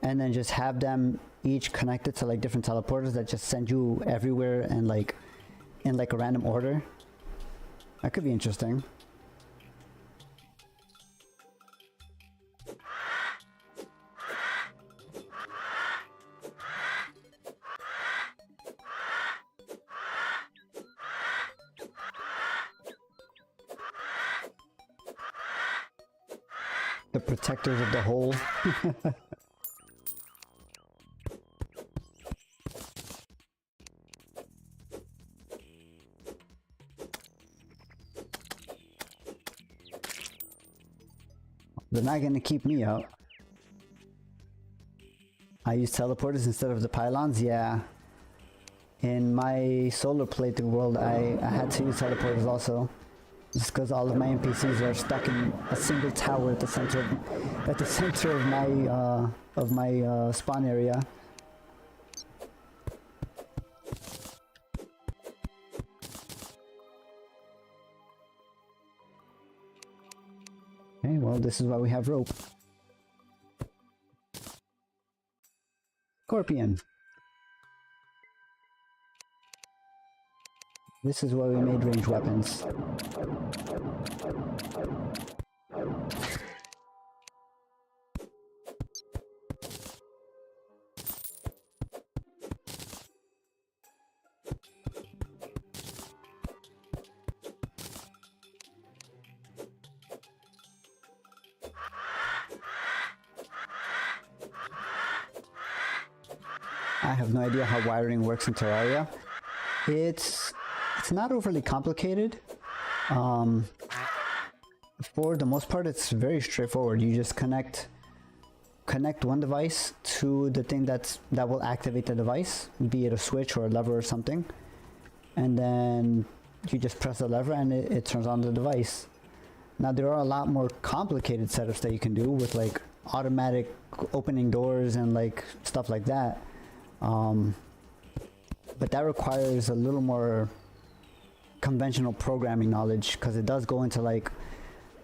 and then just have them each connected to like different teleporters that just send you everywhere and like in like a random order. That could be interesting. The protectors of the whole. They're not gonna keep me out. I use teleporters instead of the pylons, yeah. In my solar plate world, I had to use teleporters also. Just because all of my NPCs are stuck in a single tower at the center of my spawn area. Okay, well, this is why we have rope. Scorpion. This is why we made ranged weapons. I have no idea how wiring works in Terraria. It's not overly complicated. For the most part, it's very straightforward. You just connect one device to the thing that will activate the device, be it a switch or a lever or something, and then you just press the lever and it turns on the device. Now there are a lot more complicated setups that you can do with like automatic opening doors and like stuff like that, but that requires a little more conventional programming knowledge because it does go into like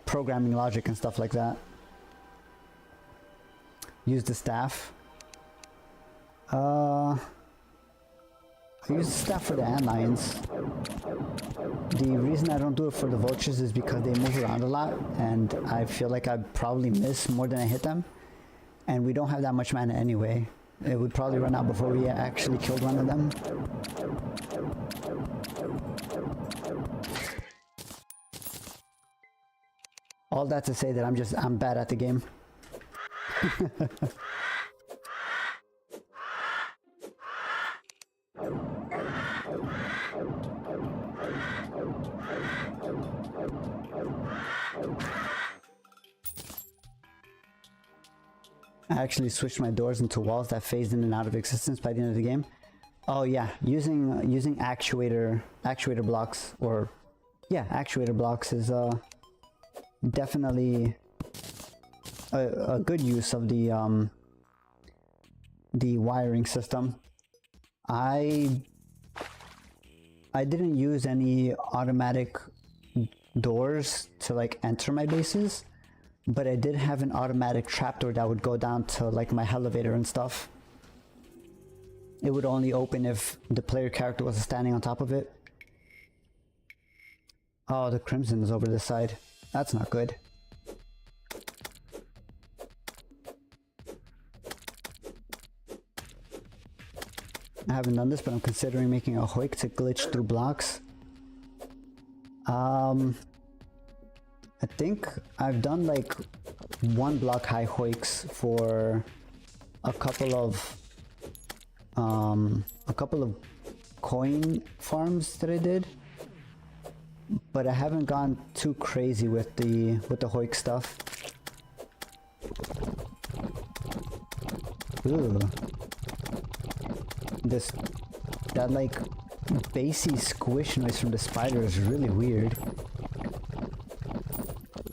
programming logic and stuff like that. Use the staff. I use the staff for the antlions. The reason I don't do it for the vultures is because they move around a lot and I feel like I probably miss more than I hit them, and we don't have that much mana anyway. It would probably run out before we actually killed one of them. All that to say that I'm bad at the game. I actually switched my doors into walls that phased in and out of existence by the end of the game. Oh yeah, using actuator blocks, or yeah, actuator blocks is definitely a good use of the wiring system. I didn't use any automatic doors to like enter my bases, but I did have an automatic trapdoor that would go down to like my elevator and stuff. It would only open if the player character was standing on top of it. Oh, the crimson is over this side. That's not good. I haven't done this, but I'm considering making a hoik to glitch through blocks. I think I've done like 1 block high hoiks for a couple of coin farms that I did, but I haven't gone too crazy with the hoik stuff. Ooh. That like bassy squish noise from the spider is really weird.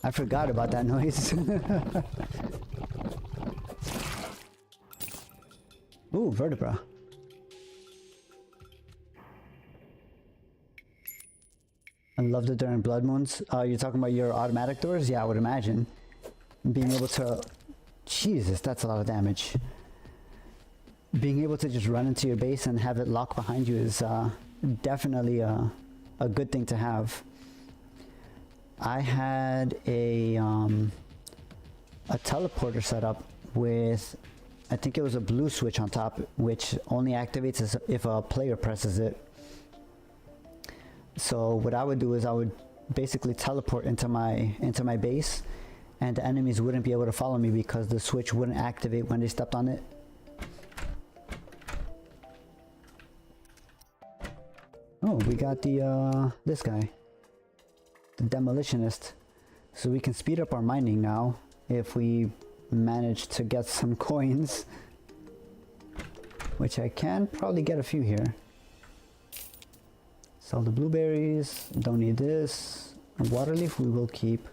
I forgot about that noise. Ooh, vertebra. I love it during blood moons. You're talking about your automatic doors? Yeah, I would imagine. Being able to... Jesus, that's a lot of damage. Being able to just run into your base and have it lock behind you is definitely a good thing to have. I had a teleporter set up with, I think it was a blue switch on top, which only activates if a player presses it. So what I would do is I would basically teleport into my base, and the enemies wouldn't be able to follow me because the switch wouldn't activate when they stepped on it. Oh, we got the this guy, the demolitionist, so we can speed up our mining now if we manage to get some coins, which I can probably get a few here. Sell the blueberries, don't need this. Water leaf we will keep.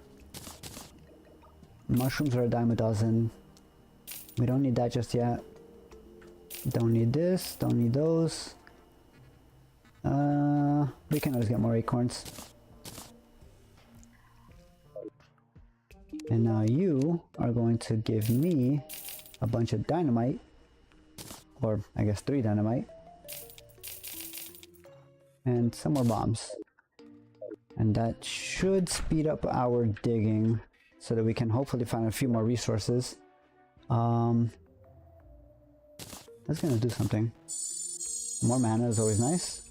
Mushrooms are a dime a dozen. We don't need that just yet. Don't need this, don't need those. We can always get more acorns. And now you are going to give me a bunch of dynamite, or I guess 3 dynamite, and some more bombs. And that should speed up our digging so that we can hopefully find a few more resources. That's gonna do something. More mana is always nice.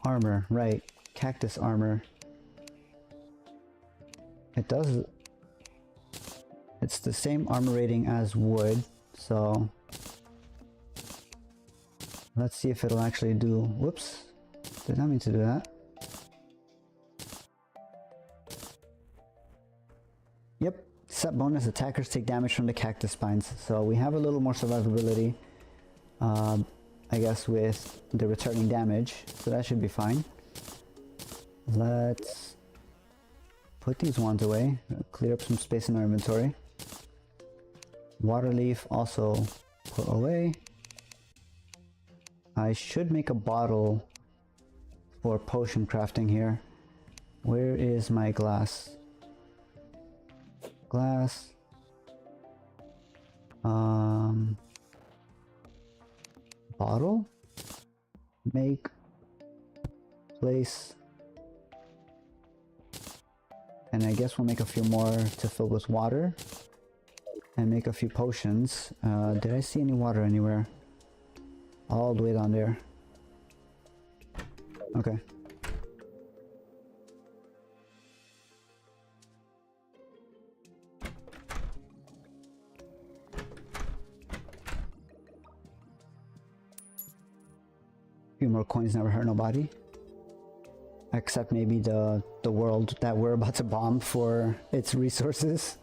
Armor, right. Cactus armor. It does... It's the same armor rating as wood, so... Let's see if it'll actually do... Whoops. Did not mean to do that. Yep. Set bonus, attackers take damage from the cactus spines. So we have a little more survivability. I guess with the returning damage, so that should be fine. Let's put these ones away, clear up some space in our inventory. Water leaf also put away. I should make a bottle for potion crafting here. Where is my glass? Glass. Bottle, make, place, and I guess we'll make a few more to fill with water and make a few potions. Did I see any water anywhere? All the way down there. Okay. Few more coins never hurt nobody. Except maybe the world that we're about to bomb for its resources.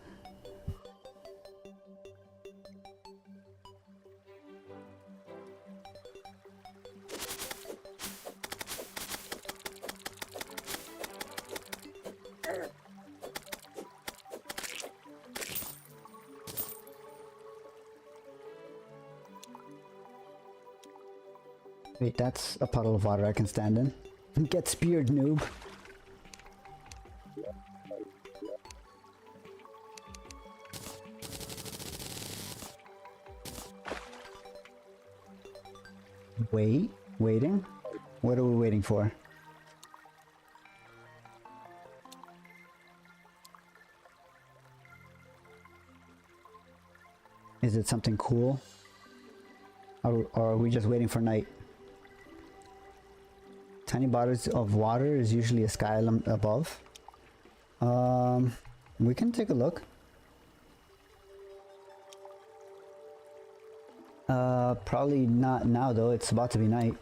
Wait, that's a puddle of water I can stand in. Get speared, noob. Waiting? What are we waiting for? Is it something cool? Or are we just waiting for night? Tiny bottles of water is usually a sky above. We can take a look. Probably not now though, it's about to be night.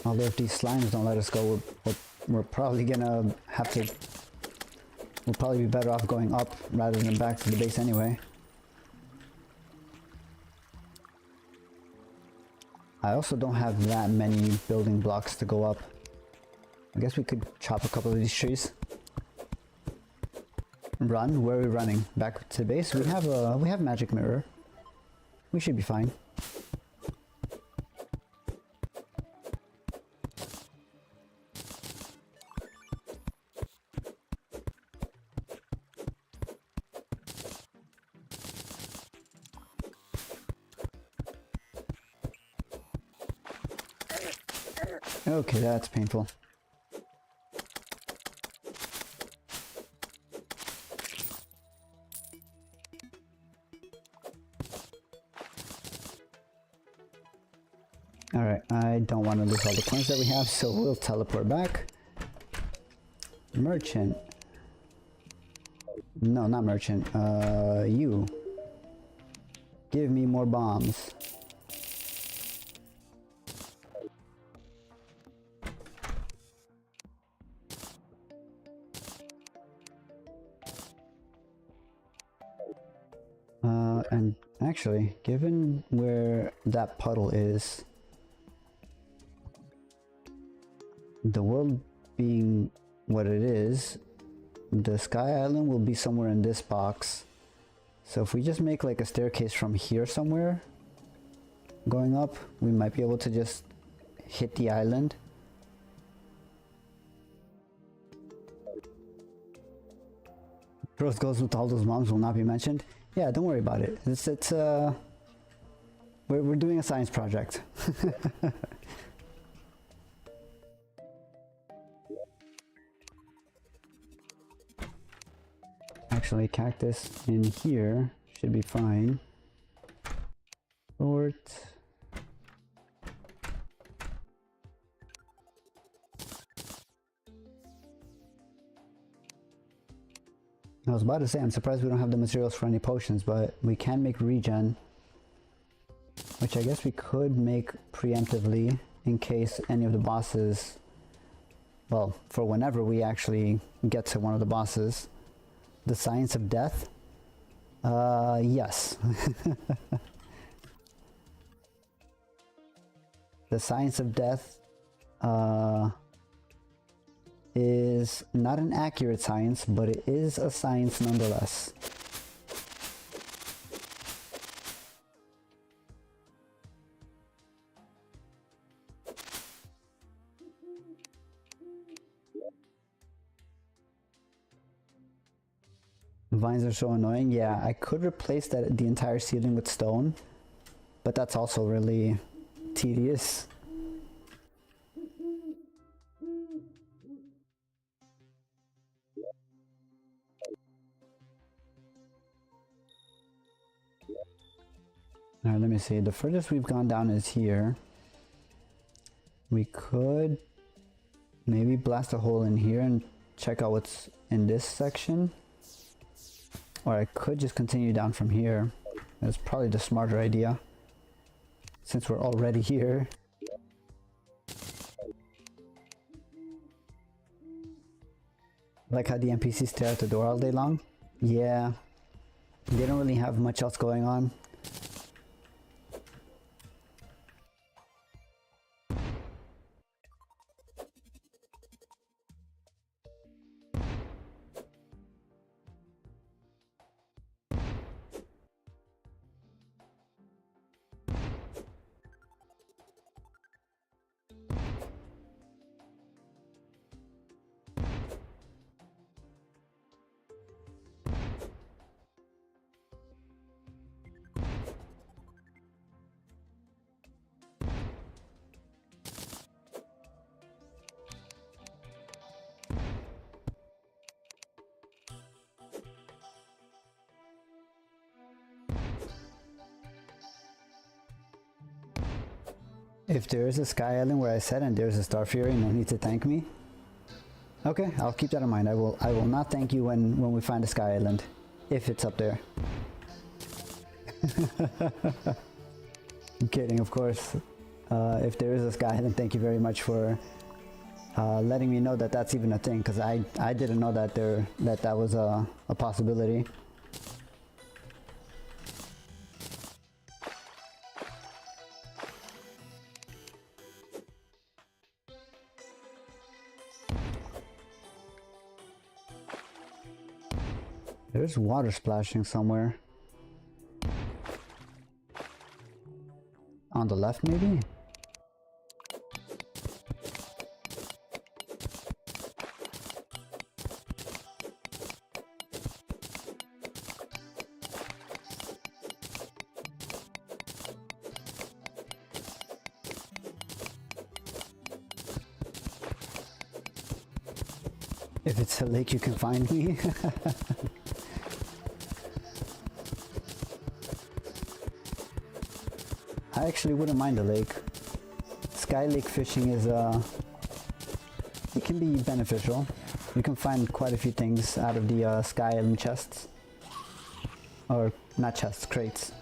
Although if these slimes don't let us go, we're probably gonna have to... We'll probably be better off going up rather than back to the base anyway. I also don't have that many building blocks to go up. I guess we could chop a couple of these trees. Run? Where are we running? Back to the base? We have magic mirror. We should be fine. Okay, that's painful. Alright, I don't want to lose all the coins that we have, so we'll teleport back. Merchant. No, not merchant. You. Give me more bombs. And actually, given where that puddle is, the world being what it is, the Sky Island will be somewhere in this box. So if we just make like a staircase from here somewhere, going up, we might be able to just hit the island. Growth goes with all those moms will not be mentioned. Yeah, don't worry about it. We're doing a science project. Actually, cactus in here should be fine. Sort. I was about to say, I'm surprised we don't have the materials for any potions, but we can make regen, which I guess we could make preemptively in case any of the bosses, well, for whenever we actually get to one of the bosses. The Science of Death? Yes. The Science of Death is not an accurate science, but it is a science nonetheless. Vines are so annoying. Yeah, I could replace the entire ceiling with stone, but that's also really tedious. Alright, let me see. The furthest we've gone down is here. We could maybe blast a hole in here and check out what's in this section. Or I could just continue down from here. That's probably the smarter idea, since we're already here. Like how the NPCs stare at the door all day long? Yeah. They don't really have much else going on. If there is a sky island where I said and there's a star fury, no need to thank me. Okay, I'll keep that in mind. I will not thank you when we find a sky island, if it's up there. I'm kidding, of course. If there is a sky island, thank you very much for letting me know that that's even a thing, because I didn't know that that was a possibility. There's water splashing somewhere. On the left, maybe? If it's a lake, you can find me. I actually wouldn't mind a lake. Sky lake fishing is it can be beneficial. You can find quite a few things out of the sky island chests. Or not chests, crates.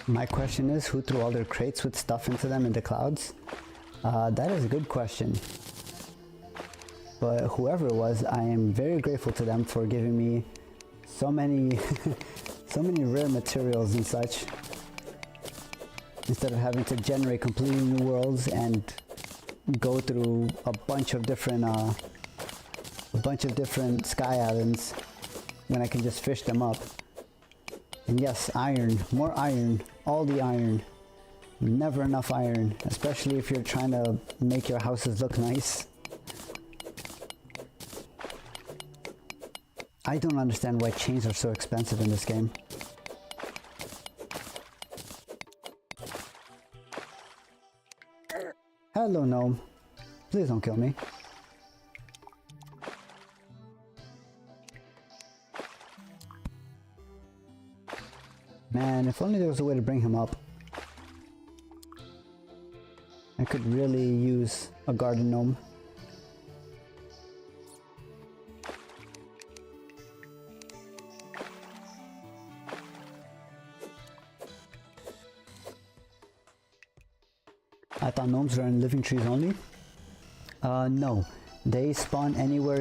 My question is, who threw all their crates with stuff into them in the clouds? That is a good question. But whoever it was, I am very grateful to them for giving me so many so many rare materials and such. Instead of having to generate completely new worlds and go through a bunch of different sky islands when I can just fish them up. And yes, iron, more iron, all the iron. Never enough iron, especially if you're trying to make your houses look nice. I don't understand why chains are so expensive in this game. Hello, gnome. Please don't kill me. Man, if only there was a way to bring him up. I could really use a garden gnome. I thought gnomes are in living trees only. No, they spawn anywhere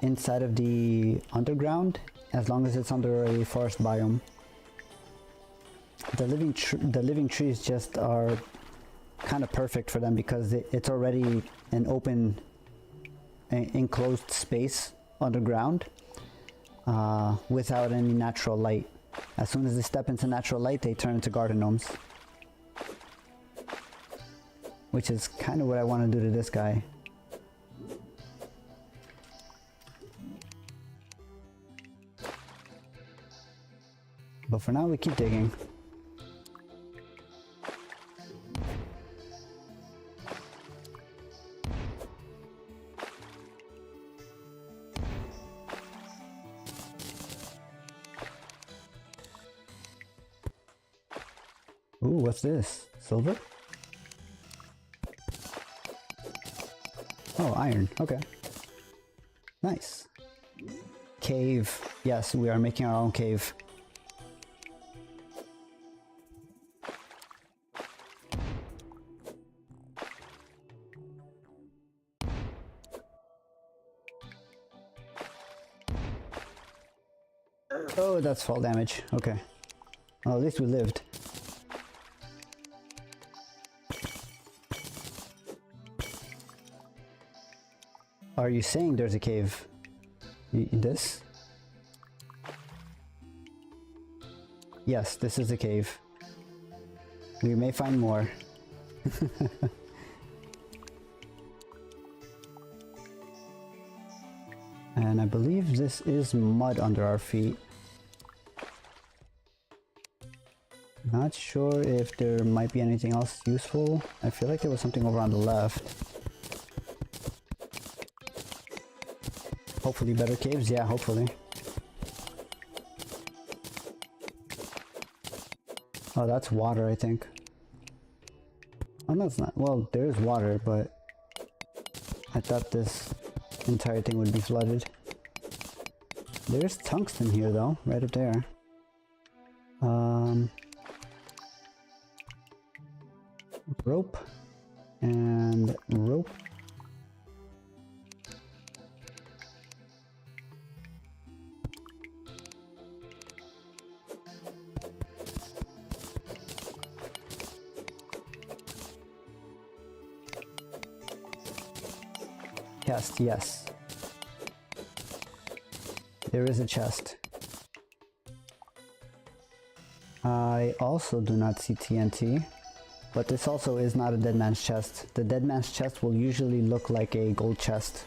inside of the underground, as long as it's under a forest biome. The living trees just are kind of perfect for them because it's already an open, enclosed space underground without any natural light. As soon as they step into natural light, they turn into garden gnomes. Which is kind of what I want to do to this guy. But for now, we keep digging. Ooh, what's this? Silver? Oh, iron. Okay. Nice. Cave. Yes, we are making our own cave. Oh, that's fall damage. Okay. Well, at least we lived. Are you saying there's a cave? This? Yes, this is a cave. We may find more. And I believe this is mud under our feet. Not sure if there might be anything else useful. I feel like there was something over on the left. Hopefully better caves? Yeah, hopefully. Oh, that's water, I think. Oh, no, it's not. Well, there is water, but I thought this entire thing would be flooded. There's tungsten here, though, right up there. Rope and rope. Chest, yes. There is a chest. I also do not see TNT, but this also is not a dead man's chest. The dead man's chest will usually look like a gold chest.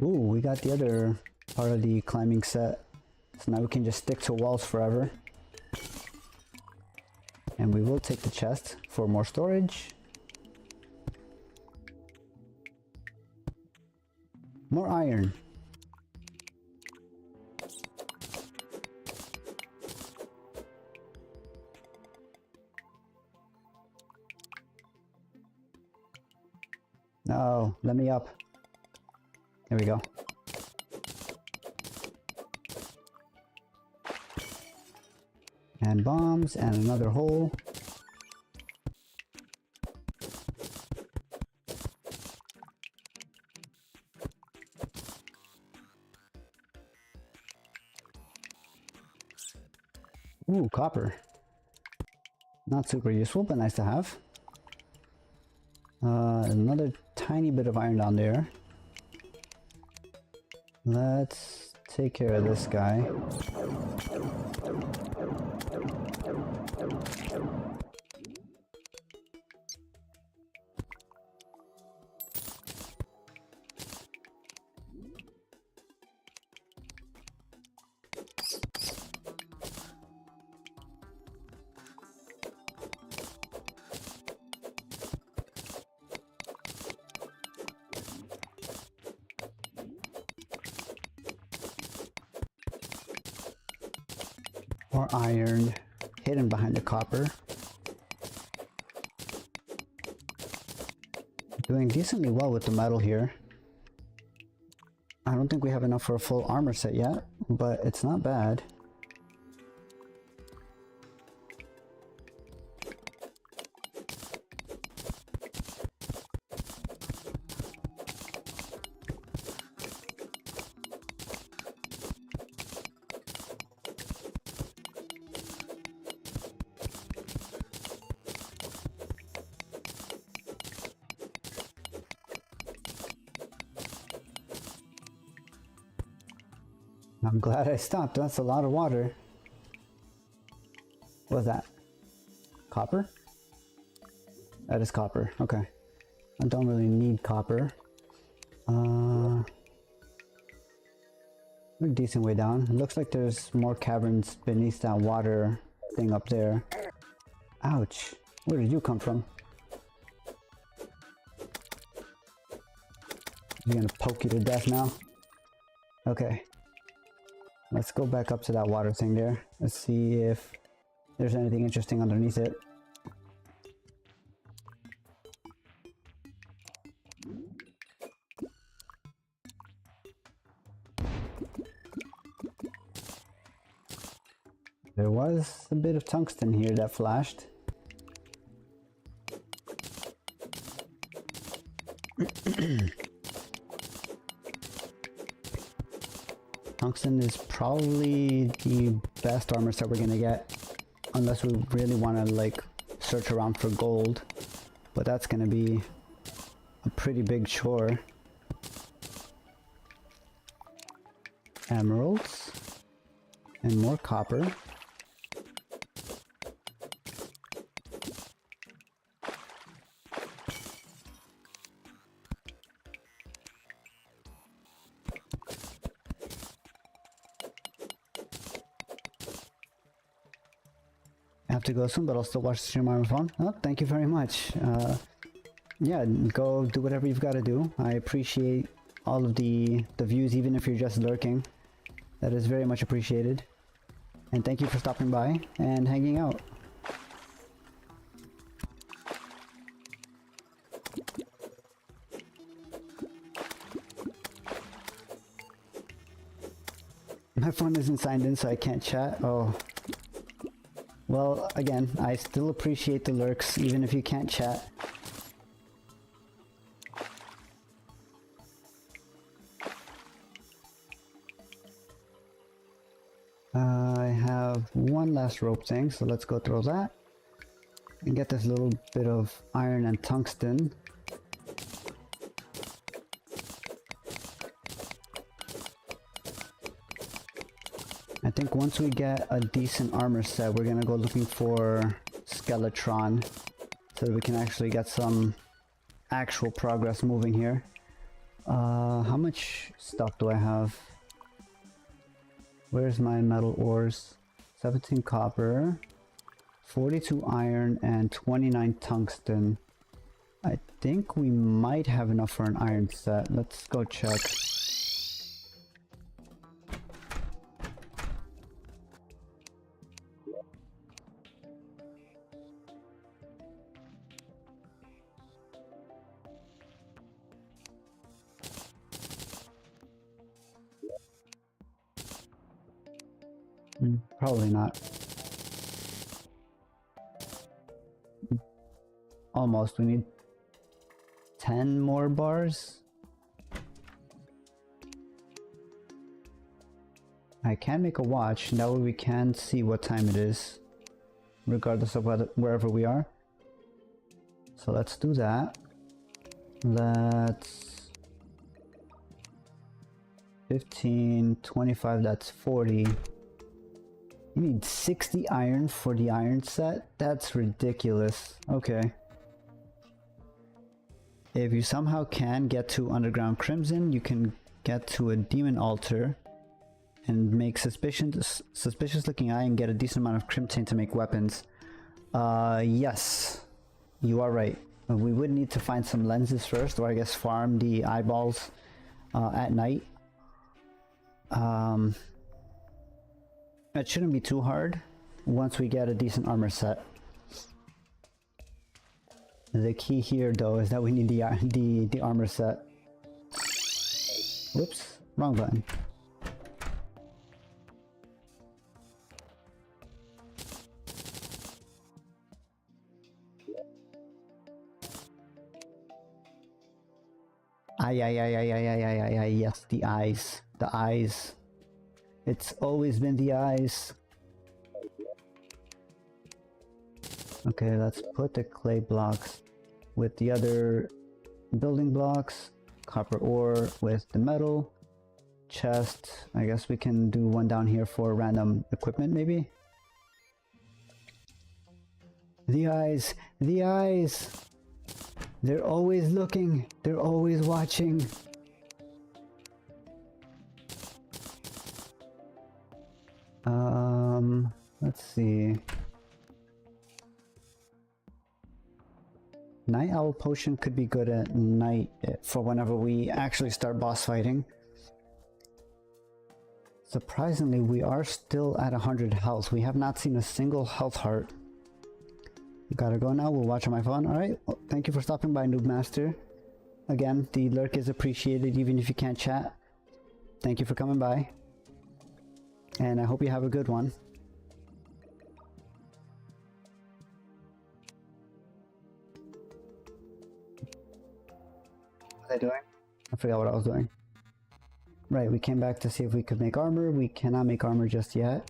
Ooh, we got the other part of the climbing set. So now we can just stick to walls forever. And we will take the chest for more storage. More iron. No, let me up. There we go. And bombs, and another hole. Ooh, copper. Not super useful, but nice to have. Another tiny bit of iron down there. Let's take care of this guy. More iron hidden behind the copper. Doing decently well with the metal here. I don't think we have enough for a full armor set yet, but it's not bad. I'm glad I stopped. That's a lot of water. What's that? Copper? That is copper. Okay. I don't really need copper. We're a decent way down. It looks like there's more caverns beneath that water thing up there. Ouch. Where did you come from? He's gonna poke you to death now? Okay. Let's go back up to that water thing there. Let's see if there's anything interesting underneath it. There was a bit of tungsten here that flashed. Tungsten is probably the best armor set we're gonna get, unless we really want to like search around for gold, but that's gonna be a pretty big chore. emeralds and more copper. I have to go soon, but I'll still watch the stream on my phone. Oh, thank you very much. Yeah, go do whatever you've got to do. I appreciate all of the views, even if you're just lurking. That is very much appreciated. And thank you for stopping by and hanging out. My phone isn't signed in, so I can't chat. Oh. Well, again, I still appreciate the lurks, even if you can't chat. I have one last rope thing, so let's go throw that. And get this little bit of iron and tungsten. I think once we get a decent armor set, we're gonna go looking for Skeletron so that we can actually get some actual progress moving here. How much stuff do I have? Where's my metal ores? 17 copper, 42 iron, and 29 tungsten. I think we might have enough for an iron set. Let's go check. Probably not. Almost. We need 10 more bars. I can make a watch. That way we can see what time it is, regardless of wherever we are. So let's do that. Let's 15, 25, that's 40. You need 60 iron for the iron set? That's ridiculous. Okay. If you somehow can get to Underground Crimson, you can get to a demon altar and make suspicious looking eye and get a decent amount of crimson to make weapons. Yes, you are right. We would need to find some lenses first, or I guess farm the eyeballs at night. It shouldn't be too hard once we get a decent armor set. The key here though is that we need the armor set. Whoops, wrong button. Yes, the eyes. The eyes. It's always been the eyes. Okay, let's put the clay blocks with the other building blocks. Copper ore with the metal. Chest. I guess we can do one down here for random equipment maybe. The eyes. The eyes. They're always looking. They're always watching. Let's see. Night Owl Potion could be good at night for whenever we actually start boss fighting. Surprisingly, we are still at 100 health. We have not seen a single health heart. Gotta go now. We'll watch on my phone. Alright, well, thank you for stopping by, Noob Master. Again, the lurk is appreciated even if you can't chat. Thank you for coming by. And I hope you have a good one. What was I doing? I forgot what I was doing. Right, we came back to see if we could make armor. We cannot make armor just yet.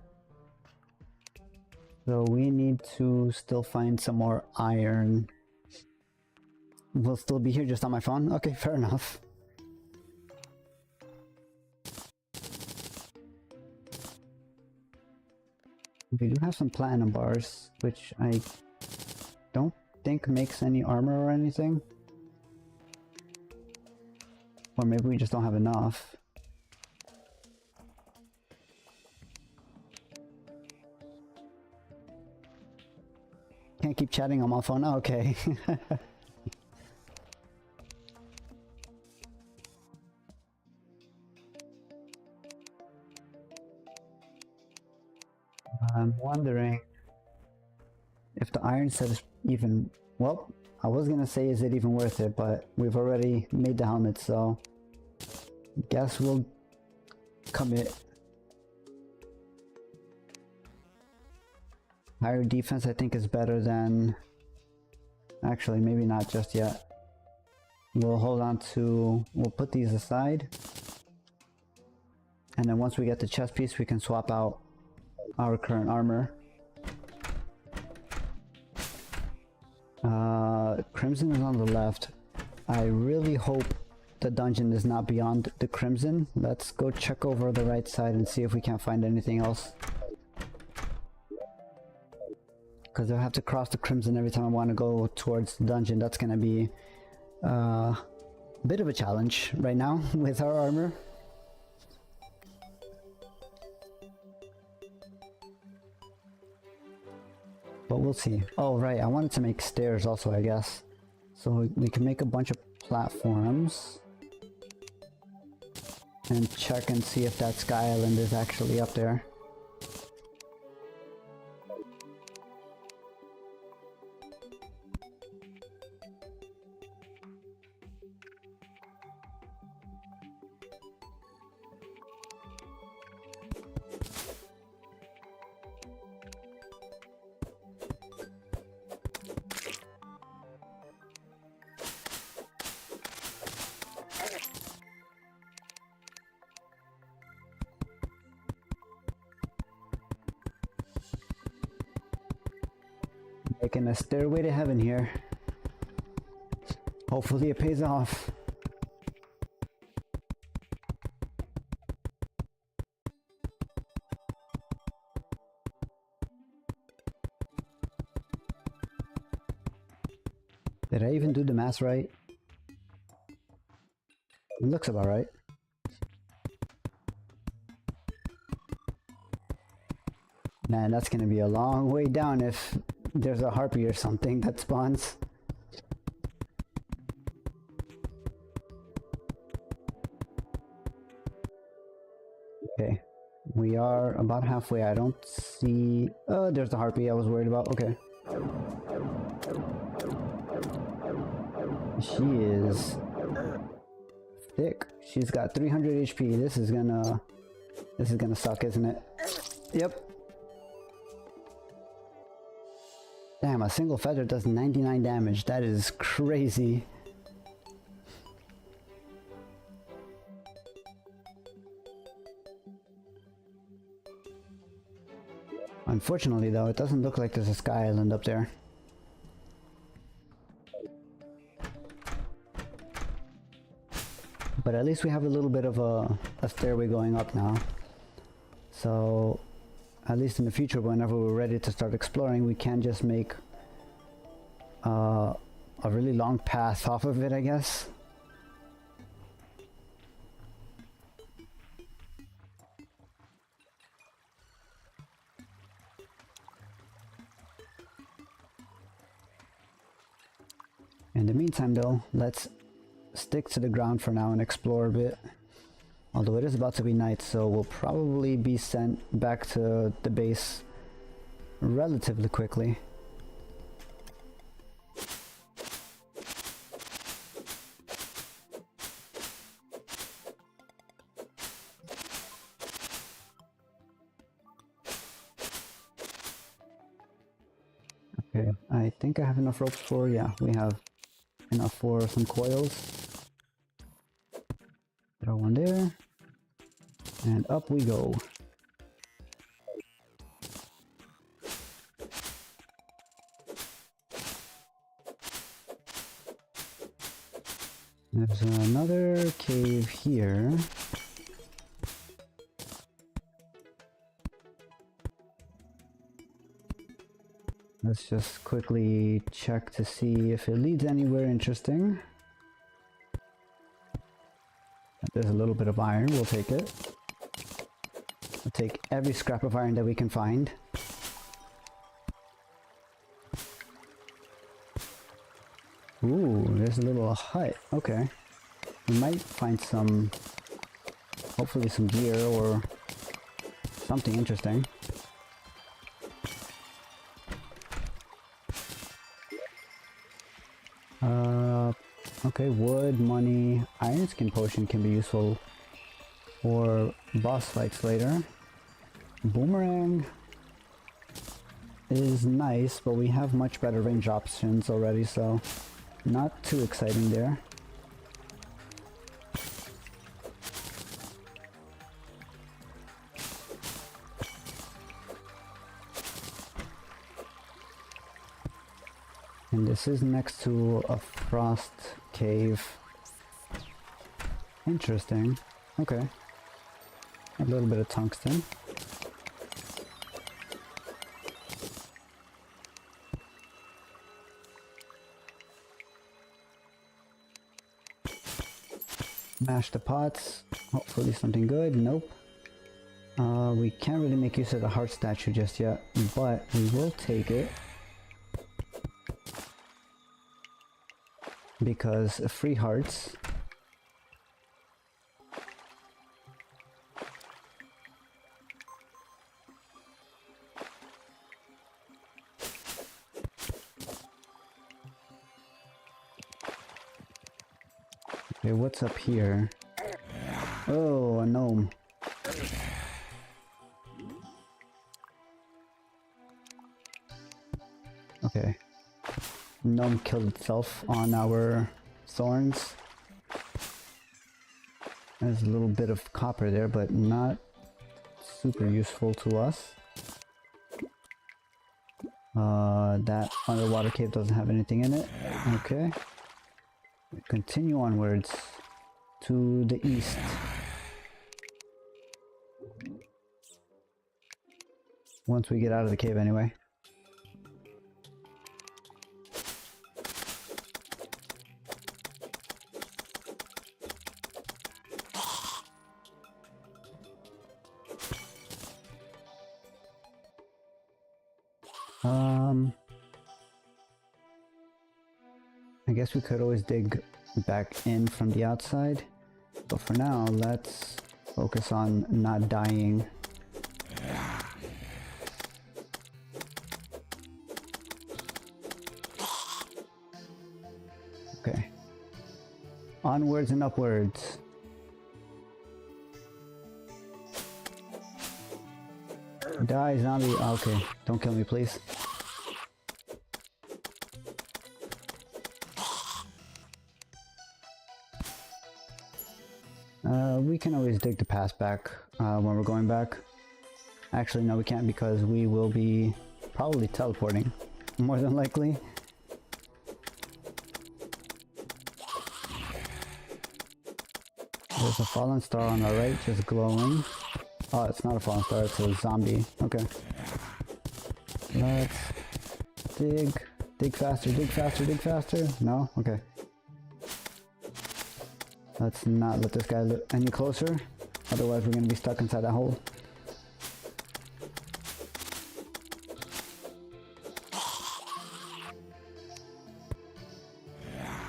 So we need to still find some more iron. We'll still be here just on my phone? Okay, fair enough. We do have some platinum bars, which I don't think makes any armor or anything. Or maybe we just don't have enough. Can't keep chatting on my phone. Oh, okay. I'm wondering if the iron set is even... Well, I was gonna say is it even worth it, but we've already made the helmet, so... Guess we'll commit. Higher defense I think is better than... Actually, maybe not just yet. We'll hold on to... We'll put these aside. And then once we get the chest piece, we can swap out our current armor. Crimson is on the left. I really hope the dungeon is not beyond the Crimson. Let's go check over the right side and see if we can't find anything else. Because I'll have to cross the Crimson every time I want to go towards the dungeon. That's going to be a bit of a challenge right now with our armor. But we'll see. Oh right, I wanted to make stairs also, I guess. So we can make a bunch of platforms. And check and see if that Sky Island is actually up there. Making a stairway to heaven here. Hopefully it pays off. Did I even do the math right? It looks about right. Man, that's gonna be a long way down if there's a harpy or something that spawns. Okay, we are about halfway. I don't see... Oh, there's the harpy I was worried about. Okay. She is thick. She's got 300 HP. This is gonna suck, isn't it? Yep. Damn, a single feather does 99 damage. That is crazy. Unfortunately though, it doesn't look like there's a Sky Island up there. But at least we have a little bit of a stairway going up now. So... at least in the future, whenever we're ready to start exploring, we can just make a really long path off of it, I guess. In the meantime though, let's stick to the ground for now and explore a bit. Although it is about to be night, so we'll probably be sent back to the base relatively quickly. Okay, I think I have enough ropes for... yeah, we have enough for some coils. Throw one there, and up we go. There's another cave here. Let's just quickly check to see if it leads anywhere interesting. There's a little bit of iron, we'll take it. We'll take every scrap of iron that we can find. Ooh, there's a little hut. Okay. We might find some, hopefully some gear or something interesting. Okay, wood, money, iron skin potion can be useful for boss fights later. Boomerang is nice, but we have much better range options already, so not too exciting there. And this is next to a frost cave. Interesting. Okay. A little bit of tungsten. Mash the pots. Hopefully something good. Nope. We can't really make use of the heart statue just yet, but we will take it. Because free hearts. Okay, what's up here? Oh, a gnome. Okay. Gnome killed itself on our thorns. There's a little bit of copper there, but not super useful to us. That underwater cave doesn't have anything in it. Okay. We continue onwards to the east. Once we get out of the cave anyway. I guess we could always dig back in from the outside, but for now, let's focus on not dying. Okay. Onwards and upwards. Die, zombie. Okay, don't kill me, please. We can always dig the path back when we're going back. Actually, no, we can't because we will be probably teleporting, more than likely. There's a fallen star on our right, just glowing. Oh, it's not a fallen star, it's a zombie. Okay. Let's dig. Dig faster, dig faster, dig faster. No? Okay. Let's not let this guy look any closer. Otherwise, we're going to be stuck inside that hole.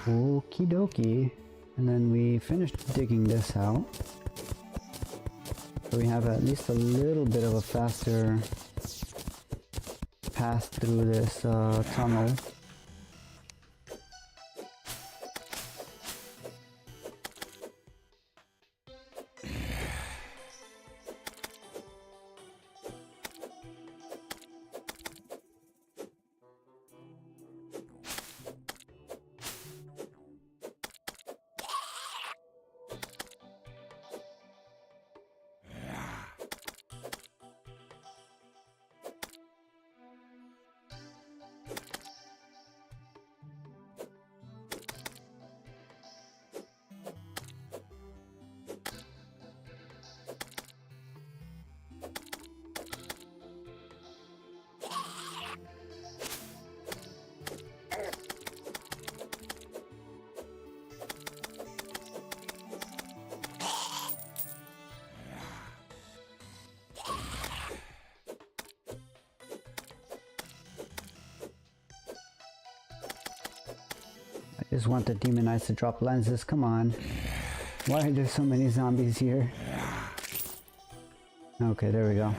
Okie dokie. And then we finished digging this out. So we have at least a little bit of a faster path through this tunnel. Just want the demon eyes to drop lenses, come on. Why are there so many zombies here? Okay, there we go.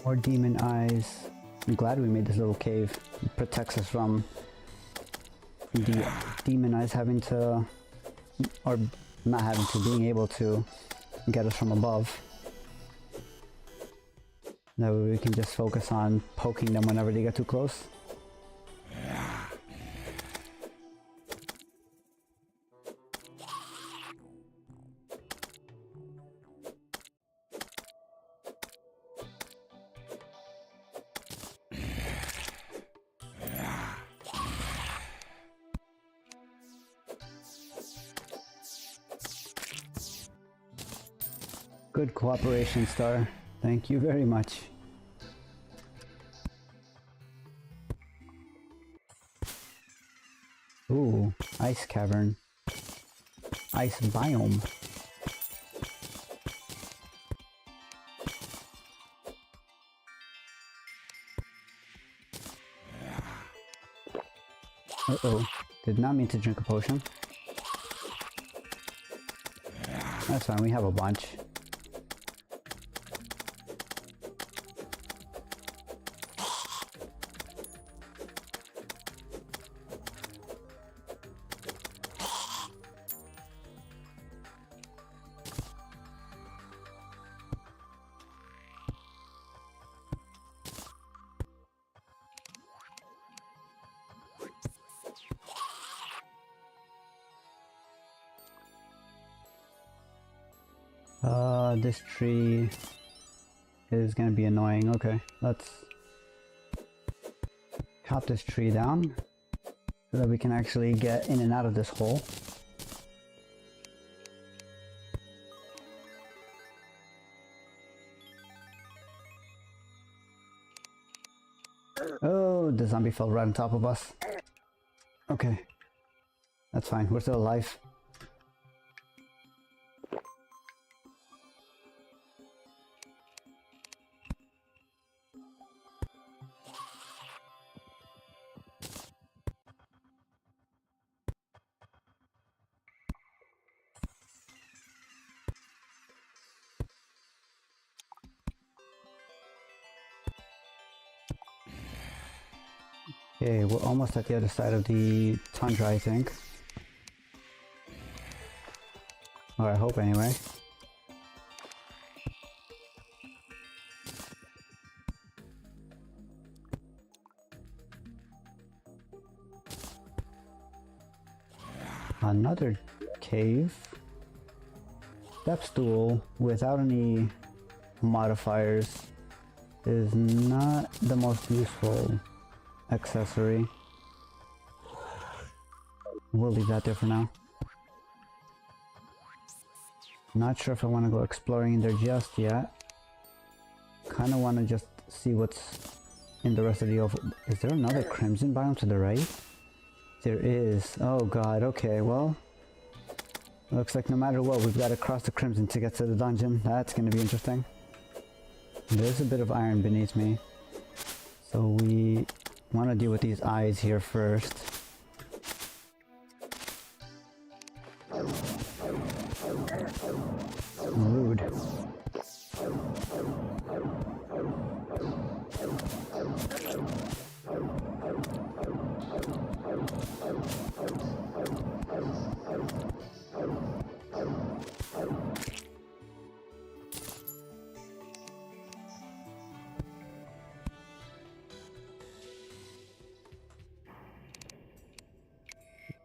More demon eyes. I'm glad we made this little cave. It protects us from the demon eyes having to, or not having to, being able to get us from above. That way we can just focus on poking them whenever they get too close. Good cooperation, Star. Thank you very much. Ooh, ice cavern. Ice biome. Uh-oh. Did not mean to drink a potion. That's fine, we have a bunch. This tree is gonna be annoying. Okay, let's chop this tree down so that we can actually get in and out of this hole. Oh, the zombie fell right on top of us. Okay, that's fine, we're still alive. Okay, we're almost at the other side of the tundra, I think. Or I hope anyway. Another cave. Step stool without any modifiers is not the most useful accessory. We'll leave that there for now. Not sure if I want to go exploring in there just yet. Kind of want to just see what's in the rest of the over. Is there another crimson biome to the right? There is. Oh god, okay, well. Looks like no matter what, we've got to cross the crimson to get to the dungeon. That's going to be interesting. There's a bit of iron beneath me. So we want to deal with these eyes here first. Rude.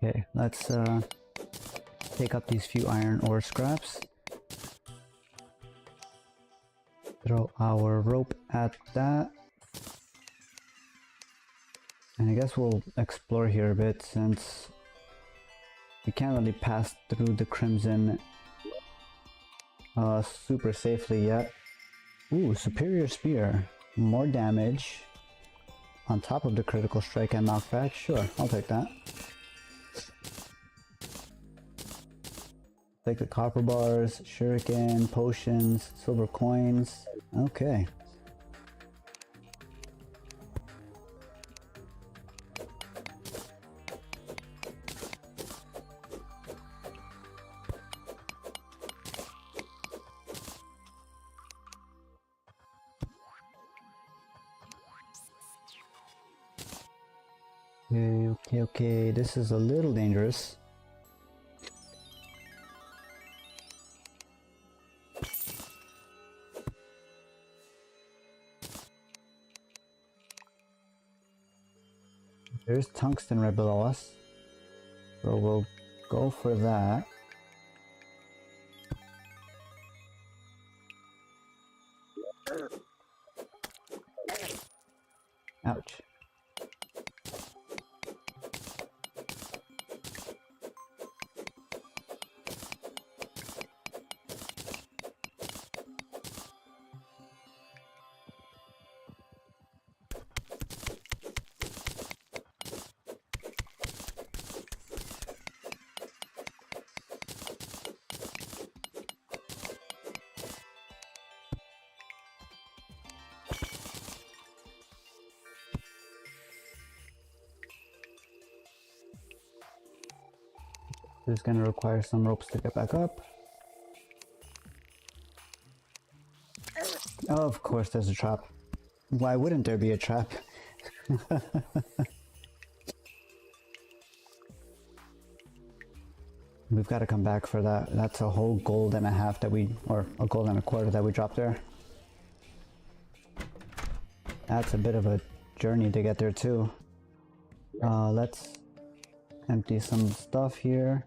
Okay, let's take up these few iron ore scraps. Throw our rope at that. And I guess we'll explore here a bit since we can't really pass through the Crimson super safely yet. Ooh, Superior Spear. More damage on top of the critical strike and knockback. Sure, I'll take that. Take the copper bars, shuriken, potions, silver coins. Okay. Okay, this is a little dangerous. There's tungsten right below us, so we'll go for that. Ouch. This is gonna require some ropes to get back up. Of course there's a trap. Why wouldn't there be a trap? We've got to come back for that. That's a whole gold and a half that we, or a gold and a quarter that we dropped there. That's a bit of a journey to get there too. Let's empty some stuff here.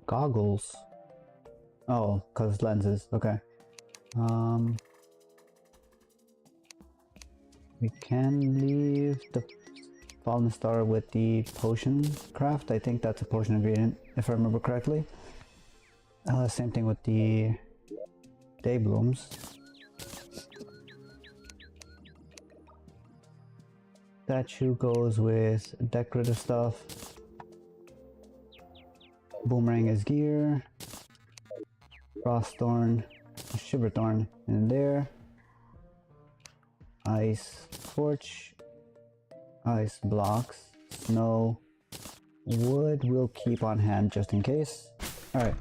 Goggles. Oh, cause lenses. Okay. We can leave the Fallen Star with the potion craft. I think that's a potion ingredient, if I remember correctly. Same thing with the day blooms. Statue goes with decorative stuff. Boomerang is gear. Frostthorn, Shiverthorn in there. Ice torch. Ice blocks. Snow. Wood we'll keep on hand just in case. Alright,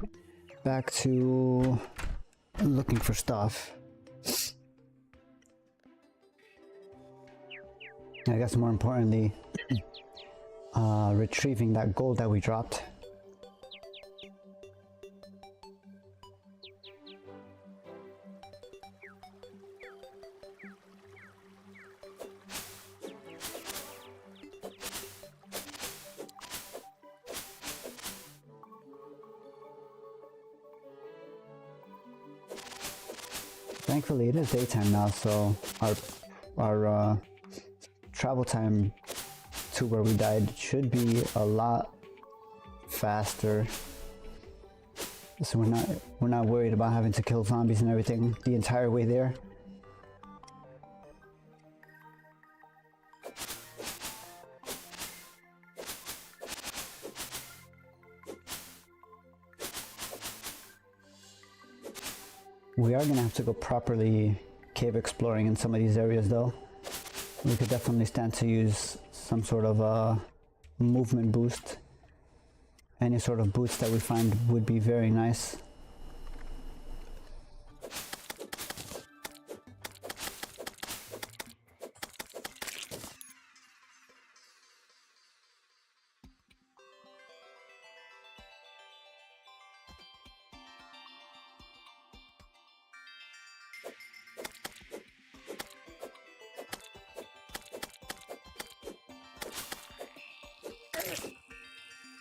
back to looking for stuff. I guess more importantly, retrieving that gold that we dropped. Thankfully it is daytime now, so our travel time to where we died should be a lot faster. So we're not worried about having to kill zombies and everything the entire way there. We are gonna have to go properly cave exploring in some of these areas though. We could definitely stand to use some sort of a movement boost. Any sort of boost that we find would be very nice.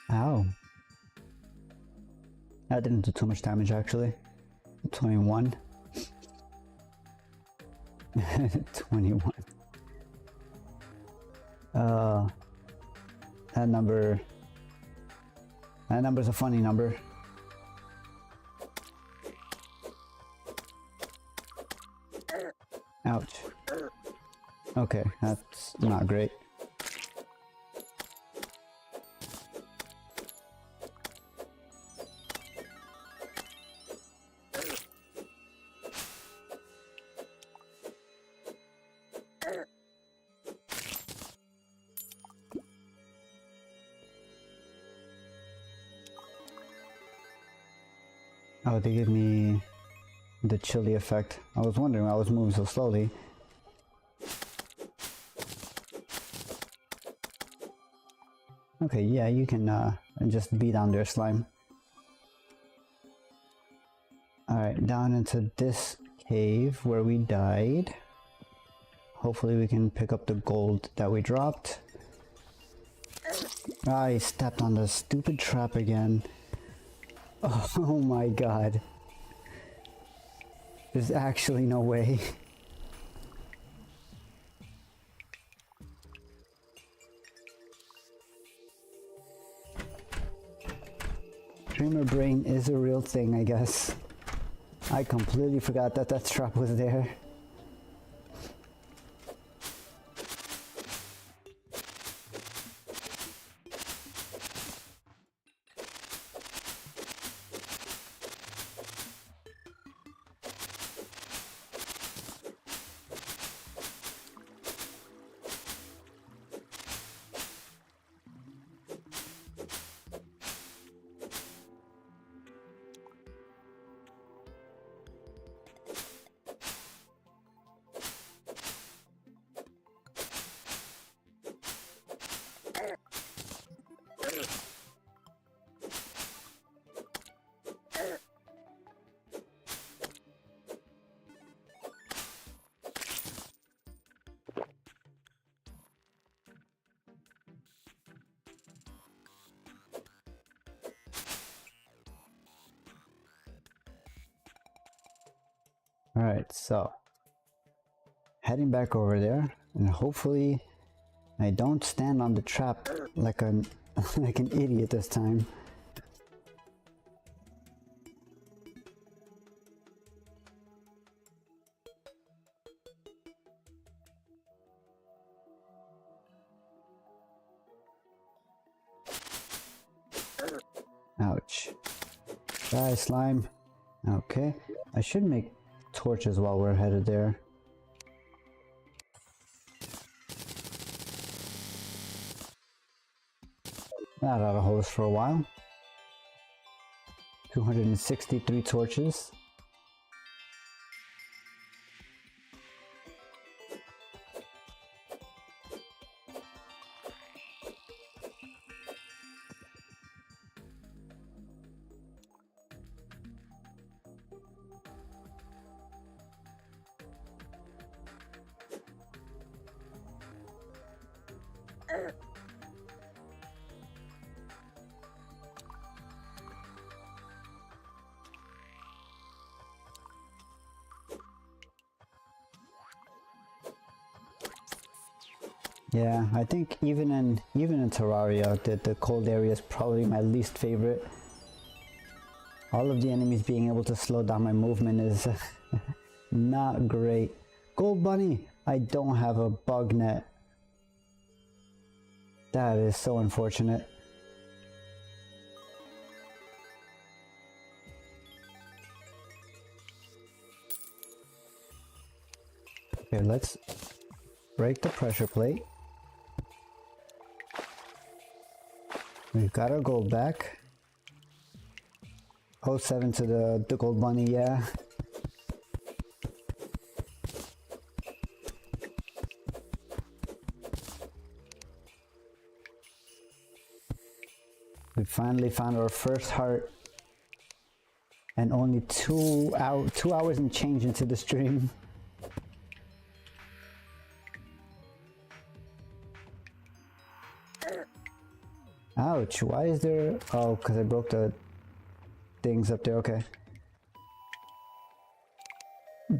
Ow. That didn't do too much damage actually. 21. 21. That number's a funny number. Ouch. Okay, that's not great. Oh, they give me the chilly effect. I was wondering why I was moving so slowly. Okay, yeah, you can just beat down their slime. Alright, down into this cave where we died. Hopefully we can pick up the gold that we dropped. I stepped on the stupid trap again. Oh my god. There's actually no way. Dreamer brain is a real thing, I guess. I completely forgot that that trap was there. Alright, so heading back over there, and hopefully I don't stand on the trap like an like an idiot this time. Ouch. Die, slime. Okay, I should make torches while we're headed there. Not out of hose for a while. 263 torches. Yeah, I think even in Terraria, the cold area is probably my least favorite. All of the enemies being able to slow down my movement is not great. Gold bunny! I don't have a bug net. That is so unfortunate. Okay, let's break the pressure plate. We've got our gold back. 07 to the gold bunny, yeah. We finally found our first heart. And only 2 hours and change into the stream. Ouch, why is there... Oh, because I broke the things up there, okay.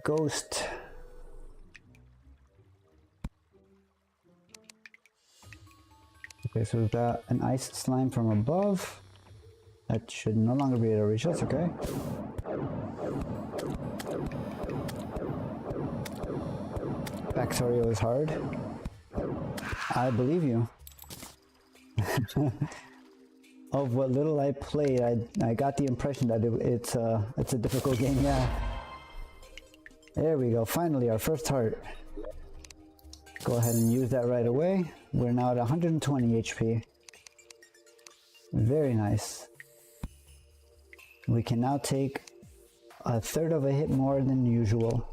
Ghost. Okay, so we've got an ice slime from above. That should no longer be able to reach us, okay. Factorio is hard. I believe you. Of what little I played, I got the impression that it's a difficult game, yeah. There we go, finally our first heart. Go ahead and use that right away. We're now at 120 HP. Very nice. We can now take a third of a hit more than usual.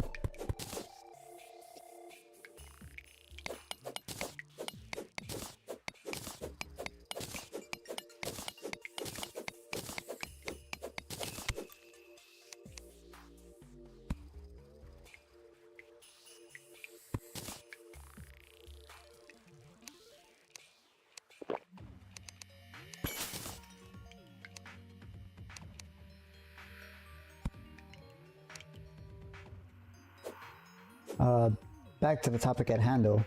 Back to the topic at hand though.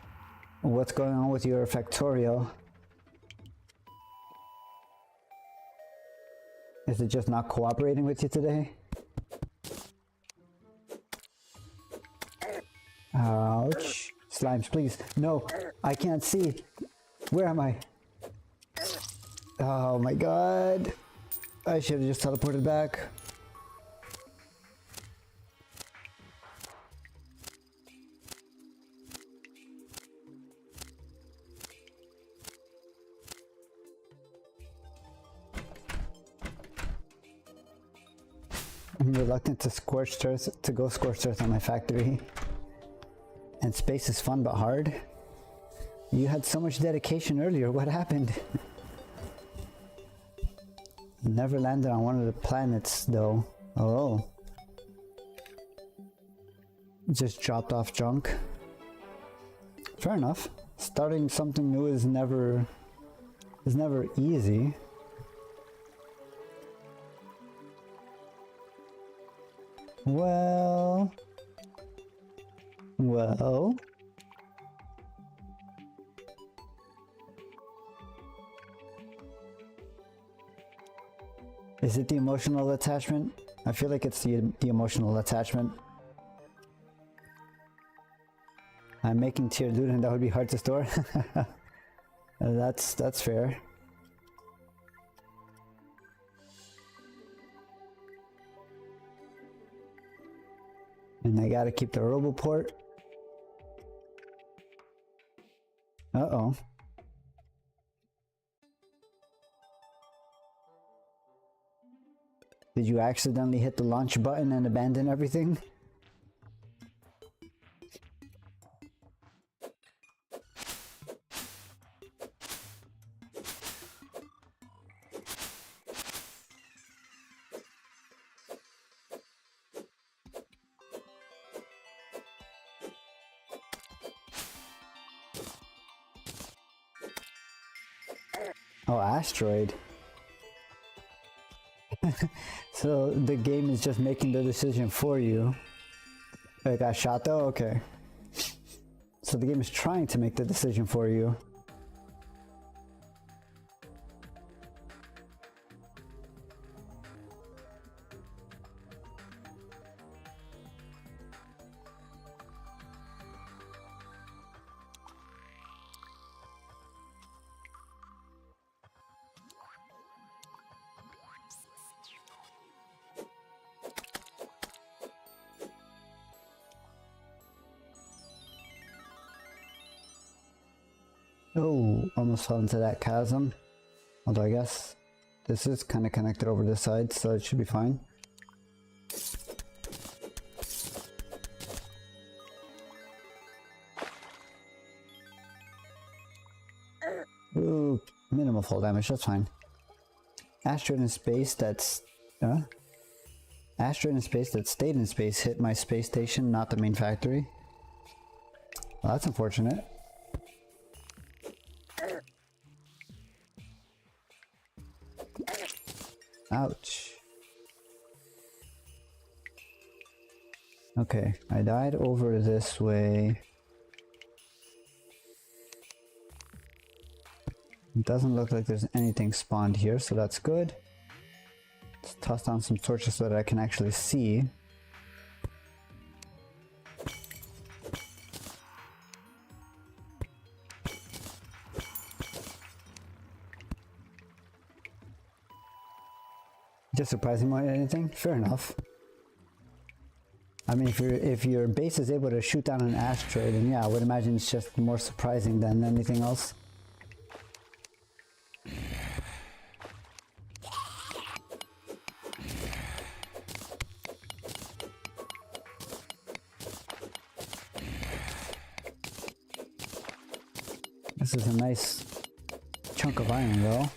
What's going on with your Factorio? Is it just not cooperating with you today? Ouch. Slimes, please. No, I can't see. Where am I? Oh my god. I should have just teleported back. I'm reluctant to go scorched earth on my factory. And space is fun but hard. You had so much dedication earlier, what happened? Never landed on one of the planets though. Oh. Just dropped off junk. Fair enough. Starting something new is never easy. Well... Is it the emotional attachment? I feel like it's the emotional attachment. I'm making tier loot and that would be hard to store. That's fair. And I gotta keep the roboport. Uh-oh. Did you accidentally hit the launch button and abandon everything? Oh, asteroid. So the game is just making the decision for you. I got shot though? Okay. So the game is trying to make the decision for you. Oh, almost fell into that chasm. Although I guess this is kind of connected over this side, so it should be fine. Ooh, minimal fall damage, that's fine. Asteroid in space that's... Asteroid in space that stayed in space hit my space station, not the main factory. Well, that's unfortunate. Ouch. Okay, I died over this way. It doesn't look like there's anything spawned here, so that's good. Let's toss down some torches so that I can actually see. Just surprising more than anything? Fair enough. I mean, if your base is able to shoot down an asteroid, then yeah, I would imagine it's just more surprising than anything else. This is a nice chunk of iron though.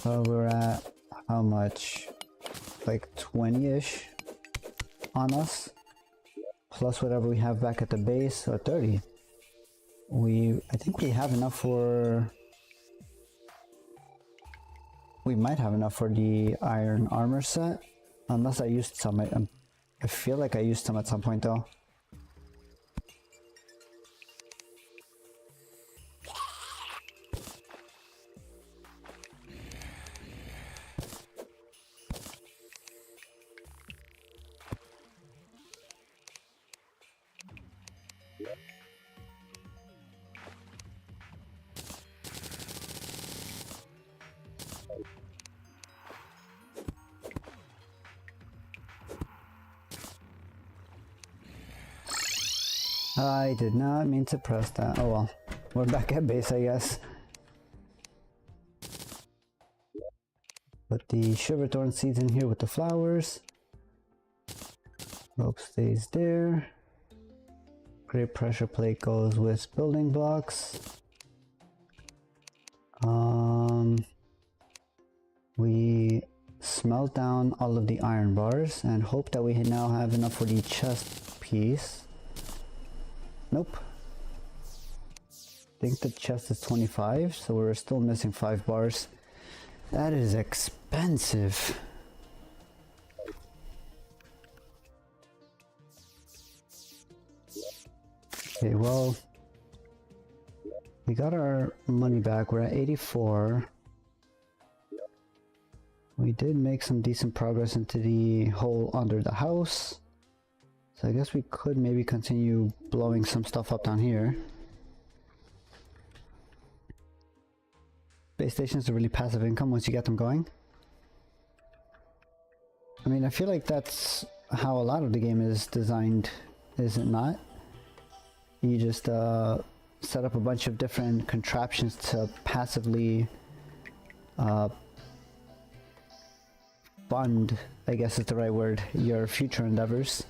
So we're at how much? Like 20-ish on us, plus whatever we have back at the base, so 30. I think we have enough for, we might have enough for the iron armor set, unless I used some. I feel like I used some at some point though. I did not mean to press that. Oh well, we're back at base, I guess. Put the sugarthorn seeds in here with the flowers. Rope stays there. Great pressure plate goes with building blocks. We smelt down all of the iron bars and hope that we now have enough for the chest piece. Nope. I think the chest is 25, so we're still missing 5 bars. That is expensive. Okay, well, we got our money back. We're at 84. We did make some decent progress into the hole under the house. So I guess we could maybe continue blowing some stuff up down here. Base stations are really passive income once you get them going. I mean, I feel like that's how a lot of the game is designed, is it not? You just set up a bunch of different contraptions to passively fund, I guess is the right word, your future endeavors.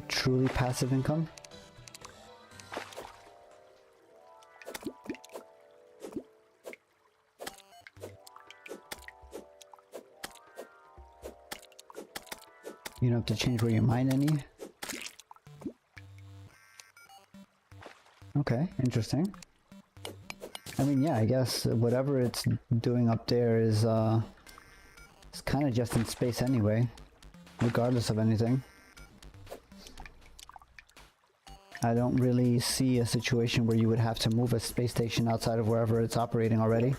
Truly passive income. You don't have to change where you mine any. Okay, interesting. I mean, yeah, I guess whatever it's doing up there is it's kind of just in space anyway, regardless of anything. I don't really see a situation where you would have to move a space station outside of wherever it's operating already.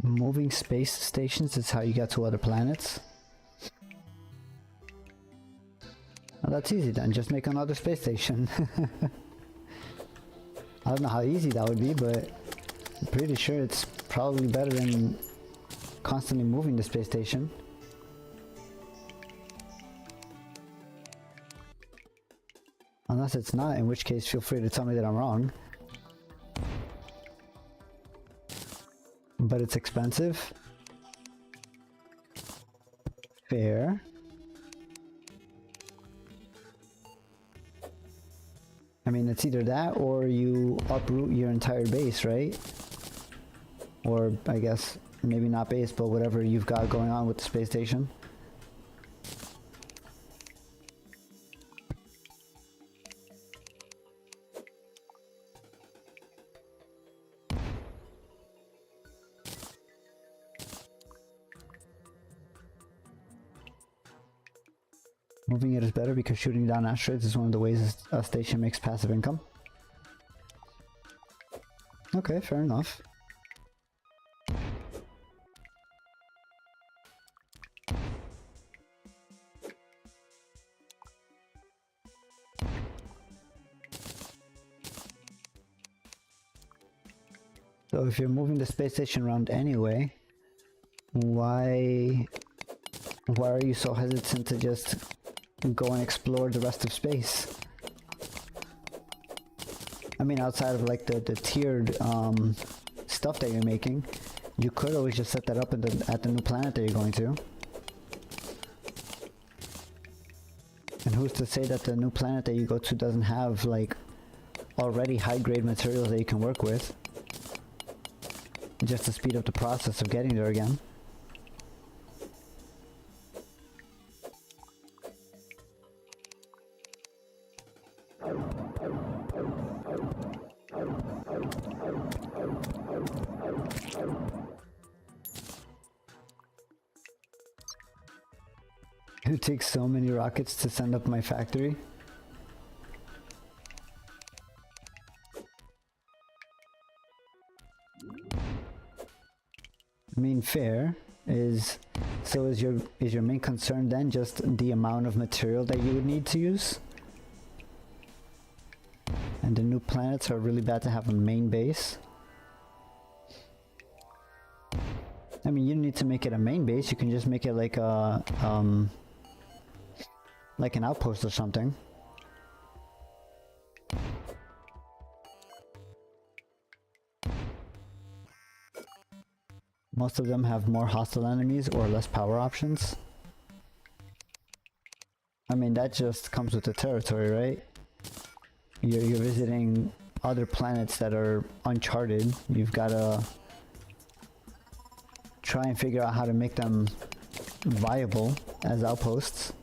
Moving space stations is how you get to other planets. Well, that's easy then, just make another space station. I don't know how easy that would be, but I'm pretty sure it's probably better than constantly moving the space station. Unless it's not, in which case feel free to tell me that I'm wrong. But it's expensive. Fair. I mean, it's either that or you uproot your entire base, right? Or I guess maybe not base, but whatever you've got going on with the space station. Moving it is better because shooting down asteroids is one of the ways a station makes passive income. Okay, fair enough. So if you're moving the space station around anyway, why are you so hesitant to just go and explore the rest of space? I mean, outside of like the tiered stuff that you're making, you could always just set that up at the new planet that you're going to. And who's to say that the new planet that you go to doesn't have like already high-grade materials that you can work with, just to speed up the process of getting there again. It takes so many rockets to send up my factory. I mean, fair. Is your main concern then just the amount of material that you would need to use? And the new planets are really bad to have a main base? I mean, you don't need to make it a main base, you can just make it like a like an outpost or something. Most of them have more hostile enemies or less power options. I mean, that just comes with the territory, right? You're visiting other planets that are uncharted. You've gotta try and figure out how to make them viable as outposts.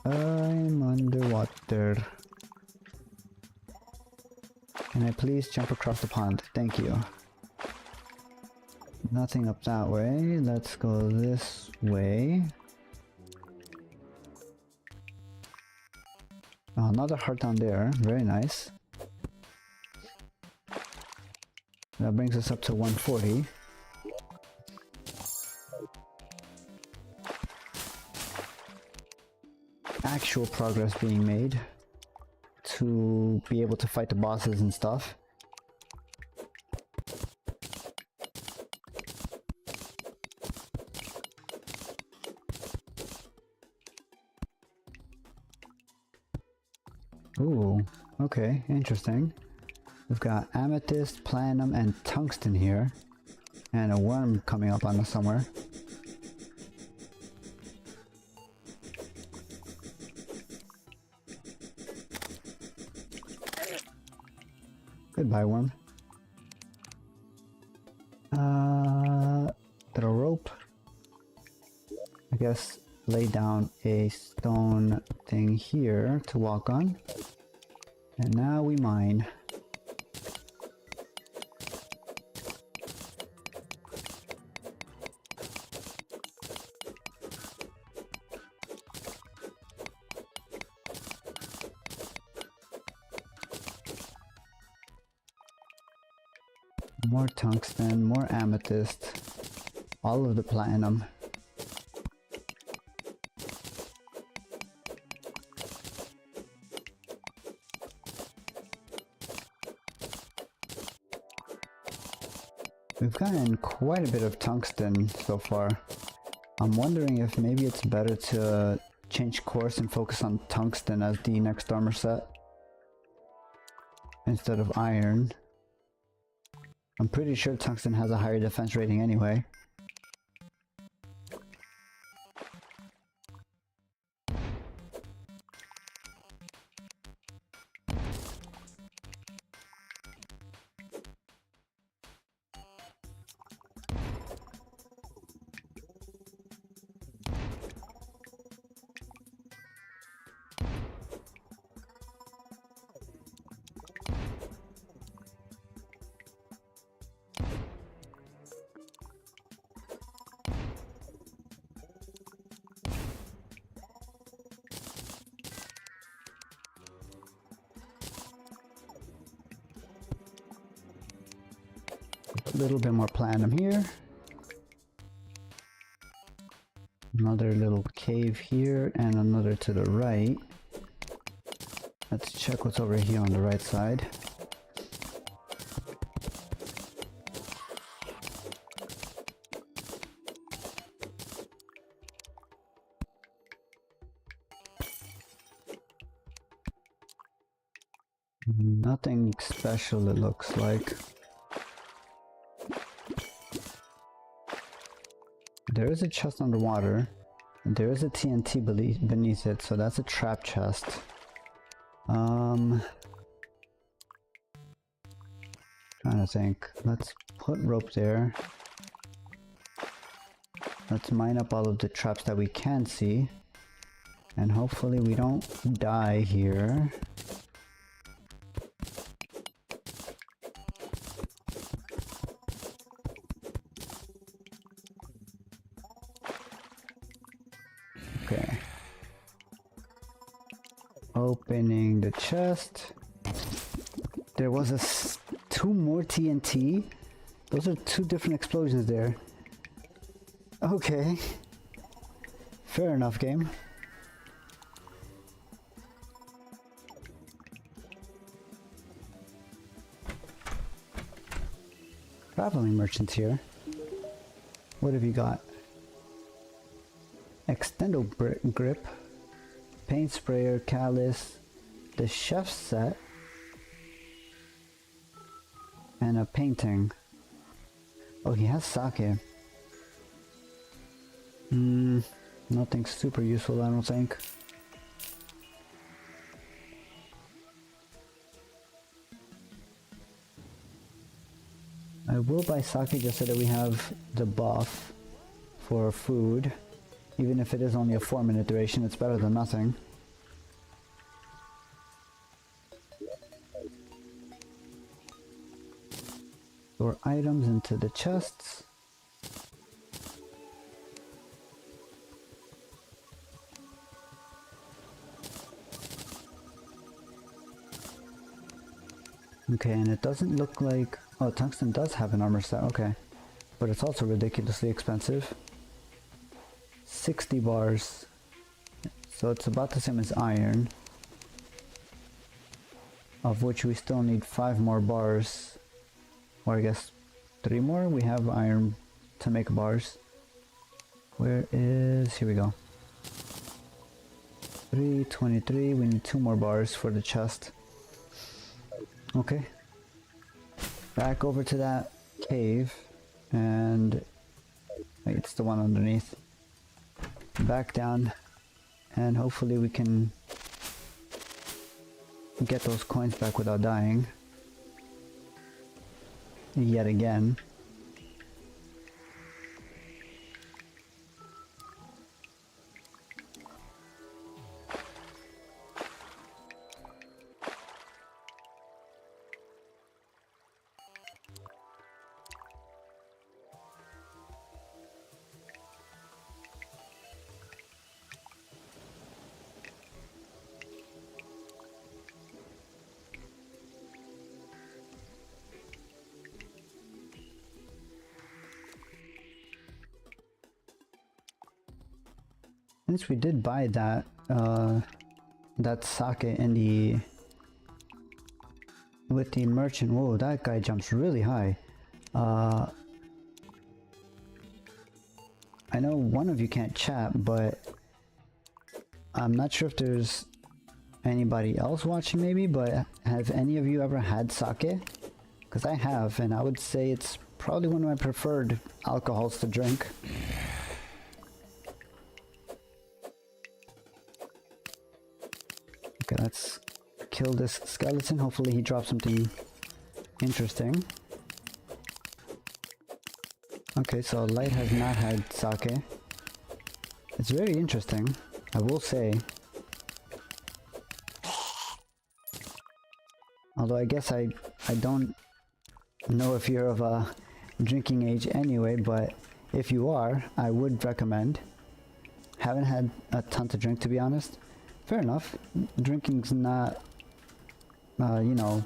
I'm underwater. Can I please jump across the pond? Thank you. Nothing up that way. Let's go this way. Oh, another heart down there. Very nice. That brings us up to 140. Actual progress being made to be able to fight the bosses and stuff. Ooh, okay, interesting. We've got amethyst, platinum, and tungsten here, and a worm coming up on us somewhere. Goodbye, worm. Get a rope. I guess lay down a stone thing here to walk on. And now we mine. More tungsten, more amethyst, all of the platinum. We've gotten quite a bit of tungsten so far. I'm wondering if maybe it's better to change course and focus on tungsten as the next armor set instead of iron. I'm pretty sure tungsten has a higher defense rating anyway. A little bit more platinum here. Another little cave here and another to the right. Let's check what's over here on the right side. Nothing special, it looks like. There is a chest underwater. There is a TNT beneath it, so that's a trap chest. Trying to think. Let's put rope there. Let's mine up all of the traps that we can see. And hopefully we don't die here. Okay. Opening the chest. There was two more TNT. Those are two different explosions there. Okay. Fair enough, game. Traveling merchants here. What have you got? Extendo grip, paint sprayer, callus, the chef's set, and a painting. Oh, he has sake. Nothing super useful, I don't think. I will buy sake just so that we have the buff for food. Even if it is only a 4-minute duration, it's better than nothing. Store items into the chests. Okay, and it doesn't look like... Oh, tungsten does have an armor set, okay. But it's also ridiculously expensive. 60 bars. So it's about the same as iron. Of which we still need 5 more bars. Or I guess 3 more? We have iron to make bars. Where is... Here we go. 323. We need 2 more bars for the chest. Okay. Back over to that cave. And... Wait, it's the one underneath. Back down, and hopefully we can get those coins back without dying yet again. Since we did buy that that sake in the with the merchant, whoa, that guy jumps really high. know one of you can't chat, but I'm not sure if there's anybody else watching maybe, but have any of you ever had sake? Because I have, and I would say it's probably one of my preferred alcohols to drink. Okay, let's kill this skeleton. Hopefully he drops something interesting. Okay, so Light has not had sake. It's very interesting, I will say. Although I guess I don't know if you're of a drinking age anyway, but if you are, I would recommend. Haven't had a ton to drink, to be honest. Fair enough. Drinking's not, you know,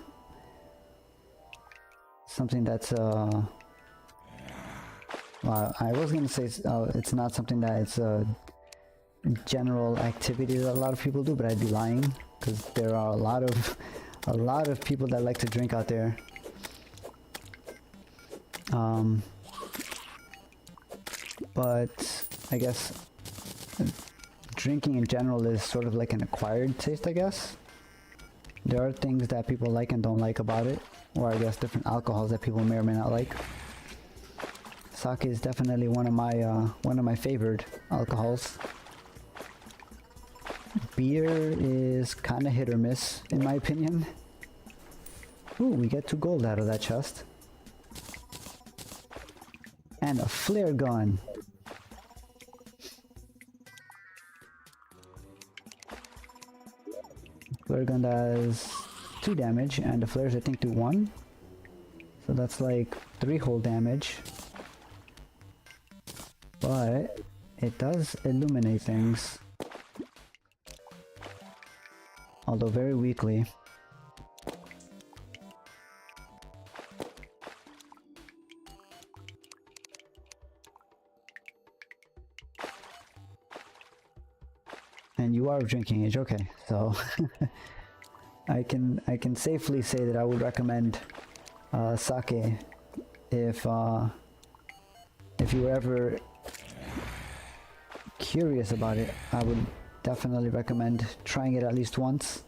something that's, well, I was gonna say it's not something that it's a general activity that a lot of people do, but I'd be lying, because there are a lot of people that like to drink out there. But I guess drinking in general is sort of like an acquired taste, I guess. There are things that people like and don't like about it, or I guess different alcohols that people may or may not like. Sake is definitely one of my favorite alcohols. Beer is kind of hit or miss, in my opinion. Ooh, we get 2 gold out of that chest. And a flare gun. Flare gun does 2 damage, and the flares I think do 1. So that's like 3 whole damage. But it does illuminate things. Although very weakly. And you are of drinking age, okay, so I can safely say that I would recommend sake if you were ever curious about it. I would definitely recommend trying it at least once.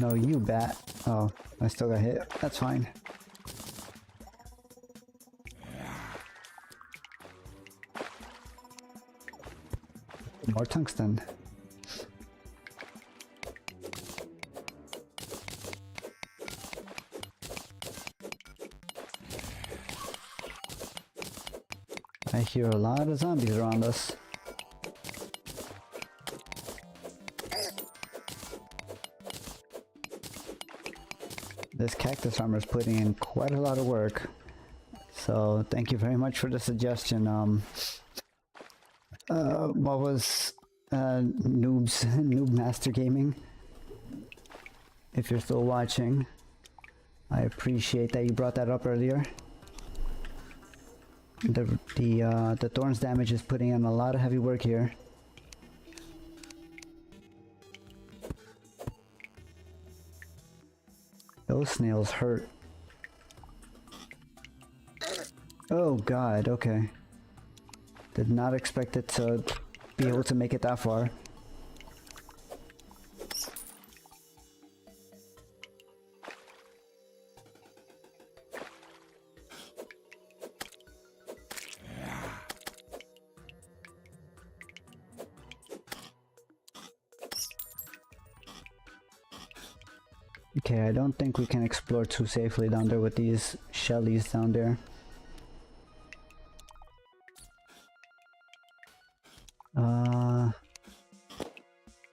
No, you bat. Oh, I still got hit. That's fine. More tungsten. I hear a lot of zombies around us. This cactus farmer is putting in quite a lot of work, so thank you very much for the suggestion. What was Noob Master Gaming? If you're still watching, I appreciate that you brought that up earlier. The thorns damage is putting in a lot of heavy work here. Those snails hurt. Oh god, okay. Did not expect it to be able to make it that far. Okay, I don't think we can explore too safely down there with these shellies down there.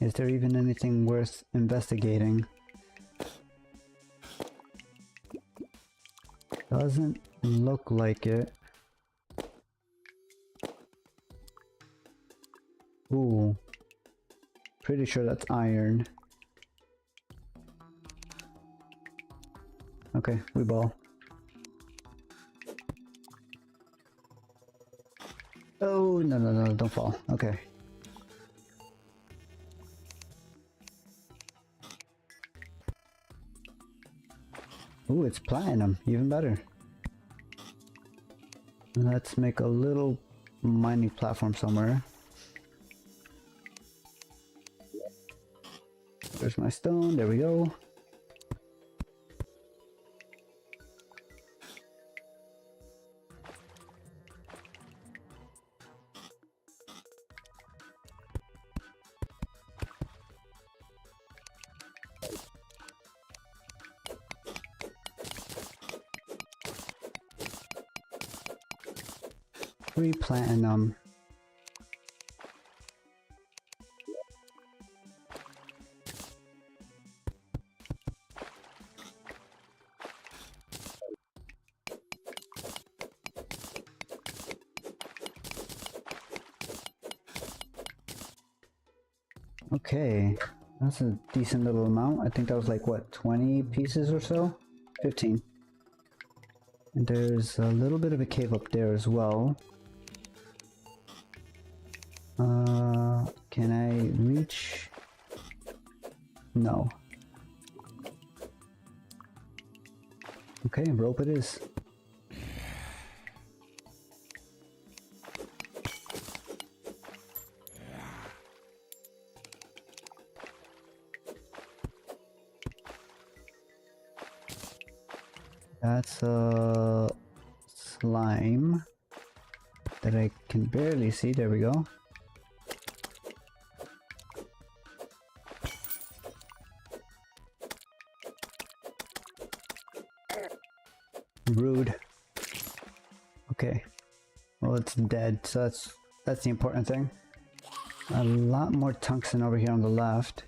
Is there even anything worth investigating? Doesn't look like it. Pretty sure that's iron. Okay, we ball. Oh, no, no, no, don't fall. Okay. Ooh, it's platinum. Even better. Let's make a little mining platform somewhere. There's my stone. There we go. Free platinum. Okay, that's a decent little amount. I think that was like, what, 20 pieces or so? 15. And there's a little bit of a cave up there as well. Can I reach? No. Okay, rope it is. That's a slime that I can barely see. There we go. Rude. Okay. Well, it's dead, so that's the important thing. A lot more tungsten over here on the left.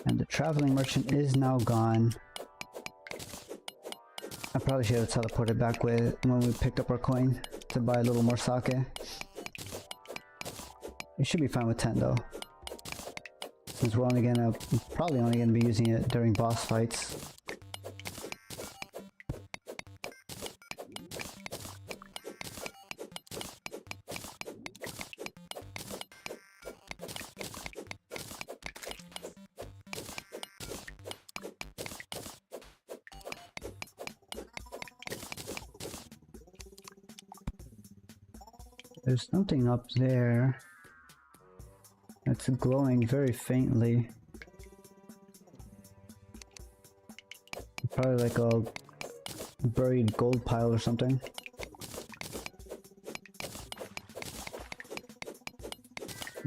And the traveling merchant is now gone. I probably should have teleported back when we picked up our coin to buy a little more sake. We should be fine with 10 though, since we're probably only gonna be using it during boss fights. There's something up there that's glowing very faintly. Probably like a buried gold pile or something.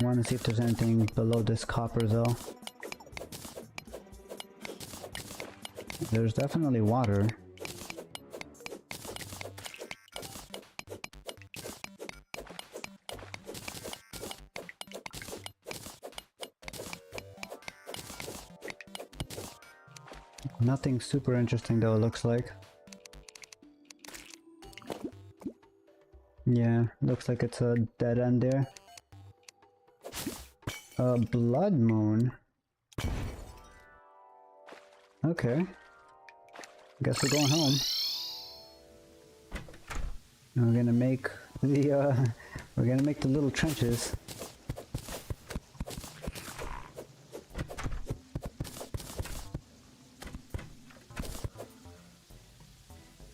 I want to see if there's anything below this copper though. There's definitely water. Nothing super interesting though, it looks like. Yeah, looks like it's a dead end there. A blood moon. Okay. Guess we're going home. And we're gonna make the little trenches.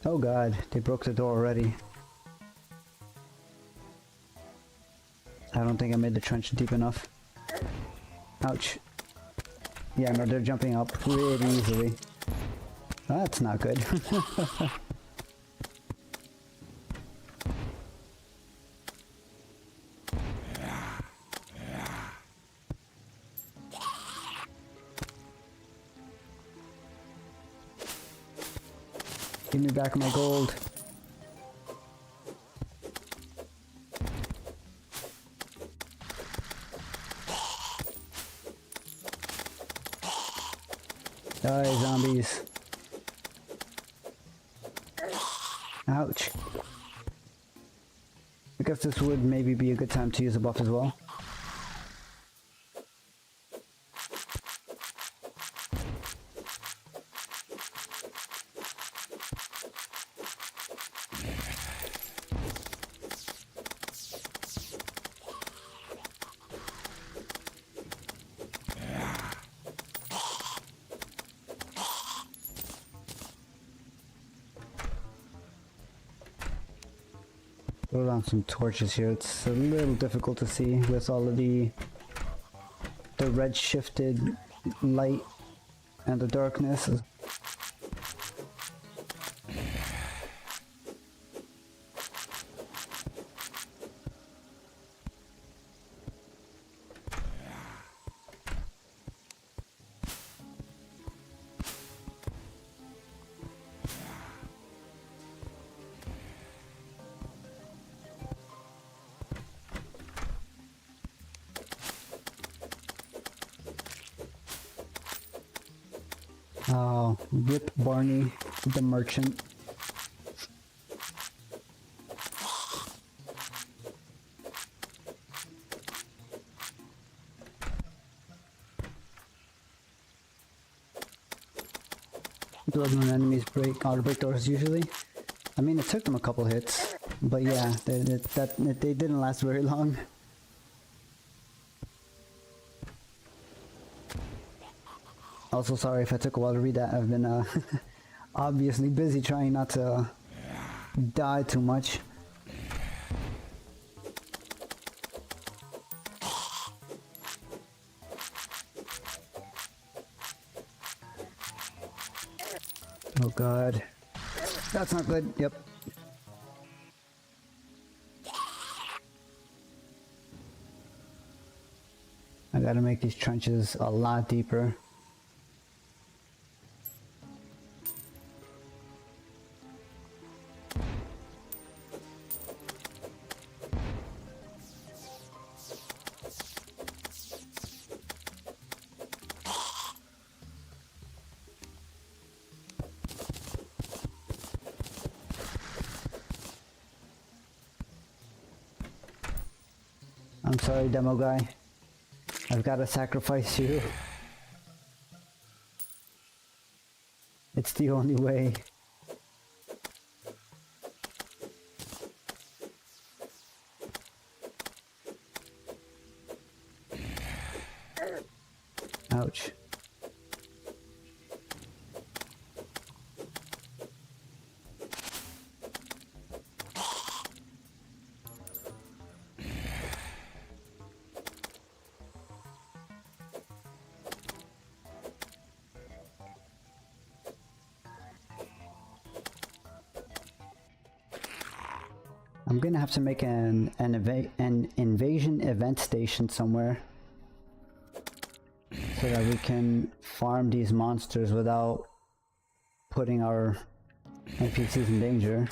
Oh god, they broke the door already. I don't think I made the trench deep enough. Ouch. Yeah, no, they're jumping up pretty easily. That's not good. Give me back my gold. Die, zombies. Ouch. I guess this would maybe be a good time to use a buff as well. Throw down some torches here. It's a little difficult to see with all of the red shifted light and the darkness. Oh, rip Barney, the merchant. Doors when enemies break doors usually. I mean, it took them a couple hits, but yeah, they didn't last very long. Also, sorry if I took a while to read that. I've been obviously busy trying not to die too much. Oh god. That's not good. Yep. I gotta make these trenches a lot deeper. I'm sorry, demo guy. I've got to sacrifice you. It's the only way. Ouch. I'm gonna have to make an invasion event station somewhere so that we can farm these monsters without putting our NPCs in danger.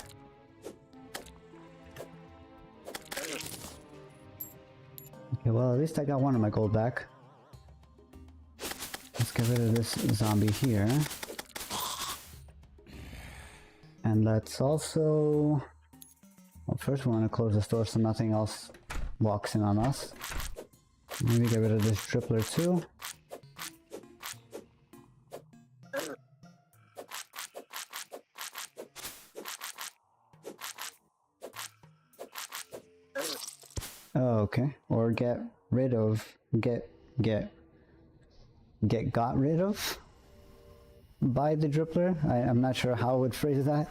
Okay, well at least I got one of my gold back. Let's get rid of this zombie here. And let's also... Well, first we want to close the door so nothing else walks in on us. Maybe get rid of this tripler too. Oh, okay. Or get rid of... Get got rid of by the dripler. I'm not sure how I would phrase that.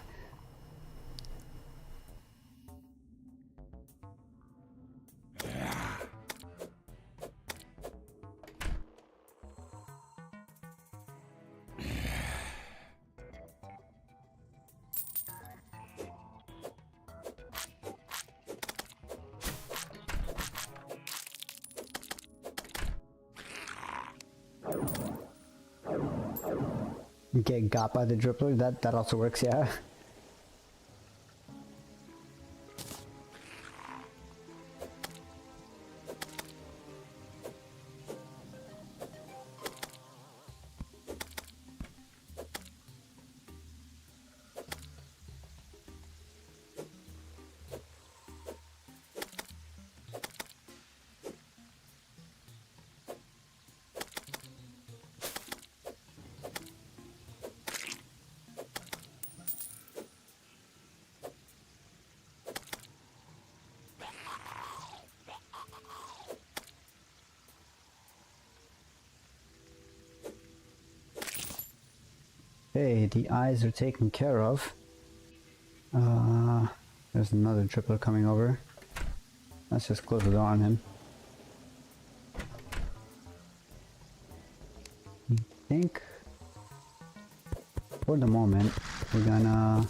Get got by the dripler, that also works, yeah. Okay, the eyes are taken care of. There's another triplet coming over. Let's just close the door on him. I think for the moment we're gonna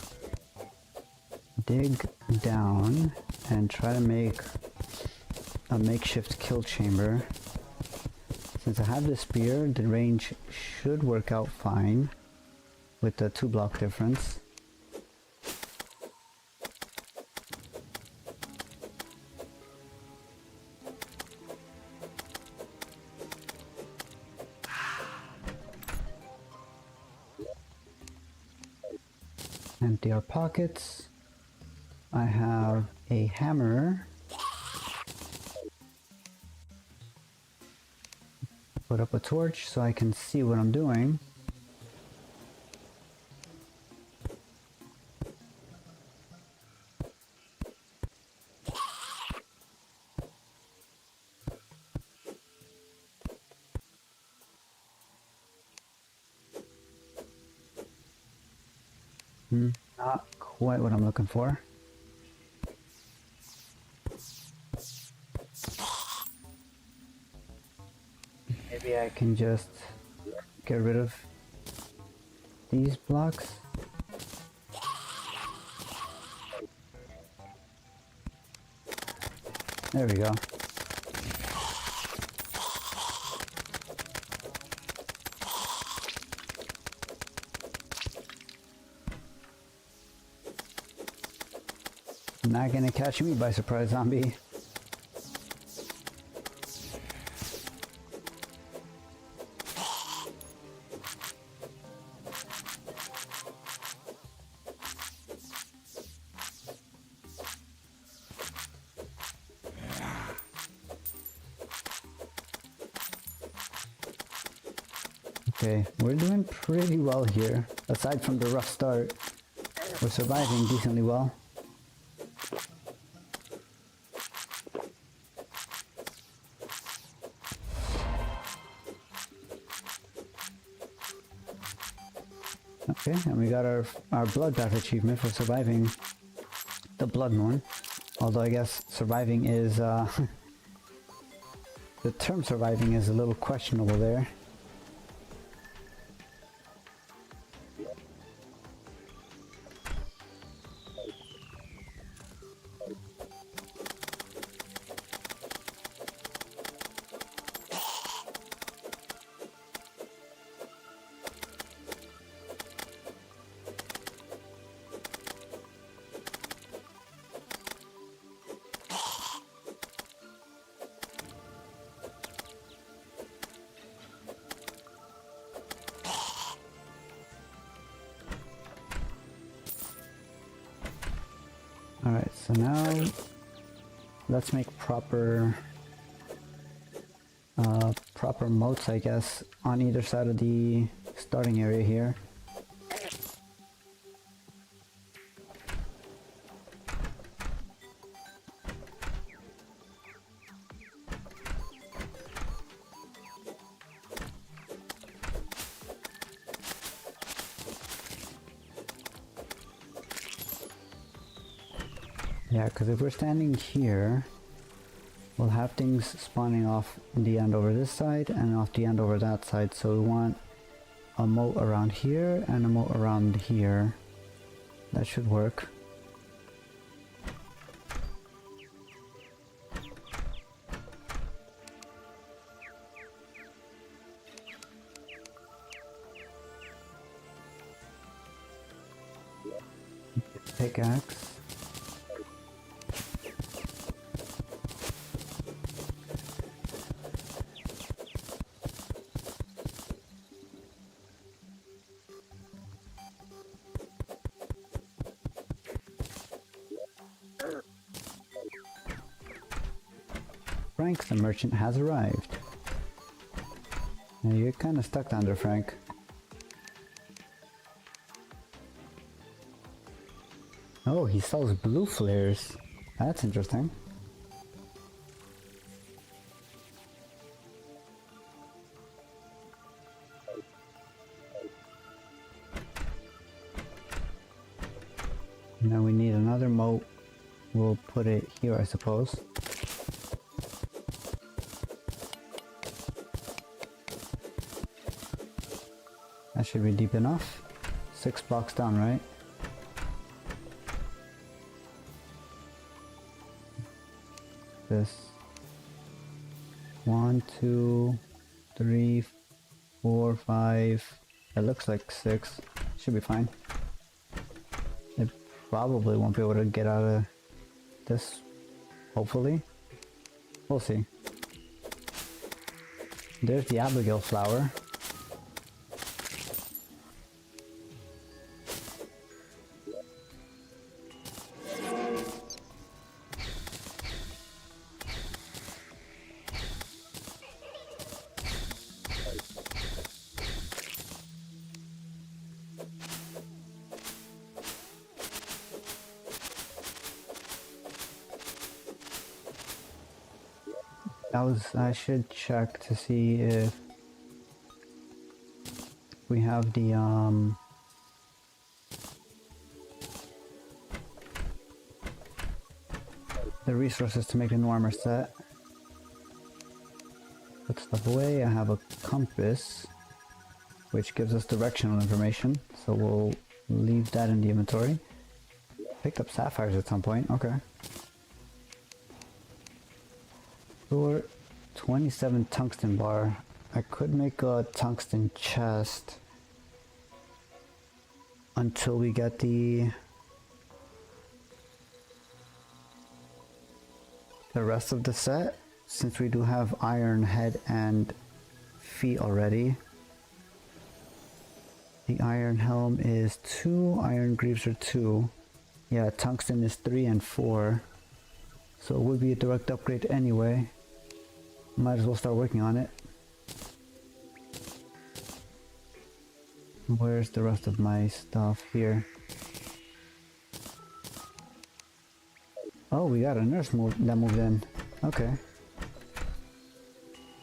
dig down and try to make a makeshift kill chamber. Since I have the spear, the range should work out fine with the 2-block difference. Empty our pockets. I have a hammer. Put up a torch so I can see what I'm doing. Not quite what I'm looking for. Maybe I can just get rid of these blocks. There we go. Not gonna catch me by surprise, zombie. Okay, we're doing pretty well here. Aside from the rough start, we're surviving decently well. Okay, and we got our bloodbath achievement for surviving the blood moon. Although I guess surviving is the term surviving is a little questionable there. Alright, so now let's make proper moats, I guess, on either side of the starting area here. Yeah, because if we're standing here, we'll have things spawning off the end over this side and off the end over that side. So we want a moat around here and a moat around here. That should work. Pickaxe. Frank the merchant has arrived. Now you're kind of stuck down there, Frank. Oh, he sells blue flares. That's interesting. Now we need another moat we'll put it here, I suppose. That should be deep enough. 6 blocks down, right? This 1, 2, 3, 4, 5. It looks like 6. Should be fine. It probably won't be able to get out of this. Hopefully. We'll see. There's the Abigail flower. I should check to see if we have the resources to make a new armor set. Put stuff away. I have a compass, which gives us directional information, so we'll leave that in the inventory. Picked up sapphires at some point. Okay. For 27 tungsten bar, I could make a tungsten chest until we get the rest of the set, since we do have iron head and feet already. The iron helm is 2, iron greaves are 2. Yeah, tungsten is 3 and 4. So it would be a direct upgrade anyway. Might as well start working on it. Where's the rest of my stuff here? Oh, we got a nurse that moved in. Okay.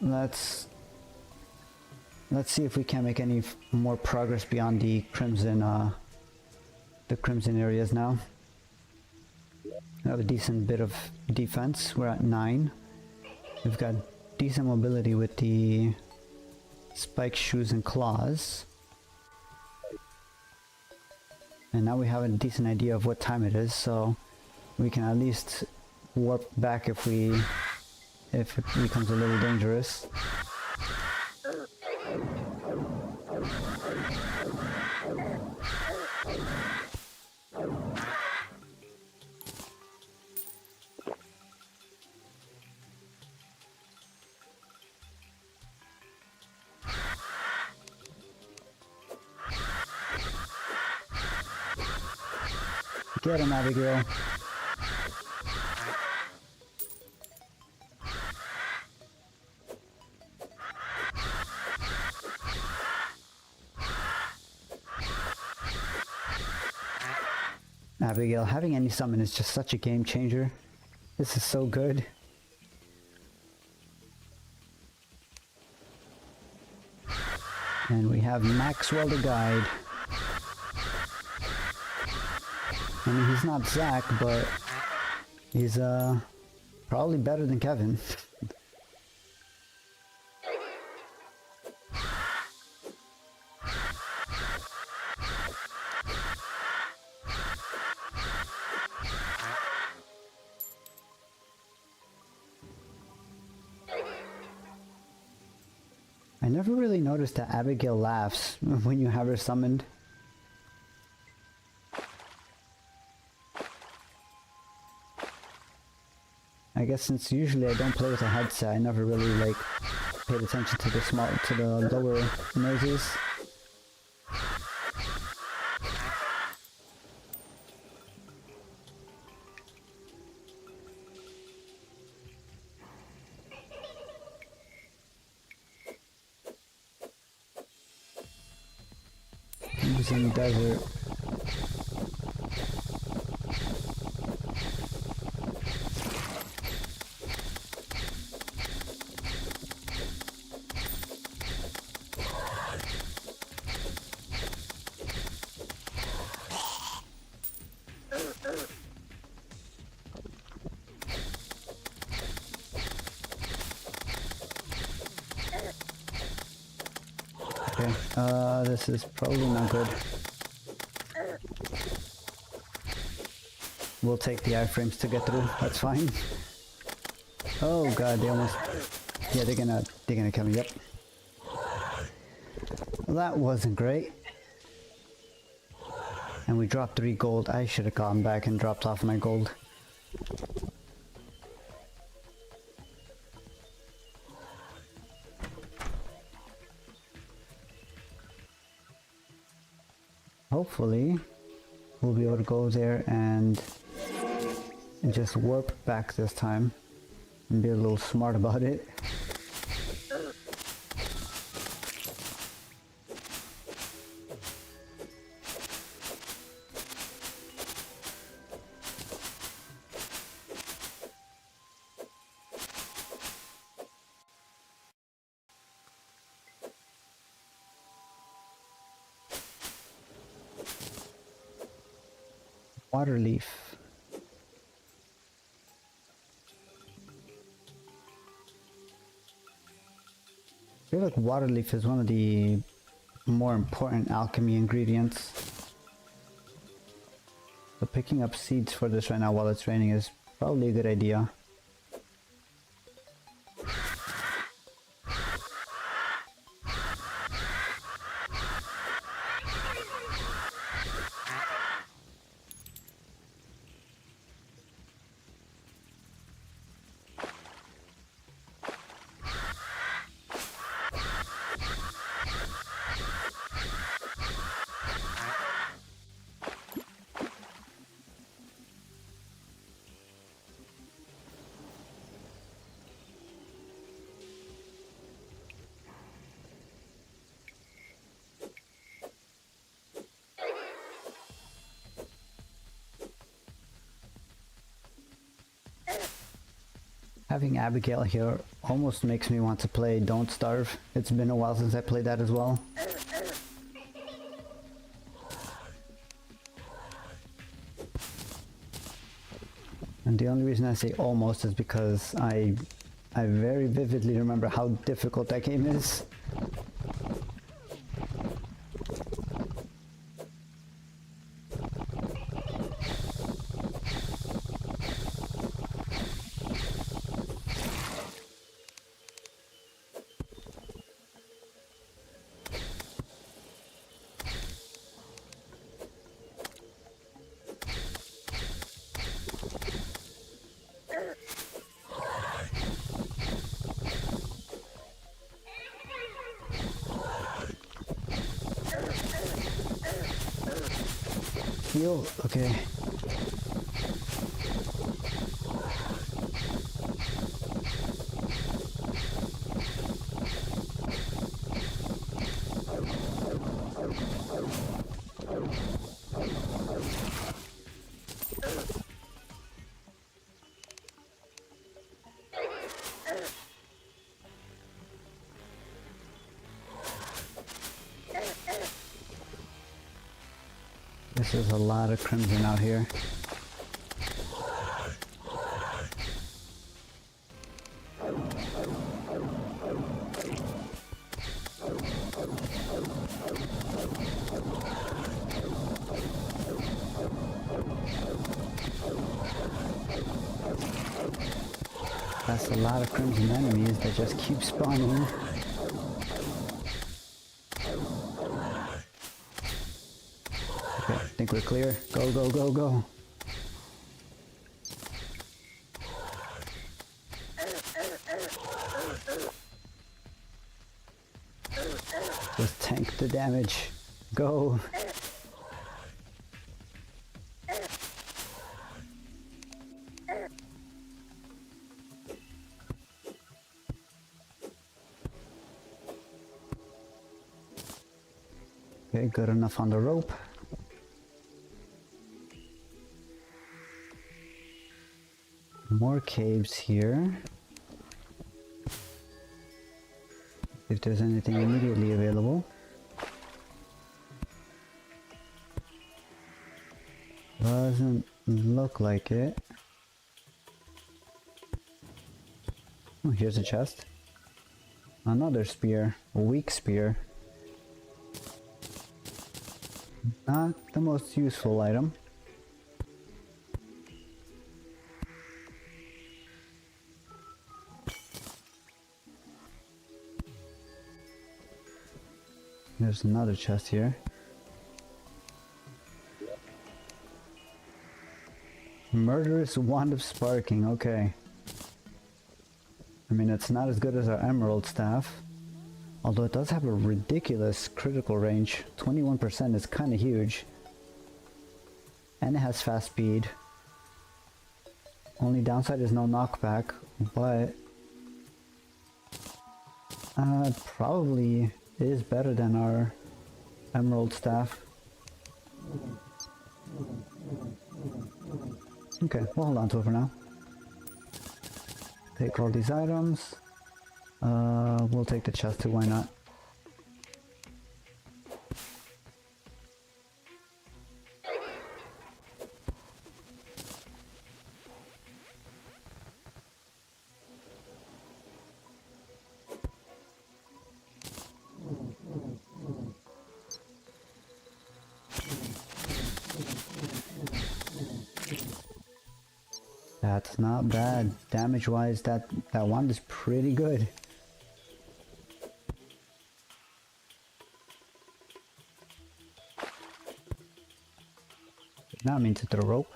Let's see if we can make any more progress beyond the crimson areas now. We have a decent bit of defense. We're at 9. We've got decent mobility with the spike shoes and claws. And now we have a decent idea of what time it is, so we can at least warp back if it becomes a little dangerous. Get him, Abigail. Abigail, having any summon is just such a game changer. This is so good. And we have Maxwell the guide. I mean, he's not Zach, but he's probably better than Kevin. I never really noticed that Abigail laughs when you have her summoned. I guess since usually I don't play with a headset, I never really like paid attention to the lower noises. He's in the desert. Okay, this is probably not good. We'll take the iframes to get through, that's fine. Oh god, they almost... Yeah, they're gonna kill me, yep. Well, that wasn't great. And we dropped 3 gold. I should have gone back and dropped off my gold. Hopefully, we'll be able to go there and just warp back this time and be a little smart about it. Water leaf. I feel like water leaf is one of the more important alchemy ingredients. So picking up seeds for this right now while it's raining is probably a good idea. Having Abigail here almost makes me want to play Don't Starve. It's been a while since I played that as well. And the only reason I say almost is because I very vividly remember how difficult that game is. Heal? Okay. This is a lot of crimson out here. That's a lot of crimson enemies that just keep spawning. Okay, I think we're clear. Go, go, go, go. Just tank the damage. Go. Okay, good enough on the rope. More caves here. If there's anything immediately available. Doesn't look like it. Oh, here's a chest. Another spear. A weak spear. not the most useful item. There's another chest here. Murderous Wand of Sparking, okay. I mean, it's not as good as our Emerald Staff, although it does have a ridiculous critical range. 21% is kind of huge. And it has fast speed. Only downside is no knockback, but probably is better than our Emerald Staff. Okay, we'll hold on to it for now. Take all these items. We'll take the chest too, why not? That's not bad. Damage-wise, that wand is pretty good. Did not mean to throw rope.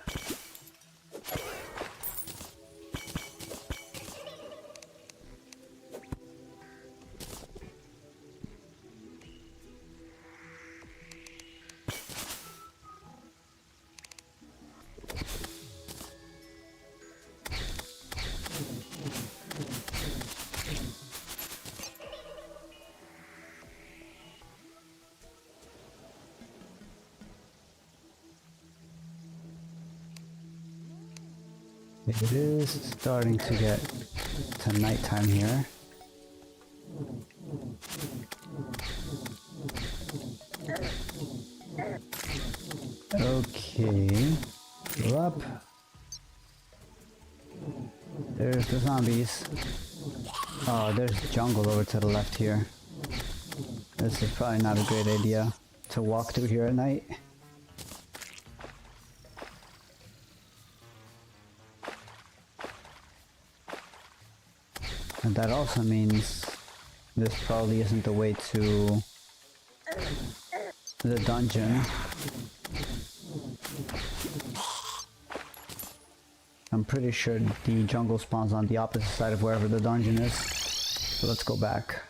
It is starting to get to nighttime here. Okay, go up. There's the zombies. Oh, there's jungle over to the left here. This is probably not a great idea to walk through here at night. And that also means this probably isn't the way to the dungeon. I'm pretty sure the jungle spawns on the opposite side of wherever the dungeon is. So let's go back.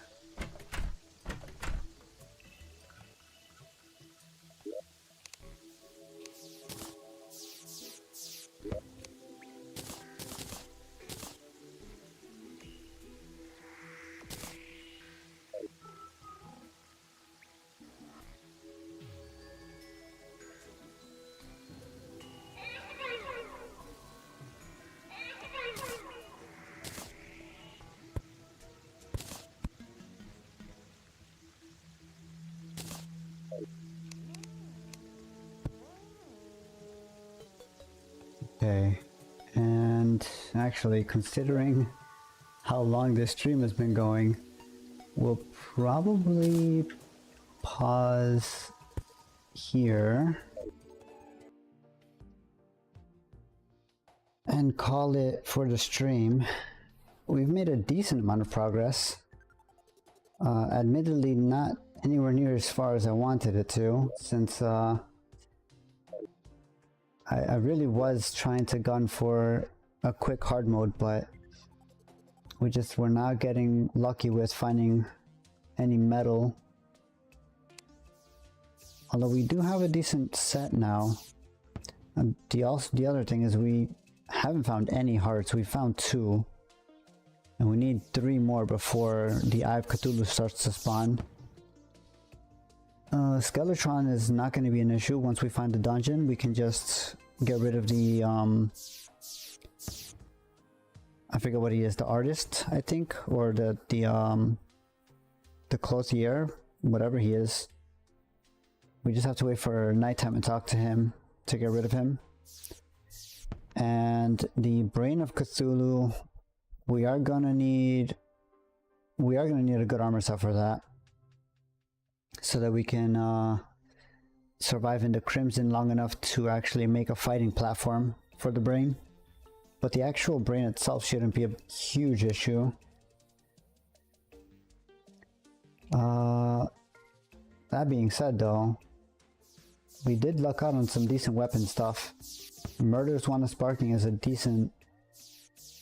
Okay, and actually considering how long this stream has been going, we'll probably pause here and call it for the stream. We've made a decent amount of progress. Admittedly not anywhere near as far as I wanted it to, since I really was trying to gun for a quick hard mode, but we're not getting lucky with finding any metal. Although we do have a decent set now. And the other thing is we haven't found any hearts. We found 2. And we need 3 more before the Eye of Cthulhu starts to spawn. Skeletron is not going to be an issue. Once we find the dungeon, we can just get rid of the I forget what he is, the artist, I think, or the clothier, whatever he is. We just have to wait for nighttime and talk to him to get rid of him. And the Brain of Cthulhu, we are gonna need a good armor set for that, so that we can survive in the Crimson long enough to actually make a fighting platform for the brain. But the actual brain itself shouldn't be a huge issue. That being said though, we did luck out on some decent weapon stuff. Murder's Wand of Sparking is a decent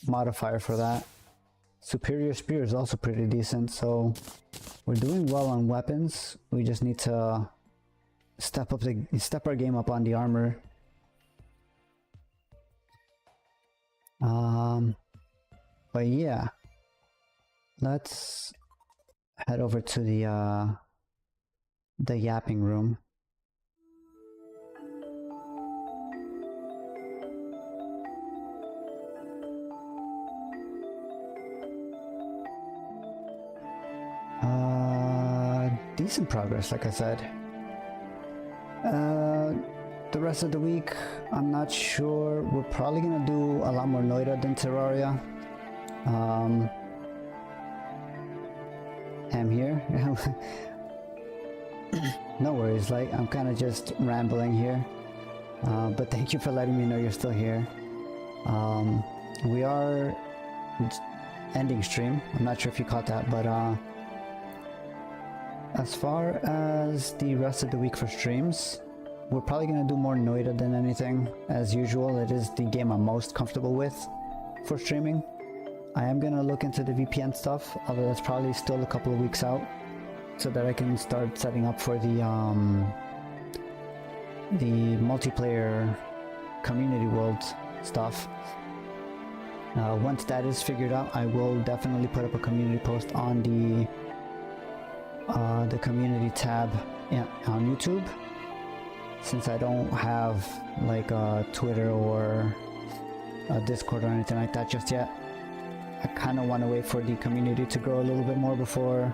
modifier for that. Superior Spear is also pretty decent, so we're doing well on weapons. We just need to step our game up on the armor. But yeah, let's head over to the yapping room. Decent progress, like I said. The rest of the week, I'm not sure. We're probably gonna do a lot more Noida than Terraria. I'm here. No worries, like I'm kind of just rambling here. But thank you for letting me know you're still here. We are ending stream. I'm not sure if you caught that, but as far as the rest of the week for streams, we're probably going to do more Noida than anything. As usual, it is the game I'm most comfortable with for streaming. I am going to look into the VPN stuff, although that's probably still a couple of weeks out, so that I can start setting up for the multiplayer community world stuff. Once that is figured out, I will definitely put up a community post on the community tab on YouTube, since I don't have like a Twitter or a Discord or anything like that just yet. I kind of want to wait for the community to grow a little bit more before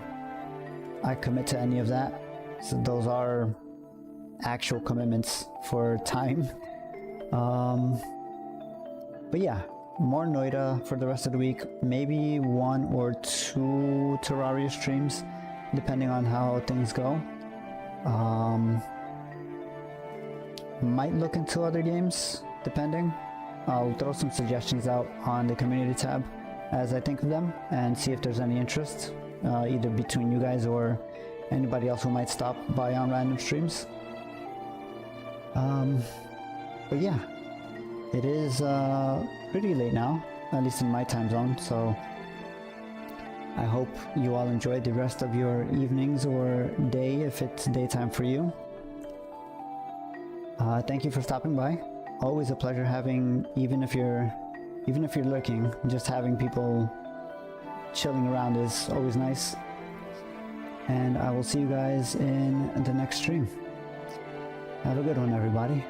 I commit to any of that. So those are actual commitments for time. But yeah, more Noida for the rest of the week. Maybe 1 or 2 Terraria streams, depending on how things go. Might look into other games, depending. I'll throw some suggestions out on the community tab as I think of them, and see if there's any interest, either between you guys or anybody else who might stop by on random streams. But yeah, it is pretty late now, at least in my time zone, so I hope you all enjoyed the rest of your evenings or day if it's daytime for you. Thank you for stopping by. Always a pleasure having, even if you're lurking, just having people chilling around is always nice. And I will see you guys in the next stream. Have a good one, everybody.